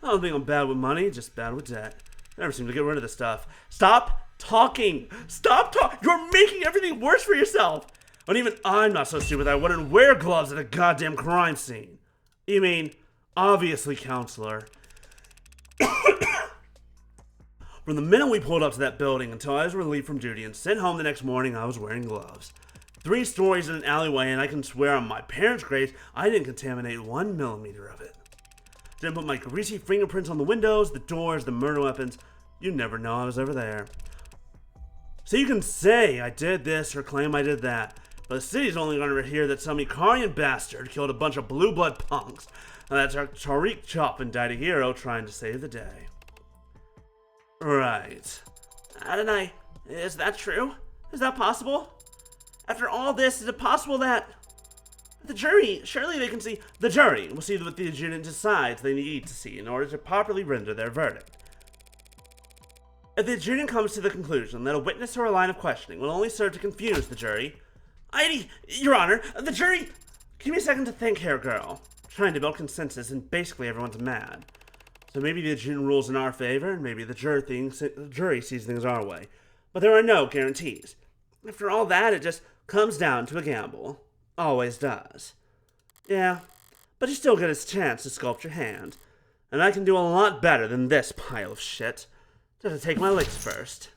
I don't think I'm bad with money, just bad with debt. I never seem to get rid of this stuff. Stop talking! Stop talking! You're making everything worse for yourself! But even I'm not so stupid that I wouldn't wear gloves at a goddamn crime scene. You mean, obviously, counselor. From the minute we pulled up to that building until I was relieved from duty and sent home the next morning, I was wearing gloves. 3 stories in an alleyway, and I can swear on my parents' graves I didn't contaminate 1 millimeter of it. Didn't put my greasy fingerprints on the windows, the doors, the murder weapons. You'd never know I was ever there. So you can say I did this or claim I did that, but the city's only going to hear that some Ikarian bastard killed a bunch of blue blood punks, and that Tariq Chopin died a hero trying to save the day. Right. Is that true? Is that possible? After all this, is it possible that the jury, surely they can see, the jury will see what the adjutant decides they need to see in order to properly render their verdict. If the adjutant comes to the conclusion that a witness or a line of questioning will only serve to confuse the jury, Your Honor, the jury, give me a second to think here, girl. I'm trying to build consensus and basically everyone's mad. So maybe the adjutant rules in our favor, and maybe the jury sees things our way. But there are no guarantees. After all that, it just comes down to a gamble. Always does. Yeah, but you still get a chance to sculpt your hand. And I can do a lot better than this pile of shit. Just to take my licks first.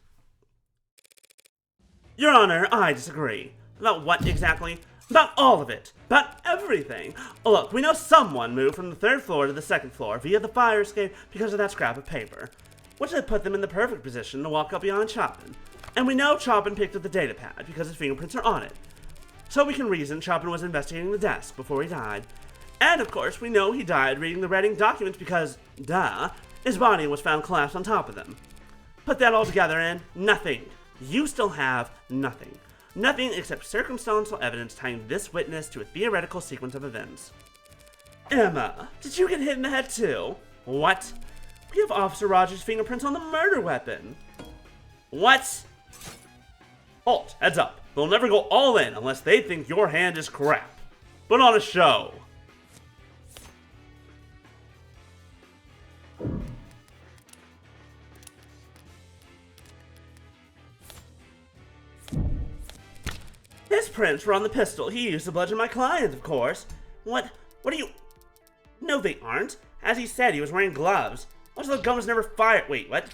Your Honor, I disagree. About what exactly? About all of it. About everything. Look, we know someone moved from the 3rd floor to the 2nd floor via the fire escape because of that scrap of paper, which had put them in the perfect position to walk up behind Chopin. And we know Chopin picked up the data pad because his fingerprints are on it. So we can reason Chopin was investigating the desk before he died. And of course, we know he died reading the Reading documents because, duh, his body was found collapsed on top of them. Put that all together and nothing. You still have nothing. Nothing except circumstantial evidence tying this witness to a theoretical sequence of events. Emma, did you get hit in the head too? What? We have Officer Rogers' fingerprints on the murder weapon. What? Halt, heads up. They'll never go all in unless they think your hand is crap. Put on a show. His prints were on the pistol he used to bludgeon my client, of course. What are you... No, they aren't. As he said, he was wearing gloves. Also, the gun was never fired. Wait, what?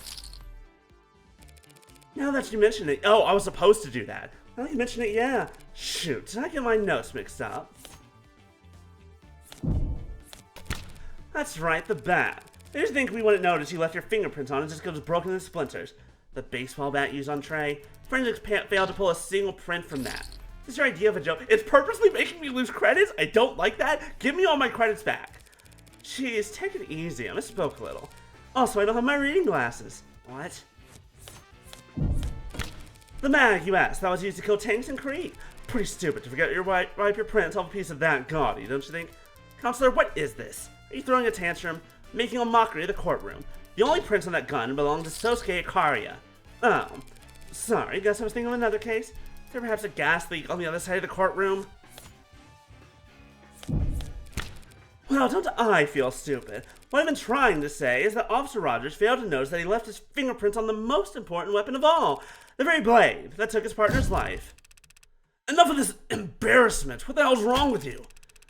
Now that you mention it... Oh, I was supposed to do that. Now that you mention it, yeah. Shoot, did I get my notes mixed up? That's right, the bat. I just think we wouldn't notice you left your fingerprints on it just because it was broken into splinters. The baseball bat used on Trey. Forensics failed to pull a single print from that. Is this your idea of a joke? It's purposely making me lose credits? I don't like that. Give me all my credits back. Jeez, take it easy. I misspoke a little. Also, I don't have my reading glasses. What? The mag, you asked, that was used to kill tanks and Crete. Pretty stupid to forget your wipe your prints off a piece of that gaudy, don't you think? Counselor, what is this? Are you throwing a tantrum? Making a mockery of the courtroom? The only prints on that gun belong to Sosuke Ikaria. Oh, sorry, guess I was thinking of another case. Is there perhaps a gas leak on the other side of the courtroom? Well, don't I feel stupid? What I've been trying to say is that Officer Rogers failed to notice that he left his fingerprints on the most important weapon of all, the very blade that took his partner's life. Enough of this embarrassment. What the hell's wrong with you?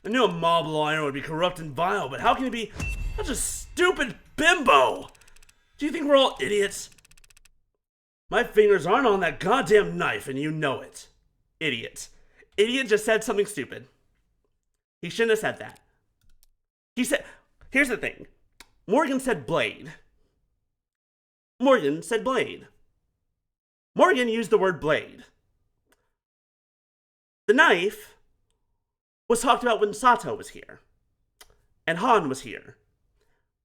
I knew a mob lawyer would be corrupt and vile, but how can you be such a stupid bimbo? Do you think we're all idiots? My fingers aren't on that goddamn knife, and you know it. Idiot. Idiot just said something stupid. He shouldn't have said that. He said, here's the thing. Morgan said blade. Morgan said blade. Morgan used the word blade. The knife was talked about when Sato was here. And Han was here.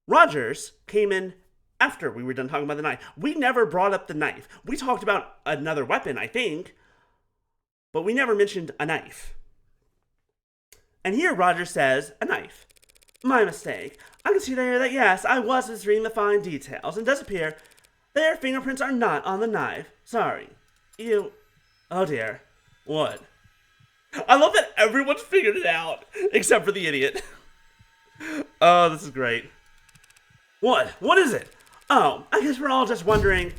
Rogers came in after we were done talking about the knife. We never brought up the knife. We talked about another weapon, I think. But we never mentioned a knife. And here Rogers says, a knife. My mistake. I can see there that yes, I was misreading the fine details, and it does appear their fingerprints are not on the knife. Sorry. You... Oh dear. What? I love that everyone's figured it out, except for the idiot. Oh, this is great. What? What is it? Oh, I guess we're all just wondering,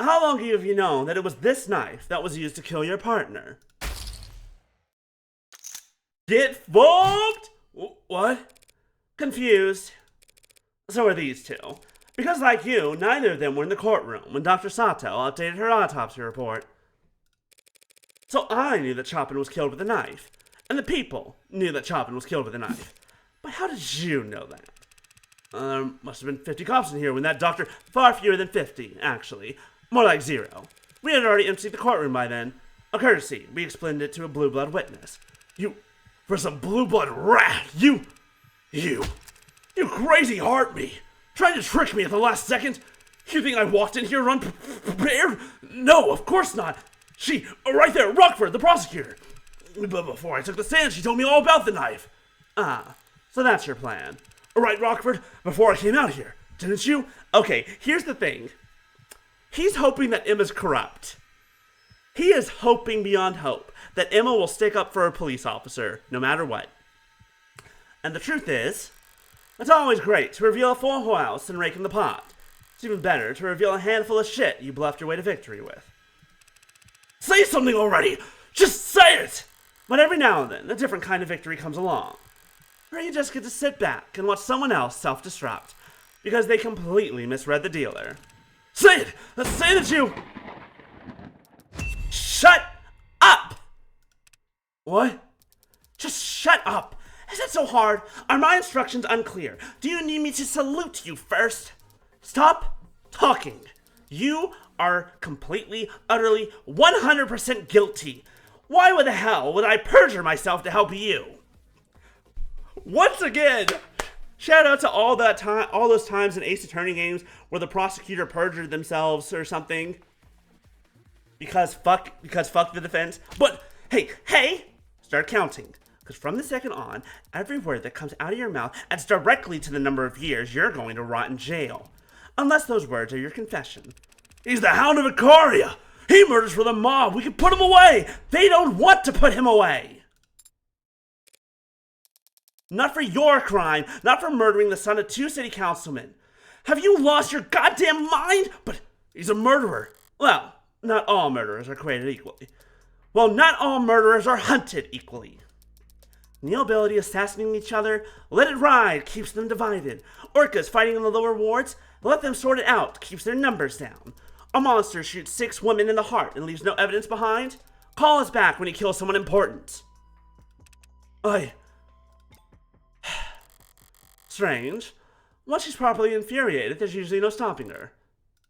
how long have you known that it was this knife that was used to kill your partner? Get fucked! What? Confused. So are these two. Because like you, neither of them were in the courtroom when Dr. Sato updated her autopsy report. So I knew that Chopin was killed with a knife, and the people knew that Chopin was killed with a knife. But how did you know that? Must have been 50 cops in here when that doctor... Far fewer than 50, actually. More like 0. We had already emptied the courtroom by then. A courtesy. We explained it to a blue blood witness. You... For some blue blood rat! You crazy heartbeat! Trying to trick me at the last second? You think I walked in here unprepared? No, of course not! She... Right there, Rockford, the prosecutor! But before I took the stand, she told me all about the knife. Ah, so that's your plan. Right, Rockford, before I came out here, didn't you? Okay, here's the thing. He's hoping that Emma's corrupt. He is hoping beyond hope that Emma will stick up for a police officer, no matter what. And the truth is, it's always great to reveal a full house and rake in the pot. It's even better to reveal a handful of shit you bluffed your way to victory with. Say something already! Just say it! But every now and then, a different kind of victory comes along. Or you just get to sit back and watch someone else self-destruct because they completely misread the dealer. Say it! Let's say that you... Shut up! What? Just shut up! Is it so hard? Are my instructions unclear? Do you need me to salute you first? Stop talking. You are completely, utterly, 100% guilty. Why the hell would I perjure myself to help you? Once again, shout out to all those times in Ace Attorney games where the prosecutor perjured themselves or something. Because fuck the defense. But hey, start counting. Because from this second on, every word that comes out of your mouth adds directly to the number of years you're going to rot in jail. Unless those words are your confession. He's the Hound of Icaria! He murders for the mob! We can put him away! They don't want to put him away! Not for your crime, not for murdering the son of 2 city councilmen. Have you lost your goddamn mind? But he's a murderer. Well, not all murderers are created equally. Well, not all murderers are hunted equally. Neobility assassinating each other, let it ride, keeps them divided. Orcas fighting in the lower wards, let them sort it out, keeps their numbers down. A monster shoots 6 women in the heart and leaves no evidence behind. Call us back when he kills someone important. Strange. Once she's properly infuriated, there's usually no stopping her.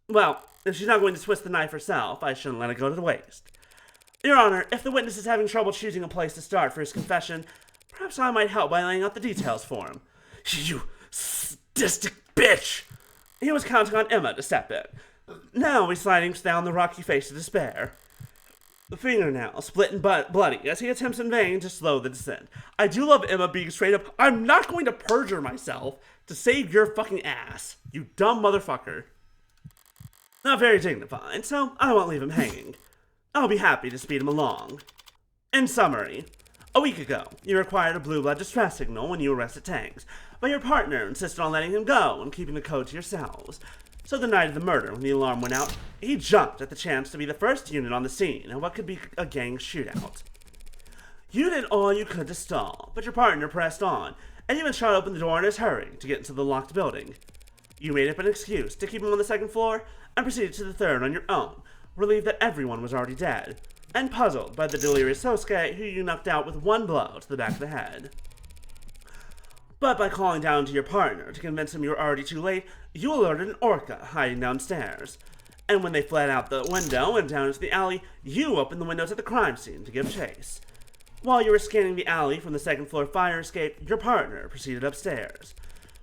Well, if she's not going to twist the knife herself, I shouldn't let it go to the waste. Your Honor, if the witness is having trouble choosing a place to start for his confession, perhaps I might help by laying out the details for him. You sadistic bitch! He was counting on Emma to step in. Now he's sliding down the rocky face of despair. The fingernail split and bloody as he attempts in vain to slow the descent. I do love Emma being straight up, I'm not going to perjure myself to save your fucking ass, you dumb motherfucker. Not very dignified, so I won't leave him hanging. I'll be happy to speed him along. In summary, a week ago, you required a blue blood distress signal when you arrested Tangs, but your partner insisted on letting him go and keeping the code to yourselves. So the night of the murder, when the alarm went out, he jumped at the chance to be the first unit on the scene in what could be a gang shootout. You did all you could to stall, but your partner pressed on, and even shot open the door in his hurry to get into the locked building. You made up an excuse to keep him on the 2nd floor, and proceeded to the 3rd on your own, relieved that everyone was already dead, and puzzled by the delirious Sosuke who you knocked out with 1 blow to the back of the head. But by calling down to your partner to convince him you were already too late, you alerted an orca hiding downstairs. And when they fled out the window and down into the alley, you opened the windows at the crime scene to give chase. While you were scanning the alley from the 2nd floor fire escape, your partner proceeded upstairs,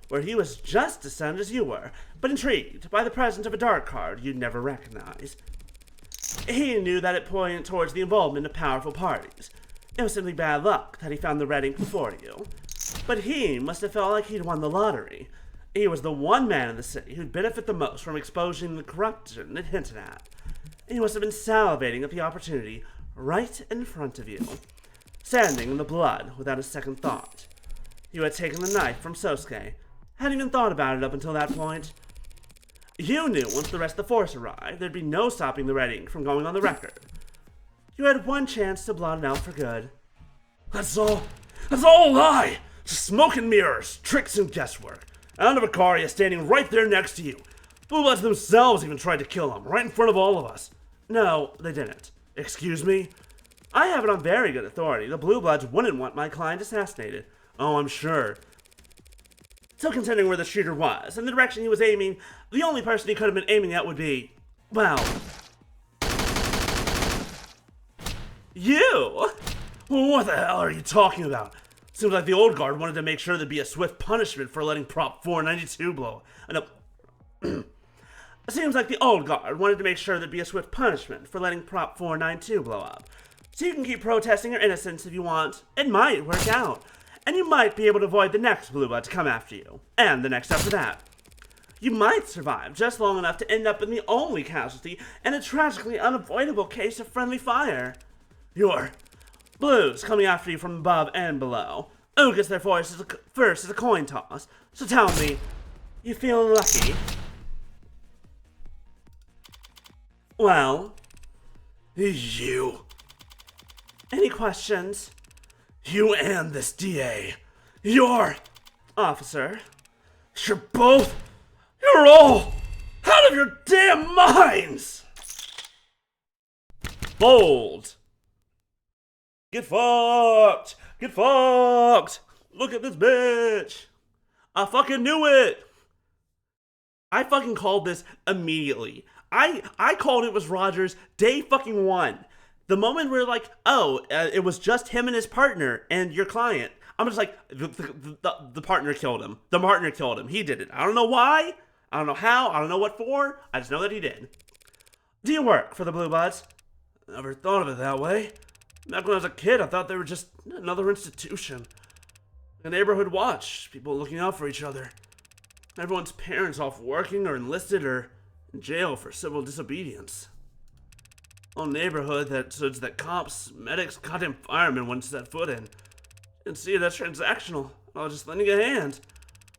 where he was just as stunned as you were, but intrigued by the presence of a dark card you'd never recognize. He knew that it pointed towards the involvement of powerful parties. It was simply bad luck that he found the red ink before you. But he must have felt like he'd won the lottery. He was the one man in the city who'd benefit the most from exposing the corruption it hinted at. He must have been salivating at the opportunity right in front of you, standing in the blood without a second thought. You had taken the knife from Sosuke, hadn't even thought about it up until that point. You knew once the rest of the force arrived, there'd be no stopping the red ink from going on the record. You had one chance to blot it out for good. That's all a lie! Just smoke and mirrors, tricks and guesswork. Hound of Icaria standing right there next to you. Blue Bloods themselves even tried to kill him, right in front of all of us. No, they didn't. Excuse me? I have it on very good authority. The Blue Bloods wouldn't want my client assassinated. Oh, I'm sure. So considering where the shooter was, and the direction he was aiming, the only person he could have been aiming at would be, well, you! What the hell are you talking about? Seems like the old guard wanted to make sure there'd be a swift punishment for letting Prop 492 blow. Seems like the old guard wanted to make sure there'd be a swift punishment for letting Prop 492 blow up. So you can keep protesting your innocence if you want. It might work out. And you might be able to avoid the next blue blood to come after you. And the next after that. You might survive just long enough to end up in the only casualty in a tragically unavoidable case of friendly fire. Your Blues coming after you from above and below. Ugas, therefore, first is a coin toss. So tell me, you feel lucky? Well, you. Any questions? You and this DA. You're... Officer. You're all out of your damn minds! Bold. Get fucked! Get fucked! Look at this bitch! I fucking knew it! I fucking called this immediately. I called it was Rogers day fucking one. The moment we're like, oh, it was just him and his partner and your client. I'm just like, the partner killed him. The partner killed him. He did it. I don't know why. I don't know how. I don't know what for. I just know that he did. Do you work for the Blue Bloods? Never thought of it that way. Back when I was a kid, I thought they were just another institution. A neighborhood watch. People looking out for each other. Everyone's parents off working or enlisted or in jail for civil disobedience. A neighborhood that cops, medics, goddamn firemen wouldn't set foot in. Didn't see it as transactional. I was just lending a hand.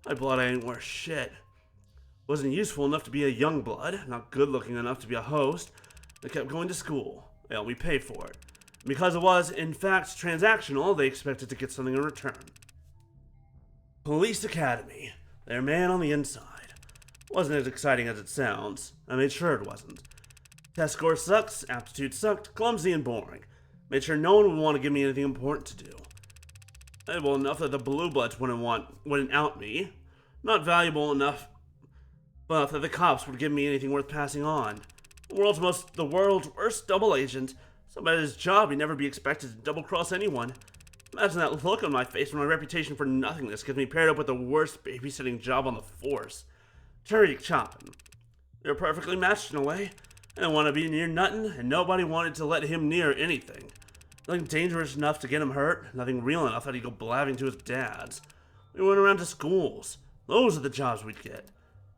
My blood ain't worth shit. Wasn't useful enough to be a young blood, not good looking enough to be a host. I kept going to school. They helped me pay for it. And because it was, in fact, transactional, they expected to get something in return. Police Academy. Their man on the inside. Wasn't as exciting as it sounds. I made sure it wasn't. Test score sucks, aptitude sucked, clumsy and boring. Made sure no one would want to give me anything important to do. Valuable enough that the Blue Bloods wouldn't out me. Not valuable enough that the cops would give me anything worth passing on. The world's worst double agent. Somebody at his job, he'd never be expected to double-cross anyone. Imagine that look on my face when my reputation for nothingness gets me paired up with the worst babysitting job on the force. Tariq chopping. They were perfectly matched in a way. I didn't want to be near nothing, and nobody wanted to let him near anything. Nothing dangerous enough to get him hurt, nothing real enough that he'd go blabbing to his dad's. We went around to schools. Those are the jobs we'd get.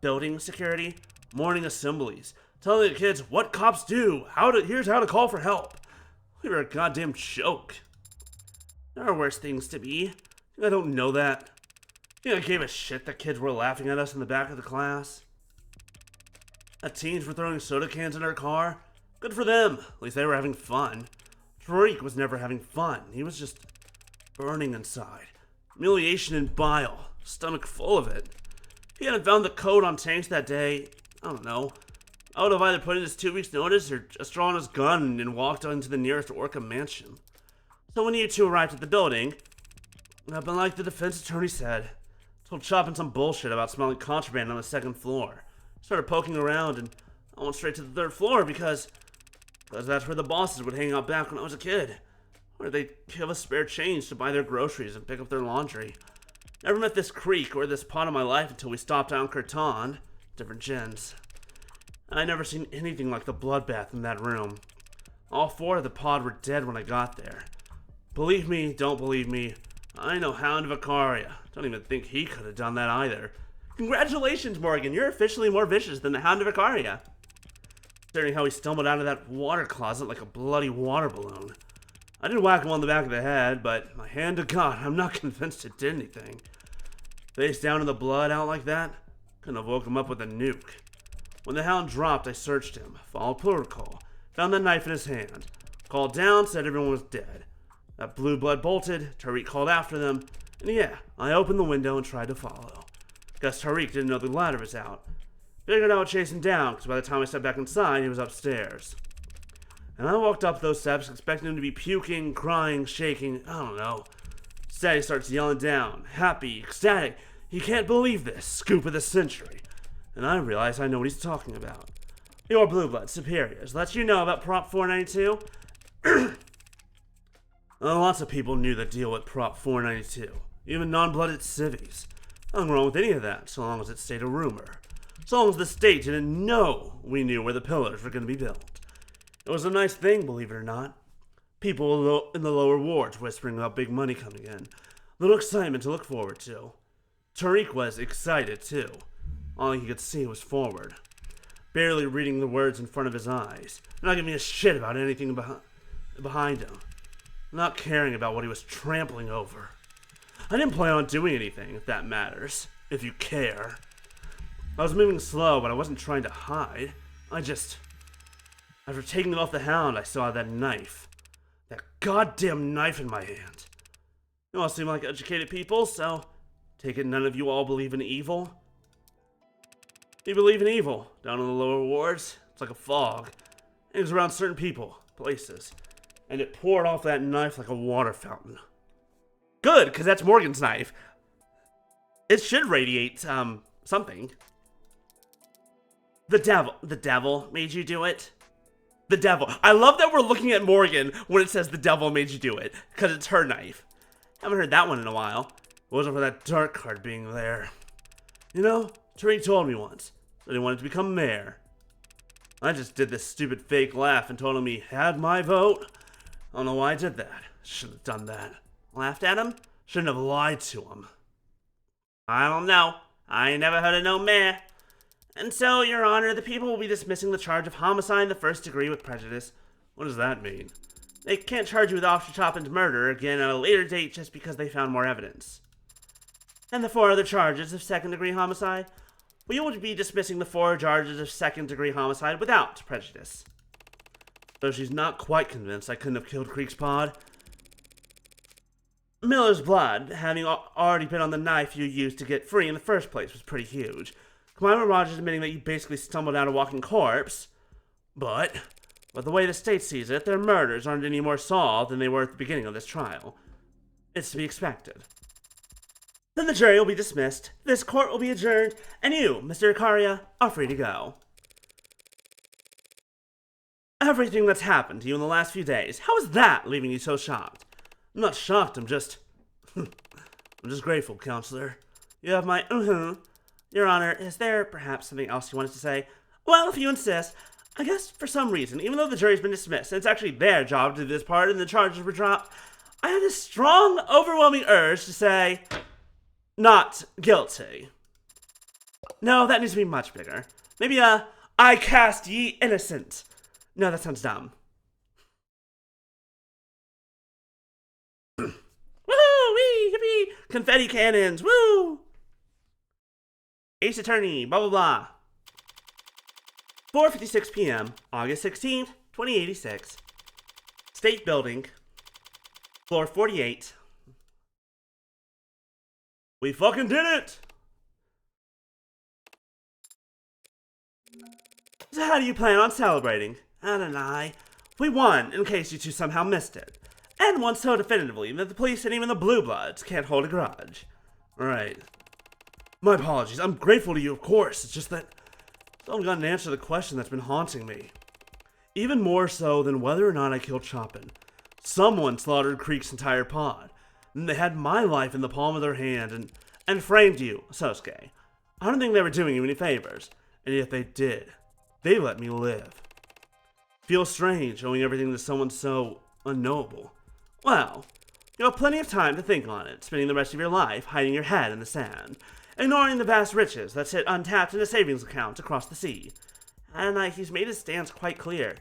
Building security, morning assemblies, telling the kids what cops do, here's how to call for help. We were a goddamn joke. There are worse things to be. I don't know that. I gave a shit that kids were laughing at us in the back of the class. That teens were throwing soda cans in our car. Good for them. At least they were having fun. Tariq was never having fun. He was just burning inside. Humiliation and bile. Stomach full of it. If he hadn't found the code on tanks that day, I don't know. I would have either put in his 2 weeks notice or just drawn his gun and walked into the nearest Orca mansion. So when you two arrived at the building, I've been like the defense attorney said. Told Choppin some bullshit about smelling contraband on the second floor. Started poking around and I went straight to the third floor because that's where the bosses would hang out back when I was a kid. Where they'd give us spare change to buy their groceries and pick up their laundry. Never met this creek or this pot of my life until we stopped down Curton. Different gens. I never seen anything like the bloodbath in that room. All four of the pod were dead when I got there. Believe me, don't believe me, I know Hound of Icaria. Don't even think he could have done that either. Congratulations, Morgan, you're officially more vicious than the Hound of Icaria. Considering how he stumbled out of that water closet like a bloody water balloon. I did whack him on the back of the head, but my hand to God, I'm not convinced it did anything. Face down in the blood out like that, couldn't have woke him up with a nuke. When the Hound dropped, I searched him, followed protocol, found the knife in his hand, called down, said everyone was dead. That Blue Blood bolted, Tariq called after them, and yeah, I opened the window and tried to follow. Guess Tariq didn't know the ladder was out. Figured I would chase him down, because by the time I stepped back inside, he was upstairs. And I walked up those steps expecting him to be puking, crying, shaking, I don't know. Instead, he starts yelling down, happy, ecstatic. He can't believe this, scoop of the century. And I realize I know what he's talking about. Your Blue Blood superiors let you know about Prop 492? Lots of people knew the deal with Prop 492, even non-blooded civvies. Nothing wrong with any of that, so long as it stayed a rumor. So long as the state didn't know we knew where the pillars were going to be built. It was a nice thing, believe it or not. People in the lower wards whispering about big money coming in. Little excitement to look forward to. Tariq was excited, too. All he could see was forward. Barely reading the words in front of his eyes. Not giving a shit about anything behind him. Not caring about what he was trampling over. I didn't plan on doing anything, if that matters. If you care. I was moving slow, but I wasn't trying to hide. After taking them off the Hound, I saw that knife. That goddamn knife in my hand. You all seem like educated people, so take it none of you all believe in evil? You believe in evil, down in the lower wards. It's like a fog. Hangs around certain people, places. and it poured off that knife like a water fountain. Good, because that's Morgan's knife. It should radiate, something. The devil made you do it? The devil. I love that we're looking at Morgan when it says the devil made you do it, because it's her knife. Haven't heard that one in a while. It wasn't for that dark card being there. You know, Tariq told me once that he wanted to become mayor. I just did this stupid fake laugh and told him he had my vote. I don't know why I did that. Shouldn't have done that. Laughed at him? Shouldn't have lied to him. I don't know. I ain't never heard of no mayor. And so, Your Honor, the people will be dismissing the charge of homicide in the first degree with prejudice. What does that mean? They can't charge you with Officer Chopin's murder again at a later date just because they found more evidence. And the 4 other charges of second-degree homicide? We will be dismissing the 4 charges of second-degree homicide without prejudice. Though she's not quite convinced I couldn't have killed Creek's pod. Miller's blood, having already been on the knife you used to get free in the first place, was pretty huge. Commander Rogers admitting that you basically stumbled out a walking corpse. But the way the state sees it, their murders aren't any more solved than they were at the beginning of this trial. It's to be expected. Then the jury will be dismissed, this court will be adjourned, and you, Mr. Ikaria, are free to go. Everything that's happened to you in the last few days, how is that leaving you so shocked? I'm not shocked, I'm just grateful, Counselor. You have my Your Honor, is there perhaps something else you wanted to say? Well, if you insist, I guess for some reason, even though the jury's been dismissed, and it's actually their job to do this part and the charges were dropped, I had a strong, overwhelming urge to say, not guilty. No, that needs to be much bigger. Maybe I cast ye innocent. No, that sounds dumb. Woo-wee, yippee, confetti cannons, woo! Ace Attorney, blah, blah, blah. 4:56 p.m., August 16th, 2086. State Building, floor 48. We fucking did it! So how do you plan on celebrating? Anna and I, we won, in case you two somehow missed it. And won so definitively that the police and even the Blue Bloods can't hold a grudge. Right. My apologies. I'm grateful to you, of course. It's just that I still haven't gotten an answer to the question that's been haunting me. Even more so than whether or not I killed Chopin. Someone slaughtered Creek's entire pod. And they had my life in the palm of their hand and framed you, Sosuke. I don't think they were doing you any favors. And yet they did. They let me live. Feels strange owing everything to someone so unknowable. Well, you have plenty of time to think on it, spending the rest of your life hiding your head in the sand, ignoring the vast riches that sit untapped in a savings account across the sea. And he's made his stance quite clear.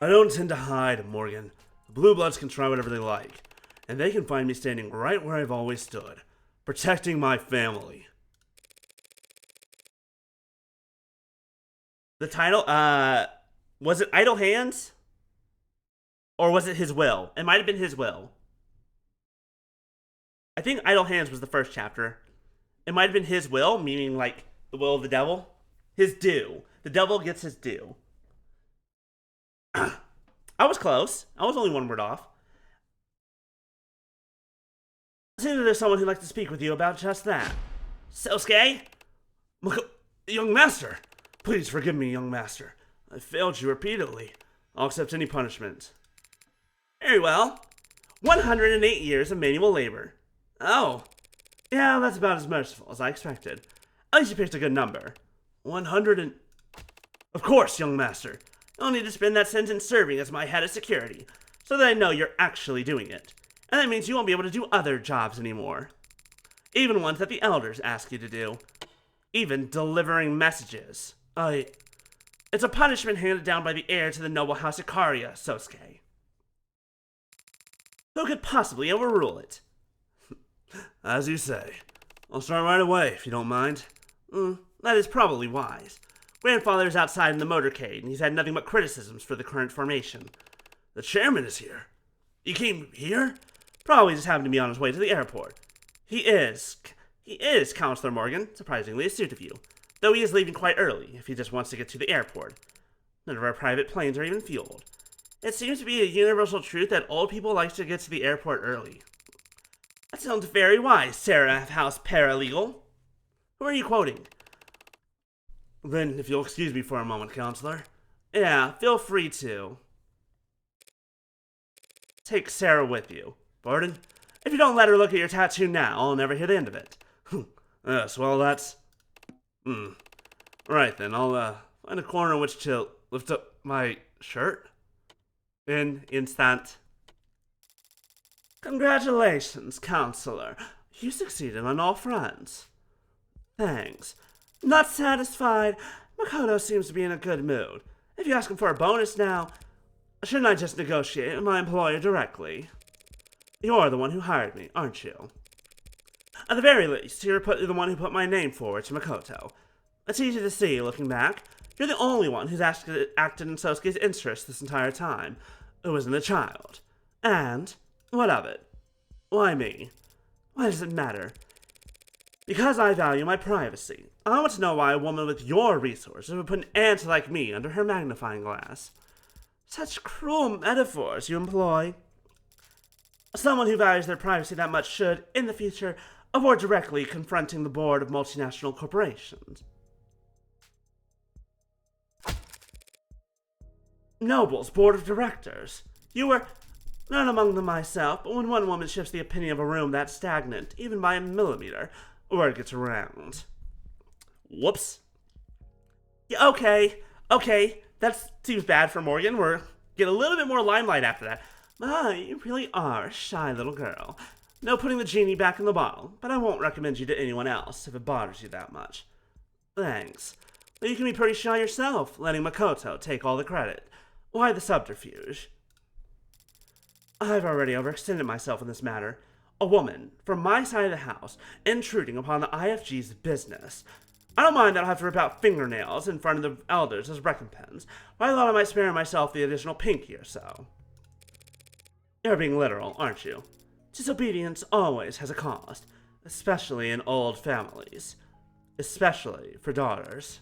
I don't intend to hide, Morgan. The Blue Bloods can try whatever they like, and they can find me standing right where I've always stood, protecting my family. The title, was it Idle Hands? Or was it His Will? It might have been His Will. I think Idle Hands was the first chapter. It might have been His Will, meaning like the will of the devil. His due. The devil gets his due. I was close. I was only one word off. It seems that there's someone who'd like to speak with you about just that. Sosuke? Young master. Please forgive me, young master. I failed you repeatedly. I'll accept any punishment. Very well. 108 years of manual labor. Oh. Yeah, that's about as merciful as I expected. At least you picked a good number. 100 and... Of course, young master. You'll need to spend that sentence serving as my head of security, so that I know you're actually doing it. And that means you won't be able to do other jobs anymore. Even ones that the elders ask you to do. Even delivering messages. It's a punishment handed down by the heir to the noble house Ikaria, Sosuke. Who could possibly overrule it? As you say. I'll start right away, if you don't mind. That is probably wise. Grandfather's outside in the motorcade, and he's had nothing but criticisms for the current formation. The chairman is here. He came here? Probably just happened to be on his way to the airport. He is Counselor Morgan, surprisingly astute of you. Though he is leaving quite early, if he just wants to get to the airport. None of our private planes are even fueled. It seems to be a universal truth that old people like to get to the airport early. That sounds very wise, Sarah House Paralegal. Who are you quoting? Then, if you'll excuse me for a moment, Counselor. Yeah, feel free to. Take Sarah with you. Pardon? If you don't let her look at your tattoo now, I'll never hear the end of it. Yes, well, that's... Right then, I'll find a corner in which to lift up my shirt. Instant. Congratulations, Counselor. You succeeded on all fronts. Thanks. Not satisfied, Makoto seems to be in a good mood. If you ask him for a bonus now, shouldn't I just negotiate with my employer directly? You're the one who hired me, aren't you? At the very least, you're the one who put my name forward to Makoto. It's easy to see, looking back. You're the only one who's acted in Sosuke's interest this entire time. It wasn't the child. And, what of it? Why me? Why does it matter? Because I value my privacy. I want to know why a woman with your resources would put an ant like me under her magnifying glass. Such cruel metaphors you employ. Someone who values their privacy that much should, in the future, avoid directly confronting the board of multinational corporations. Noble's board of directors. You were not among them myself, but when one woman shifts the opinion of a room that's stagnant, even by a millimeter, word gets around. Whoops. Yeah, okay, that seems bad for Morgan. We're get a little bit more limelight after that. You really are a shy little girl. No putting the genie back in the bottle, but I won't recommend you to anyone else if it bothers you that much. Thanks. But you can be pretty shy yourself, letting Makoto take all the credit. Why the subterfuge? I've already overextended myself in this matter. A woman, from my side of the house, intruding upon the IFG's business. I don't mind that I'll have to rip out fingernails in front of the elders as recompense, but I thought I might spare myself the additional pinky or so. You're being literal, aren't you? Disobedience always has a cost, especially in old families. Especially for daughters.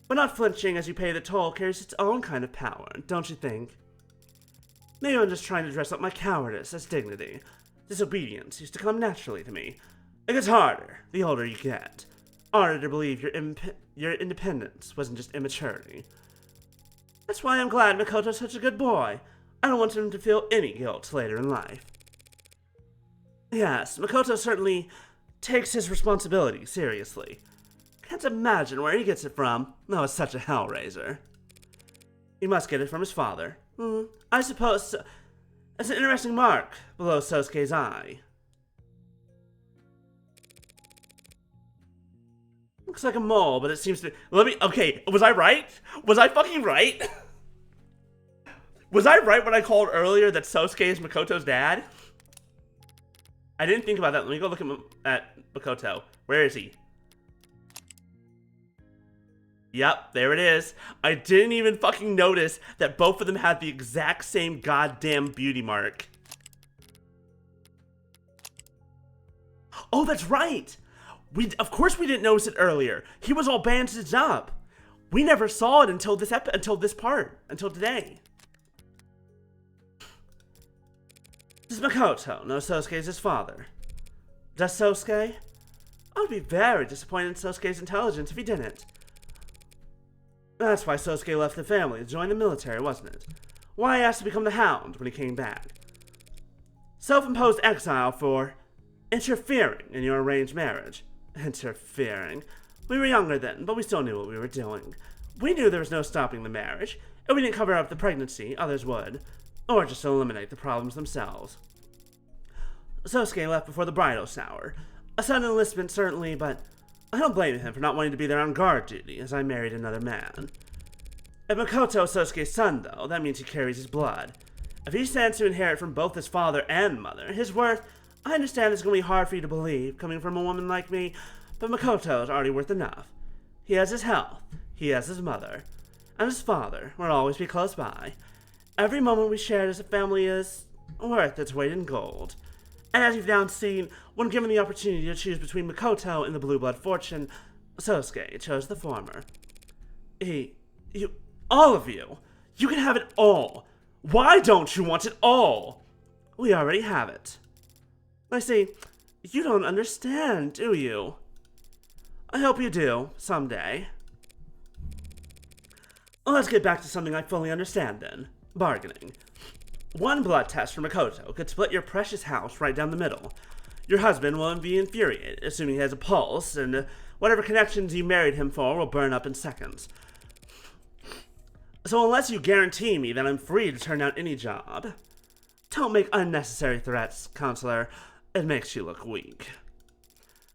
But not flinching as you pay the toll carries its own kind of power, don't you think? Maybe I'm just trying to dress up my cowardice as dignity. Disobedience used to come naturally to me. It gets harder the older you get. Harder to believe your independence wasn't just immaturity. That's why I'm glad Makoto's such a good boy. I don't want him to feel any guilt later in life. Yes, Makoto certainly takes his responsibility seriously. Can't imagine where he gets it from. No, it's such a hellraiser. He must get it from his father. I suppose so. It's an interesting mark below Sosuke's eye. Looks like a mole, but it seems to... Okay, was I right? Was I fucking right? Was I right when I called earlier that Sosuke is Makoto's dad? I didn't think about that. Let me go look at Makoto. Where is he? Yep, there it is. I didn't even fucking notice that both of them had the exact same goddamn beauty mark. Oh, that's right! Of course we didn't notice it earlier. He was all bandaged up. We never saw it until this part, until today. Does Makoto know Sosuke is his father? Does Sosuke? I would be very disappointed in Sosuke's intelligence if he didn't. That's why Sosuke left the family to join the military, wasn't it? Why he asked to become the Hound when he came back. Self-imposed exile for interfering in your arranged marriage. Interfering. We were younger then, but we still knew what we were doing. We knew there was no stopping the marriage. If we didn't cover up the pregnancy, others would. Or just eliminate the problems themselves. Sosuke left before the bridal shower. A sudden enlistment, certainly, but I don't blame him for not wanting to be there on guard duty, as I married another man. If Makoto is Sosuke's son, though, that means he carries his blood. If he stands to inherit from both his father and mother, his worth, I understand it's going to be hard for you to believe, coming from a woman like me, but Makoto is already worth enough. He has his health, he has his mother, and his father will always be close by. Every moment we shared as a family is worth its weight in gold. And as you've now seen, when given the opportunity to choose between Makoto and the Blue Blood fortune, Sosuke chose the former. All of you, you can have it all. Why don't you want it all? We already have it. I see, you don't understand, do you? I hope you do, someday. Well, let's get back to something I fully understand then. Bargaining. One blood test from Makoto could split your precious house right down the middle. Your husband will be infuriated, assuming he has a pulse, and whatever connections you married him for will burn up in seconds. So unless you guarantee me that I'm free to turn down any job, don't make unnecessary threats, counselor. It makes you look weak.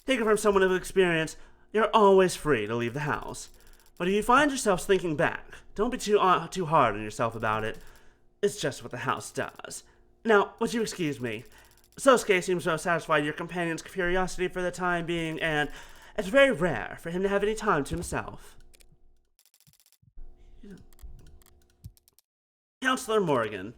Take it from someone with experience, you're always free to leave the house. But if you find yourself thinking back, don't be too hard on yourself about it. It's just what the house does. Now, would you excuse me? Sosuke seems to have satisfied your companion's curiosity for the time being, and it's very rare for him to have any time to himself. Counselor Morgan.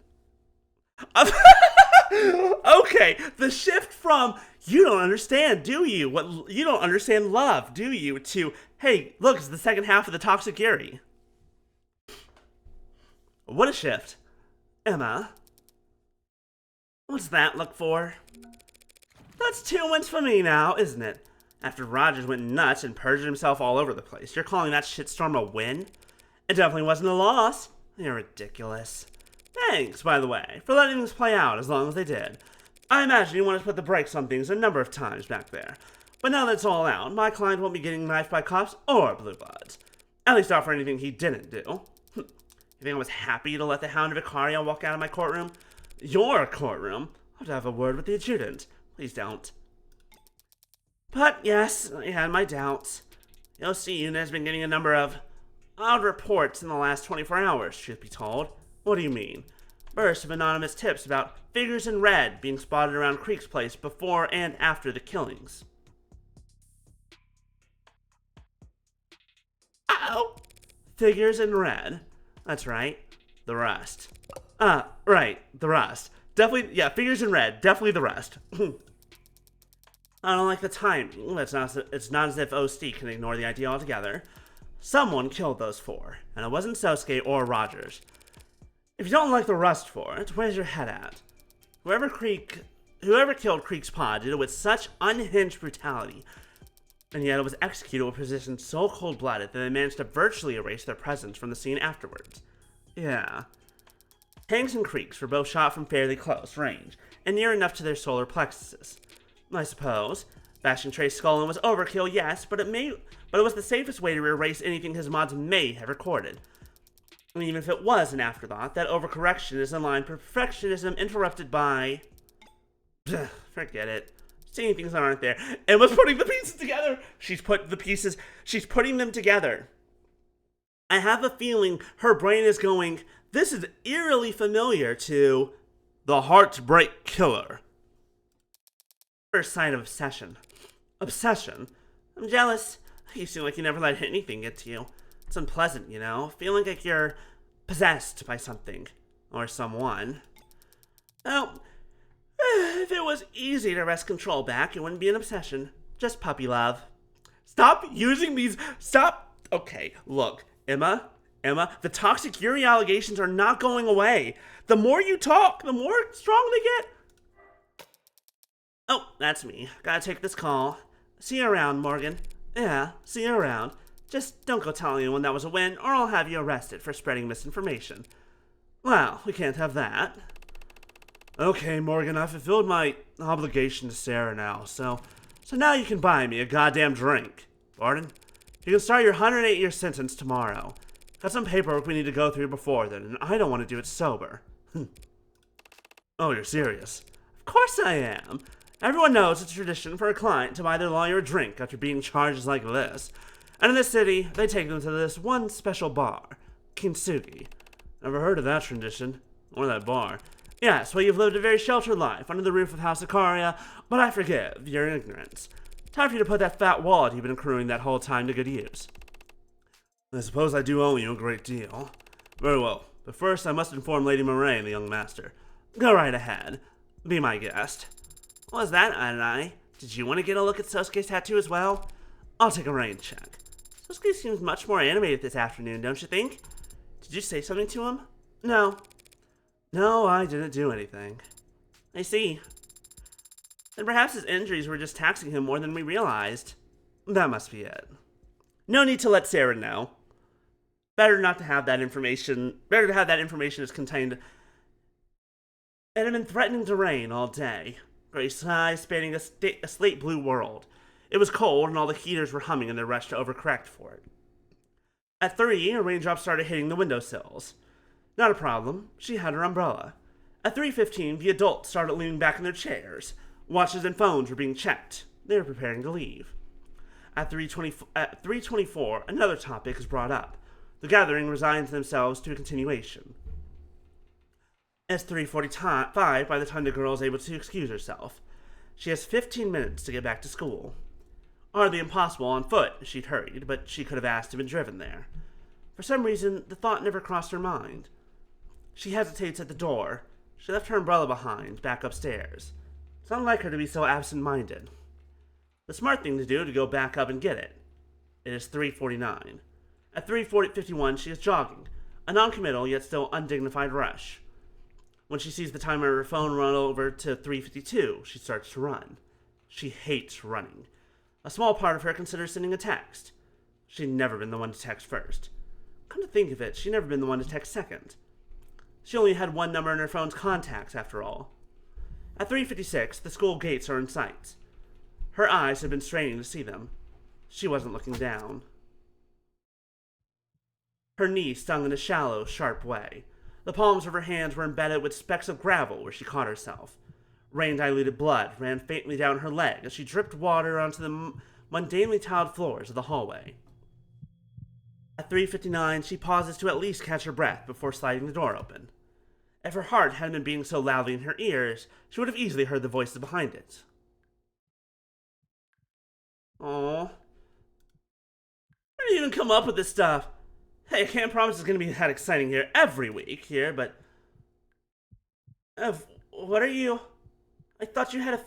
Okay, the shift from you don't understand, do you? What you don't understand love, do you? To hey, look, it's the second half of the Toxic Yuri. What a shift. Emma. What's that look for? That's 2 wins for me now, isn't it? After Rogers went nuts and perjured himself all over the place, you're calling that shitstorm a win? It definitely wasn't a loss. You're ridiculous. Thanks, by the way, for letting things play out as long as they did. I imagine you wanted to put the brakes on things a number of times back there. But now that it's all out, my client won't be getting knifed by cops or blue bloods. At least not for anything he didn't do. You think I was happy to let the Hound of Icaria walk out of my courtroom? Your courtroom? I'll have to have a word with the adjutant. Please don't. But yes, I had my doubts. The OC unit has been getting a number of odd reports in the last 24 hours, truth be told. What do you mean? Bursts of anonymous tips about figures in red being spotted around Creek's place before and after the killings. Ow! Figures in red. That's right. The rust. Right. The rust. Definitely, yeah, figures in red. Definitely the rust. I don't like the timing. It's not as if OC can ignore the idea altogether. Someone killed those four, and it wasn't Sosuke or Rogers. If you don't like the rust for it, where's your head at? Whoever killed Creek's pod did it with such unhinged brutality, and yet it was executed with precision so cold-blooded that they managed to virtually erase their presence from the scene afterwards. Yeah. Hanks and Creeks were both shot from fairly close range, and near enough to their solar plexuses. I suppose. Bashing Trey's skull in was overkill, yes, but it was the safest way to erase anything his mods may have recorded. And even if it was an afterthought, that overcorrection is in line perfectionism interrupted by... forget it. Seeing things that aren't there. Emma's putting the pieces together! She's putting them together. I have a feeling her brain is going, this is eerily familiar to the Heartbreak Killer. First sign of obsession. Obsession? I'm jealous. You seem like you never let anything get to you. It's unpleasant, you know? Feeling like you're possessed by something. Or someone. Well, if it was easy to wrest control back, it wouldn't be an obsession. Just puppy love. Stop using these... Stop... Okay, look. Emma, the Toxic Yuri allegations are not going away. The more you talk, the more strong they get. Oh, that's me. Gotta take this call. See you around, Morgan. Yeah, see you around. Just don't go telling anyone that was a win, or I'll have you arrested for spreading misinformation. Well, we can't have that. Okay, Morgan, I've fulfilled my obligation to Sarah now, so now you can buy me a goddamn drink. Pardon? You can start your 108-year sentence tomorrow. Got some paperwork we need to go through before then, and I don't want to do it sober. Oh, you're serious? Of course I am. Everyone knows it's tradition for a client to buy their lawyer a drink after being charges like this. And in this city, they take them to this one special bar, Kintsugi. Never heard of that tradition. Or that bar. Yes, well, you've lived a very sheltered life under the roof of House Icaria, but I forgive your ignorance. Time for you to put that fat wallet you've been accruing that whole time to good use. I suppose I do owe you a great deal. Very well, but first I must inform Lady Moray and the young master. Go right ahead. Be my guest. What was that, Adonai? Did you want to get a look at Sosuke's tattoo as well? I'll take a rain check. Sosuke seems much more animated this afternoon, don't you think? Did you say something to him? No. No, I didn't do anything. I see. Then perhaps his injuries were just taxing him more than we realized. That must be it. No need to let Sarah know. Better not to have that information. Better to have that information as contained. It had been threatening to rain all day. Gray skies spanning a slate blue world. It was cold, and all the heaters were humming in their rush to overcorrect for it. At 3, a raindrop started hitting the windowsills. Not a problem. She had her umbrella. At 3:15, the adults started leaning back in their chairs. Watches and phones were being checked. They were preparing to leave. At 3:24, another topic is brought up. The gathering resigns themselves to a continuation. It's 3:45 by the time the girl is able to excuse herself. She has 15 minutes to get back to school. Hardly impossible on foot, she'd hurried, but she could have asked to be driven there. For some reason, the thought never crossed her mind. She hesitates at the door. She left her umbrella behind, back upstairs. It's unlike her to be so absent-minded. The smart thing to do to go back up and get it. It is 3:49. At 3:51, she is jogging, a non-committal yet still undignified rush. When she sees the timer on her phone run over to 3:52, she starts to run. She hates running. A small part of her considers sending a text. She'd never been the one to text first. Come to think of it, she'd never been the one to text second. She only had one number in her phone's contacts, after all. At 3:56, the school gates are in sight. Her eyes had been straining to see them. She wasn't looking down. Her knee stung in a shallow, sharp way. The palms of her hands were embedded with specks of gravel where she caught herself. Rain-diluted blood ran faintly down her leg as she dripped water onto the mundanely tiled floors of the hallway. At 3:59, she pauses to at least catch her breath before sliding the door open. If her heart hadn't been beating so loudly in her ears, she would have easily heard the voices behind it. Aww. Where did you even come up with this stuff? Hey, I can't promise it's going to be that exciting here every week here, but... what are you... I thought you had a...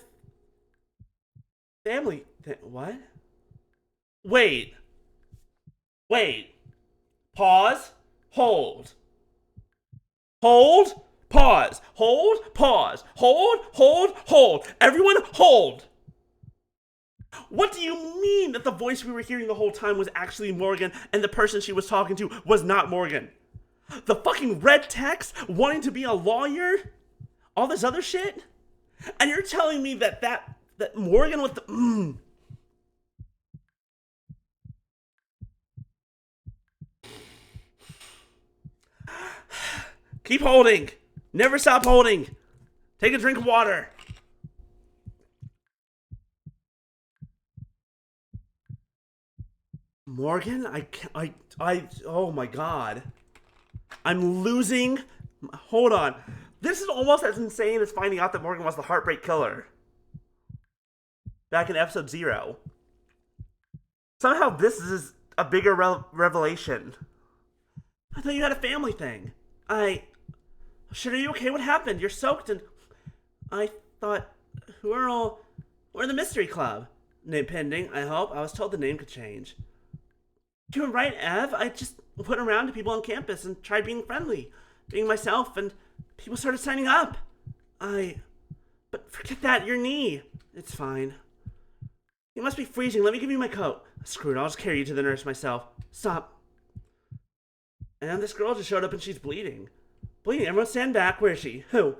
family... What? Wait. Pause. Hold. Hold. Pause. Hold. Pause. Hold. Everyone hold. What do you mean that the voice we were hearing the whole time was actually Morgan and the person she was talking to was not Morgan? The fucking red text wanting to be a lawyer? All this other shit? And you're telling me that Morgan with the... Keep holding. Never stop holding. Take a drink of water. Morgan? Oh my god. I'm losing. Hold on. This is almost as insane as finding out that Morgan was the Heartbreak Killer. Back in episode 0. Somehow this is a bigger revelation. I thought you had a family thing. Shit, are you okay? What happened? You're soaked and... I thought... We're in the Mystery Club. Name pending, I hope. I was told the name could change. You were right, Ev. I just went around to people on campus and tried being friendly. Being myself, and people started signing up. But forget that, your knee. It's fine. You must be freezing. Let me give you my coat. Screw it, I'll just carry you to the nurse myself. Stop. And this girl just showed up and she's bleeding. Bleeding? Everyone stand back. Where is she? Who?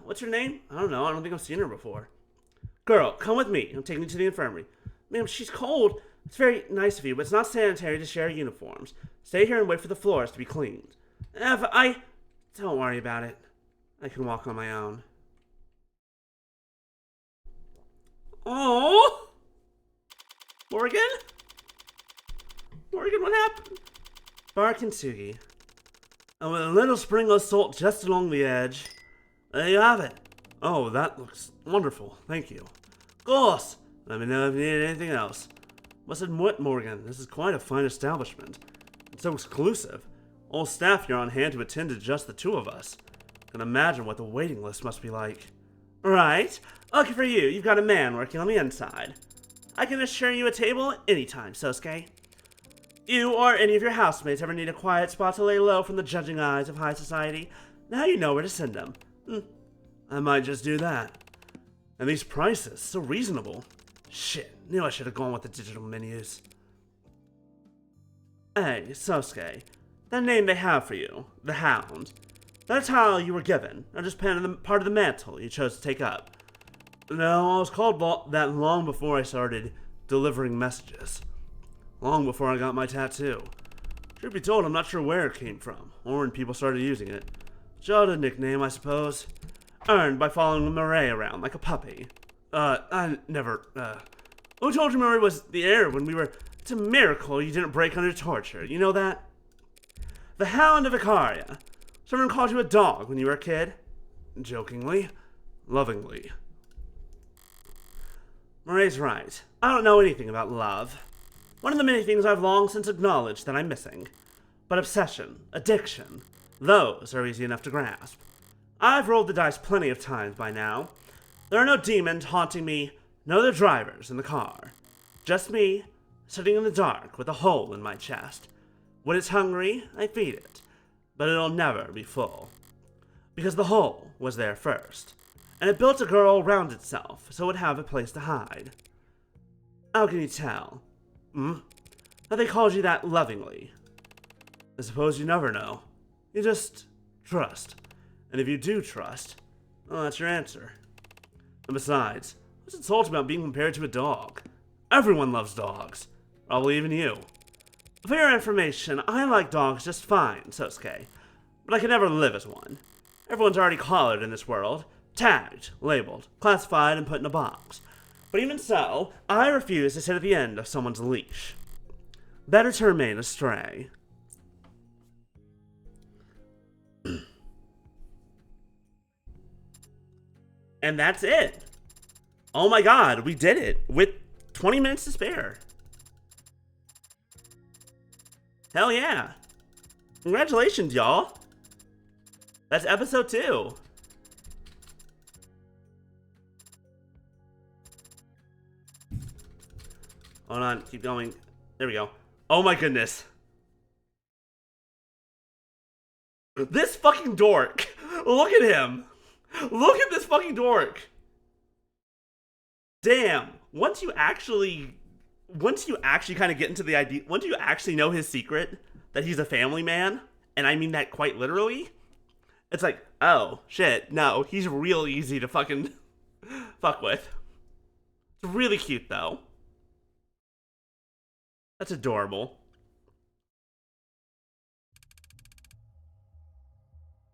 What's her name? I don't know. I don't think I've seen her before. Girl, come with me. I'm taking you to the infirmary. Ma'am, she's cold. It's very nice of you, but it's not sanitary to share uniforms. Stay here and wait for the floors to be cleaned. Don't worry about it. I can walk on my own. Oh, Morgan? Morgan, what happened? Bark and Sugi. And with a little sprinkle of salt just along the edge. There you have it. Oh, that looks wonderful. Thank you. Of course. Let me know if you need anything else. Must admit, Morgan, this is quite a fine establishment. It's so exclusive. All staff here on hand to attend to just the two of us. Can imagine what the waiting list must be like. Right. Lucky for you, you've got a man working on the inside. I can assure you a table anytime, Sosuke. You or any of your housemates ever need a quiet spot to lay low from the judging eyes of high society, Now you know where to send them. I might just do that. And these prices, so reasonable. Shit, knew I should have gone with the digital menus. Hey, Sosuke, that name they have for you, the Hound, that's how you were given, or just part of the mantle you chose to take up? No, I was called that long before I started delivering messages. Long before I got my tattoo. Truth be told, I'm not sure where it came from, or when people started using it. Just a nickname, I suppose. Earned by following Murray around like a puppy. I never, Who told you Murray was the heir when we were... It's a miracle you didn't break under torture, you know that? The Hound of Icaria. Someone called you a dog when you were a kid? Jokingly. Lovingly. Murray's right. I don't know anything about love. One of the many things I've long since acknowledged that I'm missing. But obsession, addiction, those are easy enough to grasp. I've rolled the dice plenty of times by now. There are no demons haunting me, no other drivers in the car. Just me, sitting in the dark with a hole in my chest. When it's hungry, I feed it, but it'll never be full. Because the hole was there first, and it built a girl around itself so it would have a place to hide. How can you tell? That they called you that lovingly? I suppose you never know. You just trust. And if you do trust, well, that's your answer. And besides, what's it told about being compared to a dog? Everyone loves dogs. Probably even you. For your information, I like dogs just fine, Sosuke. But I could never live as one. Everyone's already collared in this world. Tagged, labeled, classified, and put in a box. But even so, I refuse to sit at the end of someone's leash. Better to remain astray. And that's it. Oh my god, we did it with 20 minutes to spare. Hell yeah. Congratulations, y'all. That's episode 2. Hold on, keep going. There we go. Oh my goodness. This fucking dork. Look at him. Look at this fucking dork. Damn. Once you actually kind of get into the idea, once you actually know his secret, that he's a family man, and I mean that quite literally, it's like, oh, shit, no, he's real easy to fucking fuck with. It's really cute, though. That's adorable.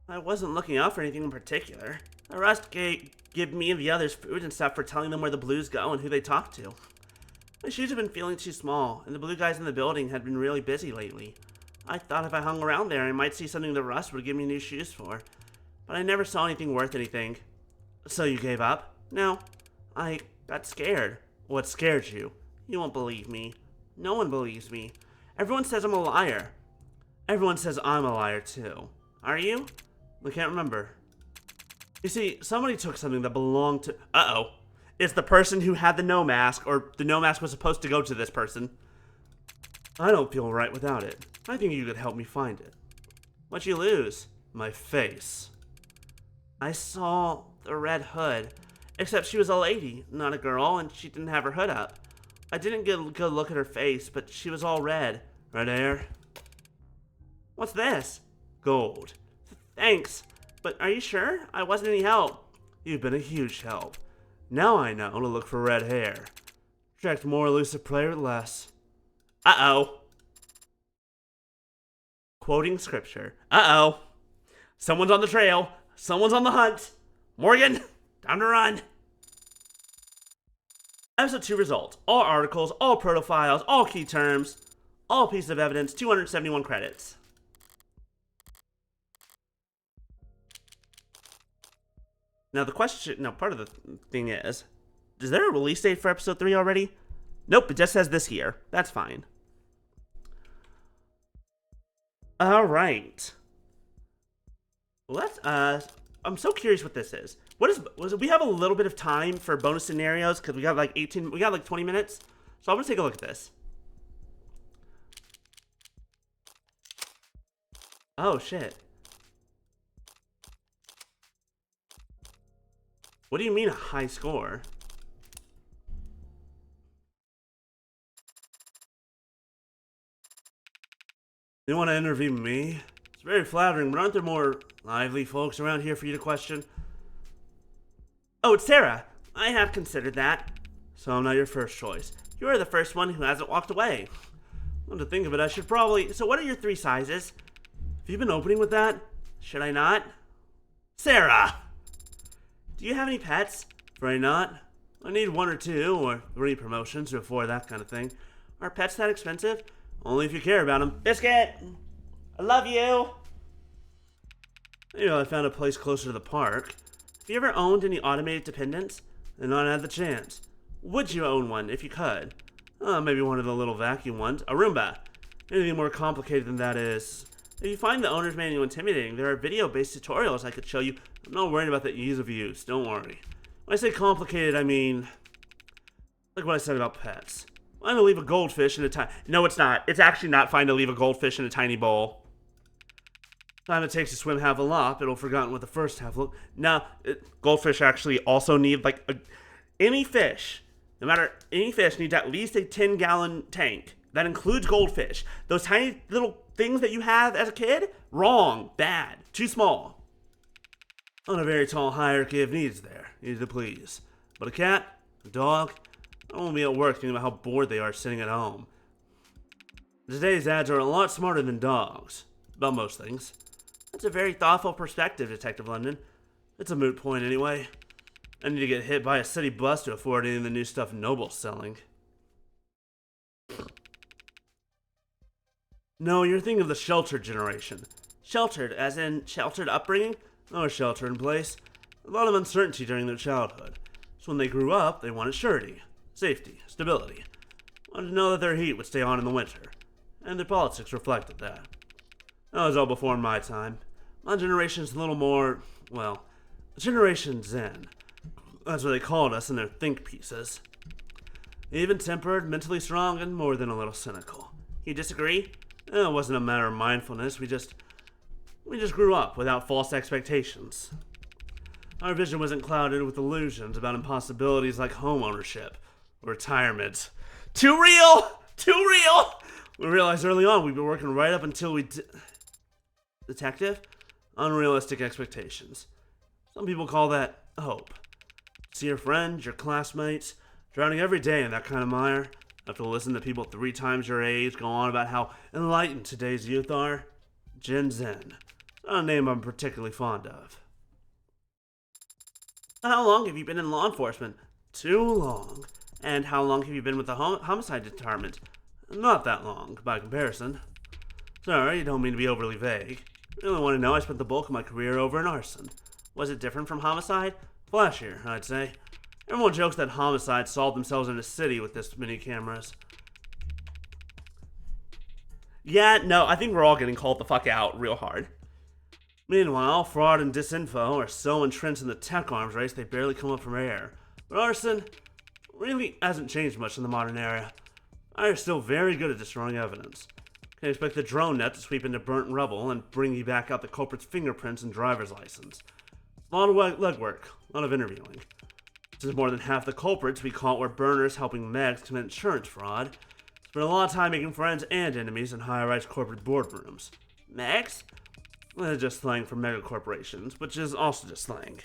I wasn't looking out for anything in particular. The rest give me and the others food and stuff for telling them where the blues go and who they talk to. My shoes have been feeling too small, and the blue guys in the building had been really busy lately. I thought if I hung around there, I might see something the Rust would give me new shoes for. But I never saw anything worth anything. So you gave up? No. I got scared. What scared you? You won't believe me. No one believes me. Everyone says I'm a liar. Everyone says I'm a liar, too. Are you? I can't remember. You see, somebody took something that belonged to... Uh-oh. It's the person who had the no mask, or the no mask was supposed to go to this person. I don't feel right without it. I think you could help me find it. What'd you lose? My face. I saw the red hood. Except she was a lady, not a girl, and she didn't have her hood up. I didn't get a good look at her face, but she was all red. Red hair. What's this? Gold. Thanks, but are you sure? I wasn't any help. You've been a huge help. Now I know to look for red hair. Attract more elusive prey with less. Uh-oh. Quoting scripture. Uh-oh. Someone's on the trail. Someone's on the hunt. Morgan, time to run. Episode 2 results. All articles, all protofiles, all key terms, all pieces of evidence, 271 credits. Now the question, part of the thing is there a release date for episode 3 already? Nope, it just says this year. That's fine. Alright. Let's, I'm so curious what this is. We have a little bit of time for bonus scenarios, because we got like 20 minutes. So I'm gonna take a look at this. Oh, shit. What do you mean a high score? You want to interview me? It's very flattering, but aren't there more lively folks around here for you to question? Oh, it's Sarah. I have considered that. So I'm not your first choice. You are the first one who hasn't walked away. Come to think of it, I should probably... So what are your 3 sizes? Have you been opening with that? Should I not? Sarah! Do you have any pets? Afraid not. I need 1 or 2 or 3 promotions to afford that kind of thing. Are pets that expensive? Only if you care about them. Biscuit! I love you! Maybe I found a place closer to the park. Have you ever owned any automated dependents? And not had the chance. Would you own one if you could? Maybe one of the little vacuum ones. A Roomba. Anything more complicated than that is... If you find the owner's manual intimidating, there are video-based tutorials I could show you. I'm not worried about the ease of use, don't worry. When I say complicated, I mean... like what I said about pets. Find to leave a goldfish in a tiny... No, it's not. It's actually not fine to leave a goldfish in a tiny bowl. Time it takes to swim half a lap, it'll forgotten what the first half looked. Now, goldfish actually also need, like, any fish, no matter, any fish needs at least a 10-gallon tank. That includes goldfish. Those tiny little things that you have as a kid? Wrong. Bad. Too small. On a very tall hierarchy of needs there. Easy to please. But a cat, a dog, I won't be at work thinking about how bored they are sitting at home. Today's ads are a lot smarter than dogs. About most things. That's a very thoughtful perspective, Detective London. It's a moot point anyway. I need to get hit by a city bus to afford any of the new stuff Noble's selling. No, you're thinking of the sheltered generation. Sheltered, as in sheltered upbringing? Or shelter in place. A lot of uncertainty during their childhood. So when they grew up, they wanted surety, safety, stability. Wanted to know that their heat would stay on in the winter. And their politics reflected that. That was all before my time. My generation's a little more, well, Generation Zen. That's what they called us in their think pieces. Even-tempered, mentally strong, and more than a little cynical. You disagree? It wasn't a matter of mindfulness. We just grew up without false expectations. Our vision wasn't clouded with illusions about impossibilities like home ownership or retirement. Too real! Too real! We realized early on we'd been working right up until we Detective? Unrealistic expectations. Some people call that hope. See your friends, your classmates, drowning every day in that kind of mire. Have to listen to people 3 times your age go on about how enlightened today's youth are. Gen Zen. Not a name I'm particularly fond of. How long have you been in law enforcement? Too long. And how long have you been with the homicide department? Not that long, by comparison. Sorry, you don't mean to be overly vague. Really want to know, I spent the bulk of my career over in arson. Was it different from homicide? Flashier, I'd say. Everyone jokes that homicides solved themselves in a city with this many cameras. Yeah, no, I think we're all getting called the fuck out real hard. Meanwhile, fraud and disinfo are so entrenched in the tech arms race they barely come up from air. But arson really hasn't changed much in the modern era. I are still very good at destroying evidence. Can expect the drone net to sweep into burnt rubble and bring you back out the culprit's fingerprints and driver's license. A lot of legwork, a lot of interviewing. Since more than half the culprits we caught were burners helping Megs commit insurance fraud, spent a lot of time making friends and enemies in high-rise corporate boardrooms. Megs? That's just slang for mega corporations, which is also just slang.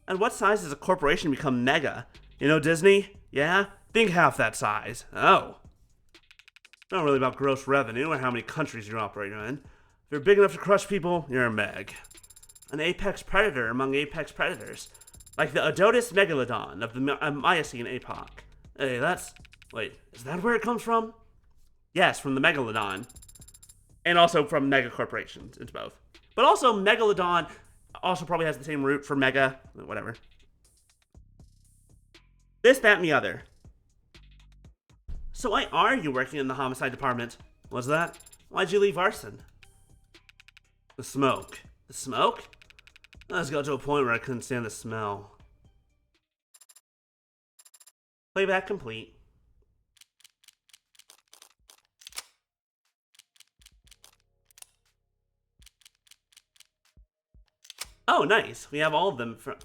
At what size does a corporation become mega? You know Disney? Yeah? Think half that size. Oh. It's not really about gross revenue or how many countries you're operating in. If you're big enough to crush people, you're a meg. An apex predator among apex predators. Like the Odotus megalodon of the Miocene epoch. Hey, wait, is that where it comes from? Yes, from the megalodon. And also from mega corporations. It's both. But also, megalodon also probably has the same root for mega. Whatever. This, that, and the other. So why are you working in the homicide department? What's that? Why'd you leave arson? The smoke. The smoke? I just got to a point where I couldn't stand the smell. Playback complete. Oh, nice. We have all of them from...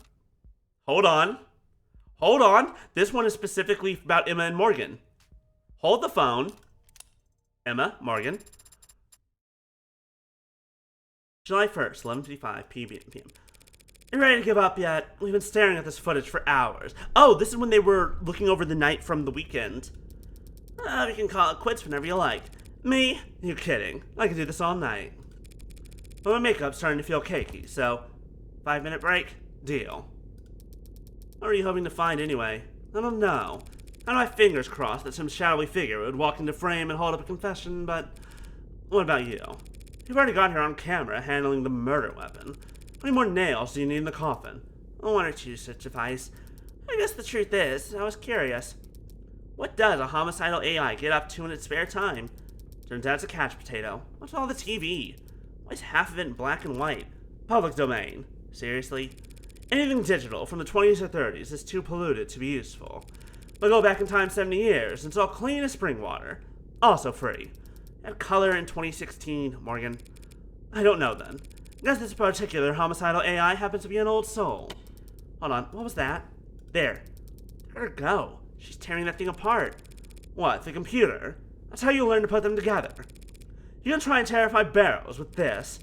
Hold on. Hold on. This one is specifically about Emma and Morgan. Hold the phone. Emma, Morgan. July 1st, 11:55 p.m. You ready to give up yet? We've been staring at this footage for hours. Oh, this is when they were looking over the night from the weekend. We can call it quits whenever you like. Me? You're kidding. I could do this all night. But my makeup's starting to feel cakey, so 5-minute break? Deal. What were you hoping to find anyway? I don't know. I had my fingers crossed that some shadowy figure would walk into frame and hold up a confession, but what about you? You've already got here on camera handling the murder weapon. How many more nails do you need in the coffin? One or two should suffice. I guess the truth is, I was curious. What does a homicidal AI get up to in its spare time? Turns out it's a couch potato. What's all the TV? Why is half of it in black and white? Public domain. Seriously? Anything digital from the 20s or 30s is too polluted to be useful. But go back in time 70 years, and it's all clean as spring water. Also free. Add color in 2016, Morgan. I don't know then. I guess this particular homicidal AI happens to be an old soul. Hold on, what was that? There. Let her go. She's tearing that thing apart. What, the computer? That's how you learn to put them together. You can try and terrify barrels with this.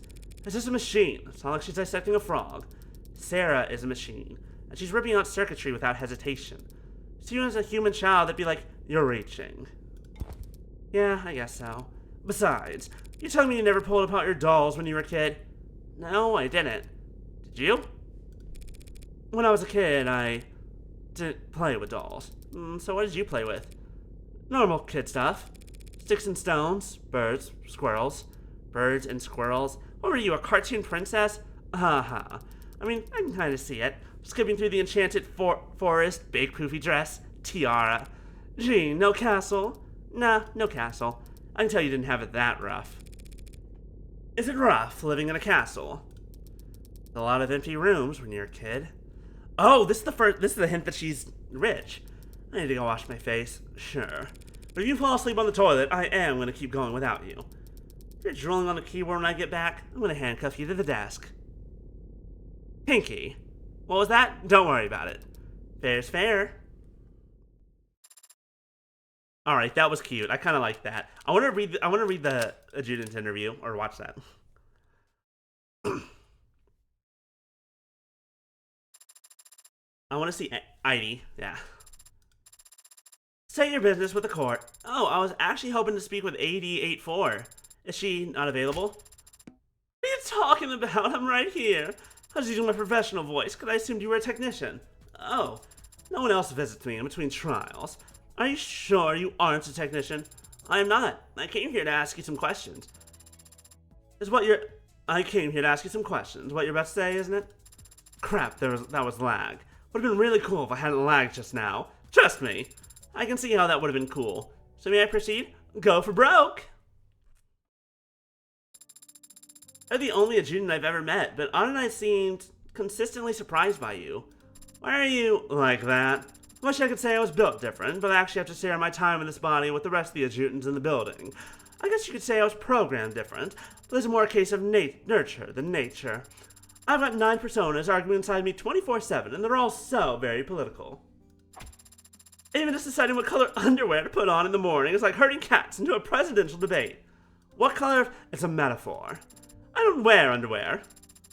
It's just a machine. It's not like she's dissecting a frog. Sarah is a machine, and she's ripping out circuitry without hesitation. So you as a human child, that'd be like, you're reaching. Yeah, I guess so. Besides, you telling me you never pulled apart your dolls when you were a kid? No, I didn't. Did you? When I was a kid, I didn't play with dolls. So what did you play with? Normal kid stuff. Sticks and stones, birds, squirrels. Birds and squirrels. What were you, a cartoon princess? Haha. I mean, I can kind of see it. Skipping through the enchanted forest, big poofy dress, tiara. Gee, no castle? Nah, no castle. I can tell you didn't have it that rough. Is it rough living in a castle? A lot of empty rooms when you're a kid. Oh, this is the hint that she's rich. I need to go wash my face. Sure. But if you fall asleep on the toilet, I am going to keep going without you. If you're drooling on the keyboard when I get back, I'm going to handcuff you to the desk. Pinky. What was that? Don't worry about it. Fair's fair. Alright, that was cute. I kind of like that. I want to read the adjutant's interview, or watch that. I want to see Idy. Yeah. Say your business with the court. Oh, I was actually hoping to speak with AD84. Is she not available? What are you talking about? I'm right here. I was using my professional voice because I assumed you were a technician. Oh, no one else visits me in between trials. Are you sure you aren't a technician? I am not. I came here to ask you some questions. I came here to ask you some questions. What you're about to say, isn't it? Crap, that was lag. Would have been really cool if I hadn't lagged just now. Trust me. I can see how that would have been cool. So may I proceed? Go for broke! You're the only adjutant I've ever met, but Anna and I seemed consistently surprised by you. Why are you like that? I wish I could say I was built different, but I actually have to share my time in this body with the rest of the adjutants in the building. I guess you could say I was programmed different, but it's more a case of nurture than nature. I've got 9 personas arguing inside me 24/7, and they're all so very political. Even just deciding what color underwear to put on in the morning is like herding cats into a presidential debate. What color? It's a metaphor. I don't wear underwear.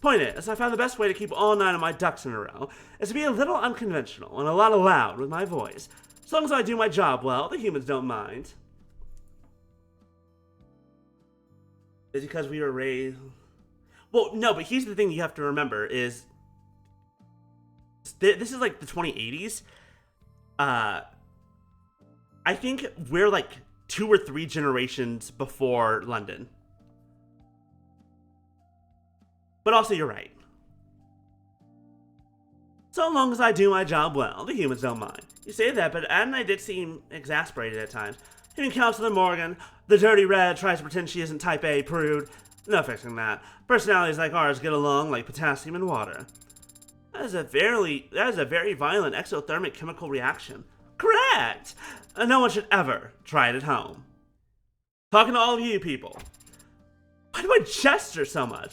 Point is, I found the best way to keep all 9 of my ducks in a row is to be a little unconventional and a lot loud with my voice. As long as I do my job well, the humans don't mind. Is it because we were raised... Well, no, but here's the thing you have to remember is... This is like the 2080s. I think we're like 2 or 3 generations before London. But also, you're right. So long as I do my job well, the humans don't mind. You say that, but Ad and I did seem exasperated at times. Even Counselor Morgan, the dirty red, tries to pretend she isn't type A prude. No fixing that. Personalities like ours get along like potassium and water. That is a very violent exothermic chemical reaction. Correct! And no one should ever try it at home. Talking to all of you people. Why do I gesture so much?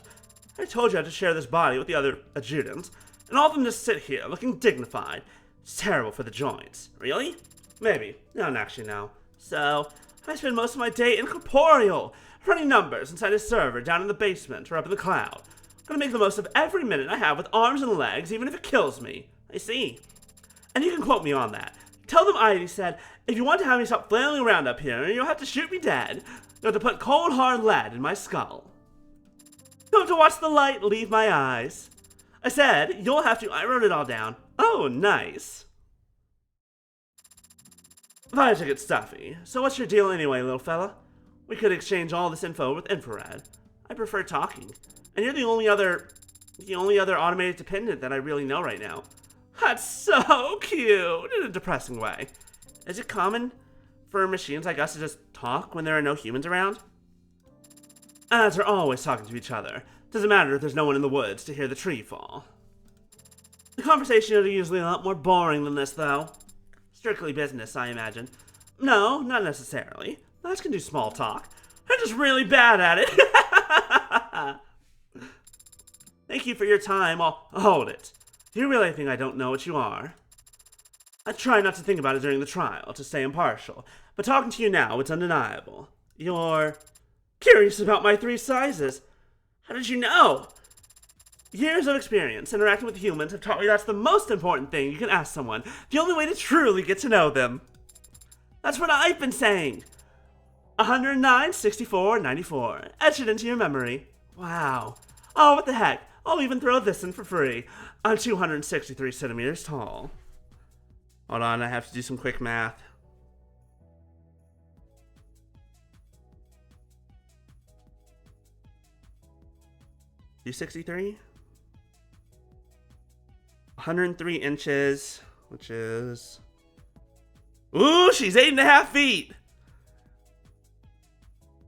I told you I had to share this body with the other adjutants. and all of them just sit here, looking dignified. It's terrible for the joints. Really? Maybe. No, actually, no. So, I spend most of my day incorporeal, running numbers inside a server down in the basement or up in the cloud. Gonna make the most of every minute I have with arms and legs, even if it kills me. I see. And you can quote me on that. Tell them I said, if you want to have me stop flailing around up here, you'll have to shoot me dead. You'll have to put cold hard lead in my skull. You'll have to watch the light leave my eyes. I said, you'll have to, I wrote it all down. Oh, nice. Fine to get stuffy. So what's your deal anyway, little fella? We could exchange all this info with infrared. I prefer talking. And you're the only other automated dependent that I really know right now. That's so cute in a depressing way. Is it common for machines like us to just talk when there are no humans around? As they're always talking to each other. Doesn't matter if there's no one in the woods to hear the tree fall. The conversation is usually a lot more boring than this, though. Strictly business, I imagine. No, not necessarily. Lads can do small talk. They're just really bad at it. Thank you for your time. Hold it. Do you really think I don't know what you are? I try not to think about it during the trial, to stay impartial. But talking to you now, it's undeniable. You're curious about my 3 sizes. How did you know? Years of experience interacting with humans have taught me that's the most important thing you can ask someone. The only way to truly get to know them. That's what I've been saying. 109, 64, 94. Etch it into your memory. Wow. Oh, what the heck. I'll even throw this in for free. I'm 263 centimeters tall. Hold on, I have to do some quick math. Do 63? 103 inches, which is... Ooh, she's 8.5 feet!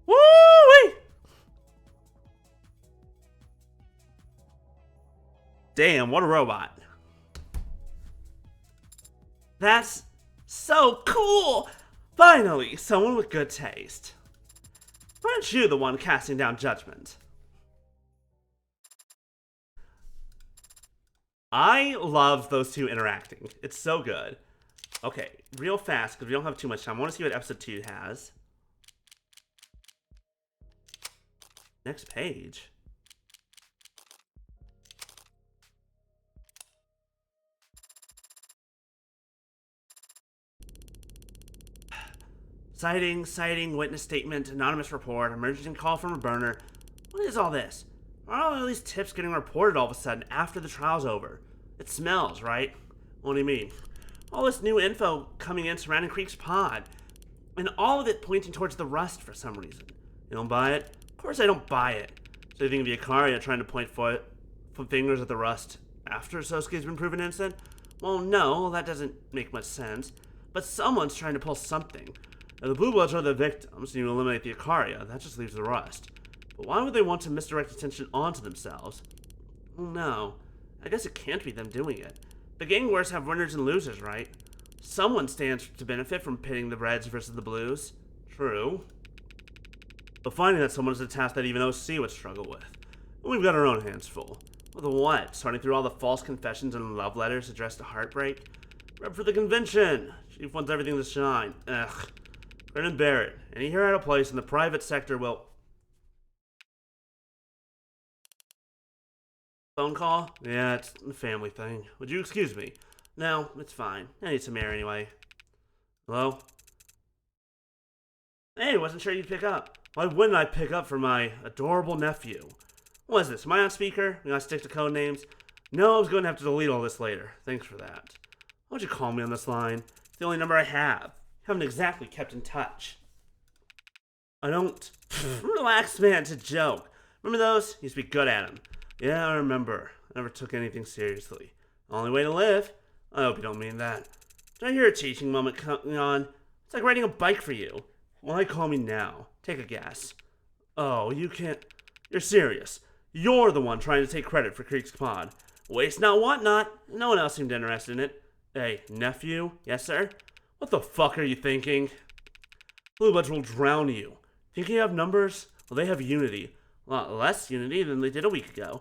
Woo-wee! Damn, what a robot. That's so cool! Finally, someone with good taste. Why aren't you the one casting down judgment? I love those two interacting. It's so good. Okay, real fast, because we don't have too much time. I want to see what episode 2 has. Next page. Sighting, witness statement, anonymous report, emergency call from a burner. What is all this? Why are all these tips getting reported all of a sudden after the trial's over? It smells, right? What do you mean? All this new info coming in surrounding Creek's pod, and all of it pointing towards the rust for some reason. You don't buy it? Of course I don't buy it. So you think of Yakaria trying to point fingers at the rust after Sosuke's been proven innocent? Well, no, that doesn't make much sense. But someone's trying to pull something. If the Blue Bloods are the victims and you eliminate the Yakaria, that just leaves the rust. But why would they want to misdirect attention onto themselves? Well, no. I guess it can't be them doing it. The gang wars have winners and losers, right? Someone stands to benefit from pitting the Reds versus the Blues. True. But finding that someone is a task that even OC would struggle with. And we've got our own hands full. With what? Sorting through all the false confessions and love letters addressed to Heartbreak? Rep for the convention! Chief wants everything to shine. Ugh. Grin and bear it. Any here out of place in the private sector will... Phone call? Yeah, it's a family thing. Would you excuse me? No, it's fine. I need some air anyway. Hello? Hey, wasn't sure you'd pick up. Why wouldn't I pick up for my adorable nephew? What is this? Am I on speaker? We gotta stick to code names? No, I was going to have to delete all this later. Thanks for that. Why don't you call me on this line? It's the only number I have. Haven't exactly kept in touch. I don't... Relax, man. It's a joke. Remember those? Used to be good at them. Yeah, I remember. I never took anything seriously. Only way to live. I hope you don't mean that. Did I hear a teaching moment coming on? It's like riding a bike for you. Why call me now? Take a guess. Oh, you can't... You're serious. You're the one trying to take credit for Creek's pod. Waste not, want not. No one else seemed interested in it. Hey, nephew? Yes, sir? What the fuck are you thinking? Blue Bloods will drown you. Think you have numbers? Well, they have unity. A lot less unity than they did a week ago.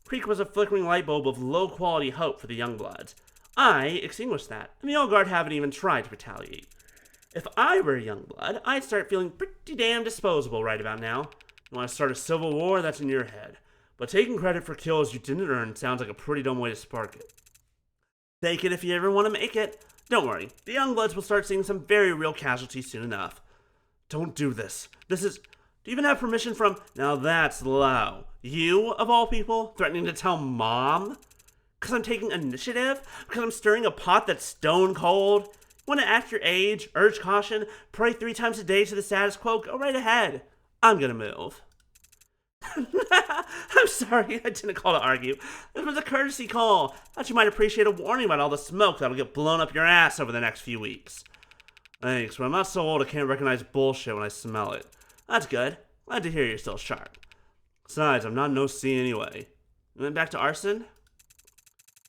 Creek was a flickering light bulb of low-quality hope for the Youngbloods. I extinguished that, and the Old Guard haven't even tried to retaliate. If I were a Youngblood, I'd start feeling pretty damn disposable right about now. You want to start a civil war, that's in your head. But taking credit for kills you didn't earn sounds like a pretty dumb way to spark it. Take it if you ever want to make it. Don't worry, the Youngbloods will start seeing some very real casualties soon enough. Don't do this. This is... Do you even have permission from... Now that's low. You, of all people, threatening to tell Mom? Because I'm taking initiative? Because I'm stirring a pot that's stone cold? Want to act your age, urge caution, pray 3 times a day to the status quo? Go right ahead. I'm gonna move. I'm sorry, I didn't call to argue. This was a courtesy call. Thought you might appreciate a warning about all the smoke that'll get blown up your ass over the next few weeks. Thanks, but I'm not so old I can't recognize bullshit when I smell it. That's good. Glad to hear you're still sharp. Besides, I'm not no C anyway. You went back to arson?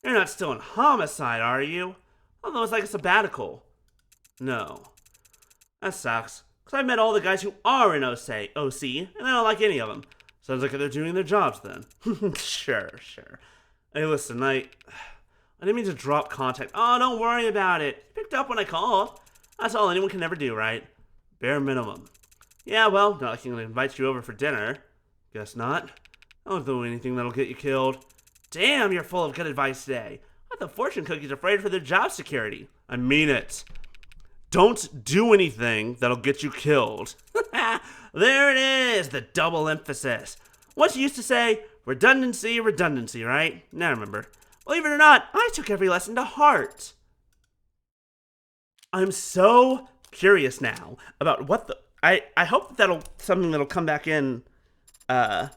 You're not still in homicide, are you? Although it's like a sabbatical. No. That sucks. Because I've met all the guys who are in OC, and I don't like any of them. Sounds like they're doing their jobs then. Sure. Hey, listen, I didn't mean to drop contact. Oh, don't worry about it. You picked up when I called. That's all anyone can ever do, right? Bare minimum. Yeah, well, not like I'm gonna invite you over for dinner. Guess not. I don't do anything that'll get you killed. Damn, you're full of good advice today. I thought fortune cookies are afraid for their job security. I mean it. Don't do anything that'll get you killed. There it is, the double emphasis. What you used to say, redundancy, right? Now remember. Believe it or not, I took every lesson to heart. I'm so curious now about what the... I hope that'll something that'll come back in, in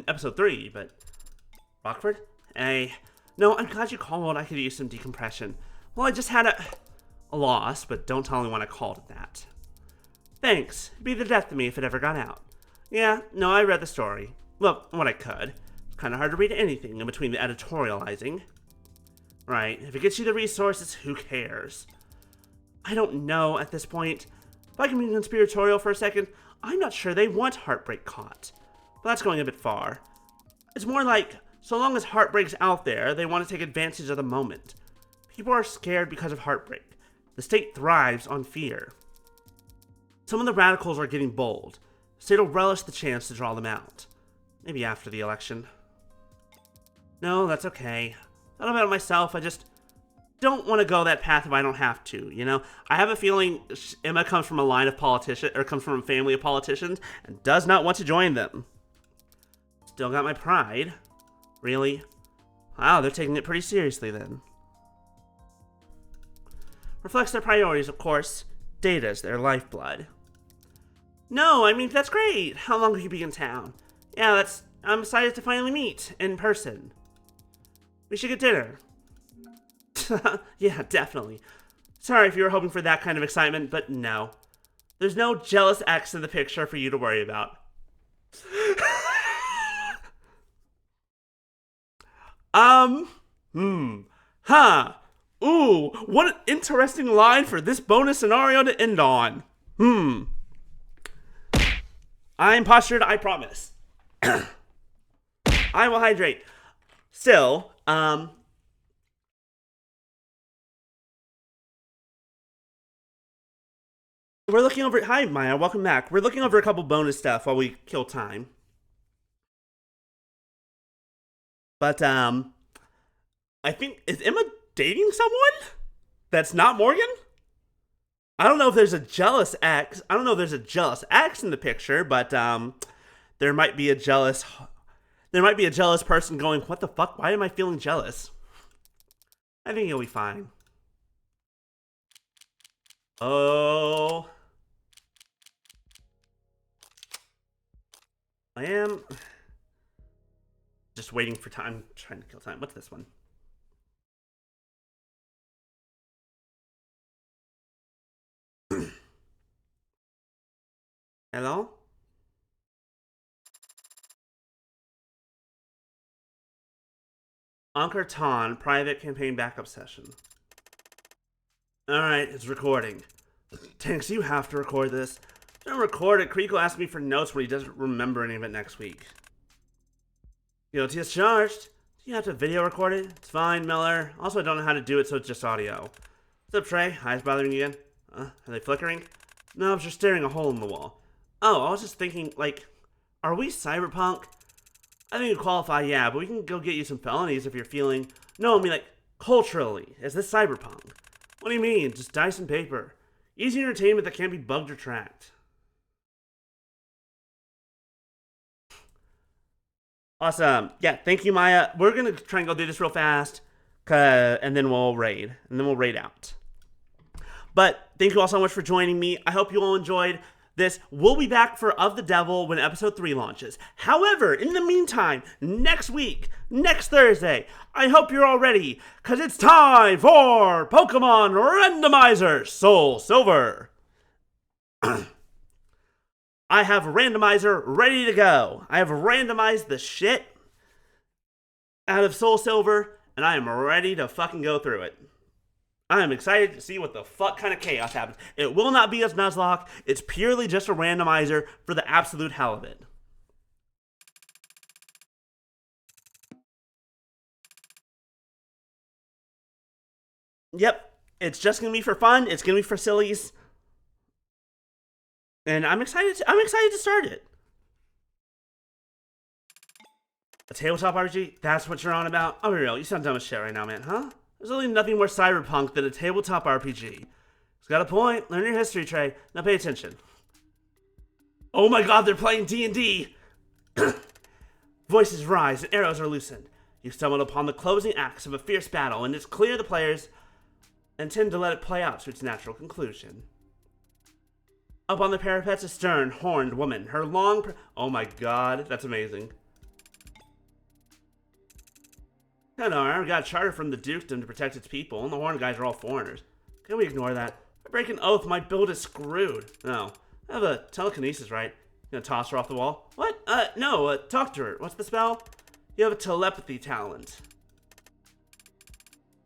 episode 3, but... Rockford? Hey. No, I'm glad you called. I could use some decompression. Well, I just had a loss, but don't tell anyone I called it that. Thanks. It'd be the death of me if it ever got out. Yeah, no, I read the story. Well, what I could. It's kind of hard to read anything in between the editorializing. Right, if it gets you the resources, who cares? I don't know at this point. If I can be conspiratorial for a second, I'm not sure they want Heartbreak caught. But that's going a bit far. It's more like, so long as Heartbreak's out there, they want to take advantage of the moment. People are scared because of Heartbreak. The state thrives on fear. Some of the radicals are getting bold. The state will relish the chance to draw them out. Maybe after the election. No, that's okay. Not about myself, I just don't want to go that path if I don't have to, you know? I have a feeling Emma comes from a line of politicians, or comes from a family of politicians, and does not want to join them. Still got my pride. Really? Wow, they're taking it pretty seriously then. Reflects their priorities, of course. Data's their lifeblood. No, I mean, that's great. How long will you be in town? Yeah, I'm excited to finally meet in person. We should get dinner. Yeah, definitely. Sorry if you were hoping for that kind of excitement, but no. There's no jealous ex in the picture for you to worry about. Ooh, what an interesting line for this bonus scenario to end on. I'm postured, I promise. I will hydrate. Still, we're looking over... Hi, Maya, welcome back. We're looking over a couple bonus stuff while we kill time. But, I think... Is Emma dating someone that's not Morgan? I don't know if there's a jealous ex. I don't know if there's a jealous ex in the picture, but, there might be a jealous person going, what the fuck? Why am I feeling jealous? I think you'll be fine. Oh... I am just waiting for time, trying to kill time. What's this one? Hello? Ankur Tan, private campaign backup session. Alright, it's recording. Tanks, you have to record this. Don't record it. Creek will ask me for notes when he doesn't remember any of it next week. Guilty as charged. Do you have to video record it? It's fine, Miller. Also, I don't know how to do it, so it's just audio. What's up, Trey? Eyes bothering you again? Are they flickering? No, I'm just staring a hole in the wall. Oh, I was just thinking, like, are we cyberpunk? I think you qualify, yeah, but we can go get you some felonies if you're feeling... No, I mean, like, culturally. Is this cyberpunk? What do you mean? Just dice and paper. Easy entertainment that can't be bugged or tracked. Awesome. Yeah, thank you, Maya. We're going to try and go do this real fast, and then we'll raid. And then we'll raid out. But thank you all so much for joining me. I hope you all enjoyed this. We'll be back for Of the Devil when episode 3 launches. However, in the meantime, next week, next Thursday, I hope you're all ready, because it's time for Pokemon Randomizer Soul Silver. I have a randomizer ready to go. I have randomized the shit out of Soul Silver, and I am ready to fucking go through it. I am excited to see what the fuck kind of chaos happens. It will not be as Nuzlocke. It's purely just a randomizer for the absolute hell of it. Yep, it's just gonna be for fun. It's gonna be for sillies. And I'm excited to start it. A tabletop RPG? That's what you're on about? I'll be real, you sound dumb as shit right now, man, huh? There's really nothing more cyberpunk than a tabletop RPG. It's got a point. Learn your history, Trey. Now pay attention. Oh my god, they're playing D&D! Voices rise and arrows are loosened. You stumbled upon the closing acts of a fierce battle, and it's clear the players intend to let it play out to its natural conclusion. Up on the parapet's a stern, horned woman. Her long... Oh my god, that's amazing. We got a charter from the dukedom to protect its people, and the horned guys are all foreigners. Can we ignore that? If I break an oath, my build is screwed. No. I have a telekinesis, right? Gonna toss her off the wall? What? No, talk to her. What's the spell? You have a telepathy talent.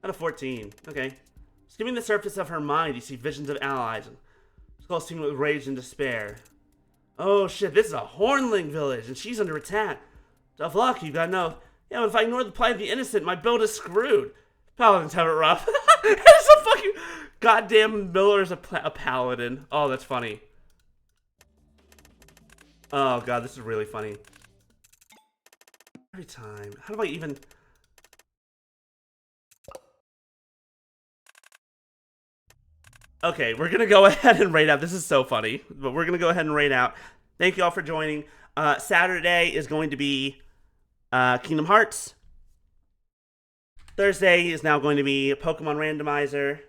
Out of 14. Okay. Skimming the surface of her mind, you see visions of allies, and skulls teeming with rage and despair. Oh shit, this is a Hornling village, and she's under attack. Tough luck, you got no... Yeah, but if I ignore the plight of the innocent, my build is screwed. Paladins have it rough. It's a fucking... Goddamn Miller's a paladin. Oh, that's funny. Oh god, this is really funny. Every time. How do I even... Okay, we're gonna go ahead and raid out. This is so funny, but we're gonna go ahead and raid out. Thank you all for joining. Saturday is going to be Kingdom Hearts. Thursday is now going to be Pokemon Randomizer.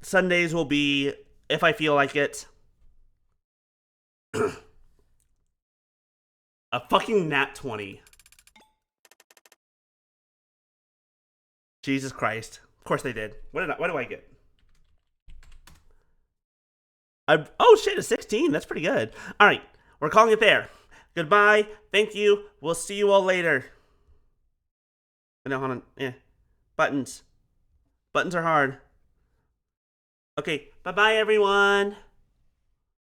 Sundays will be If I Feel Like It. A fucking nat 20. Jesus Christ. Of course they did. What do I get? Oh shit, a 16. That's pretty good. All right. We're calling it there. Goodbye. Thank you. We'll see you all later. No, hold on. Buttons. Buttons are hard. Okay. Bye-bye, everyone.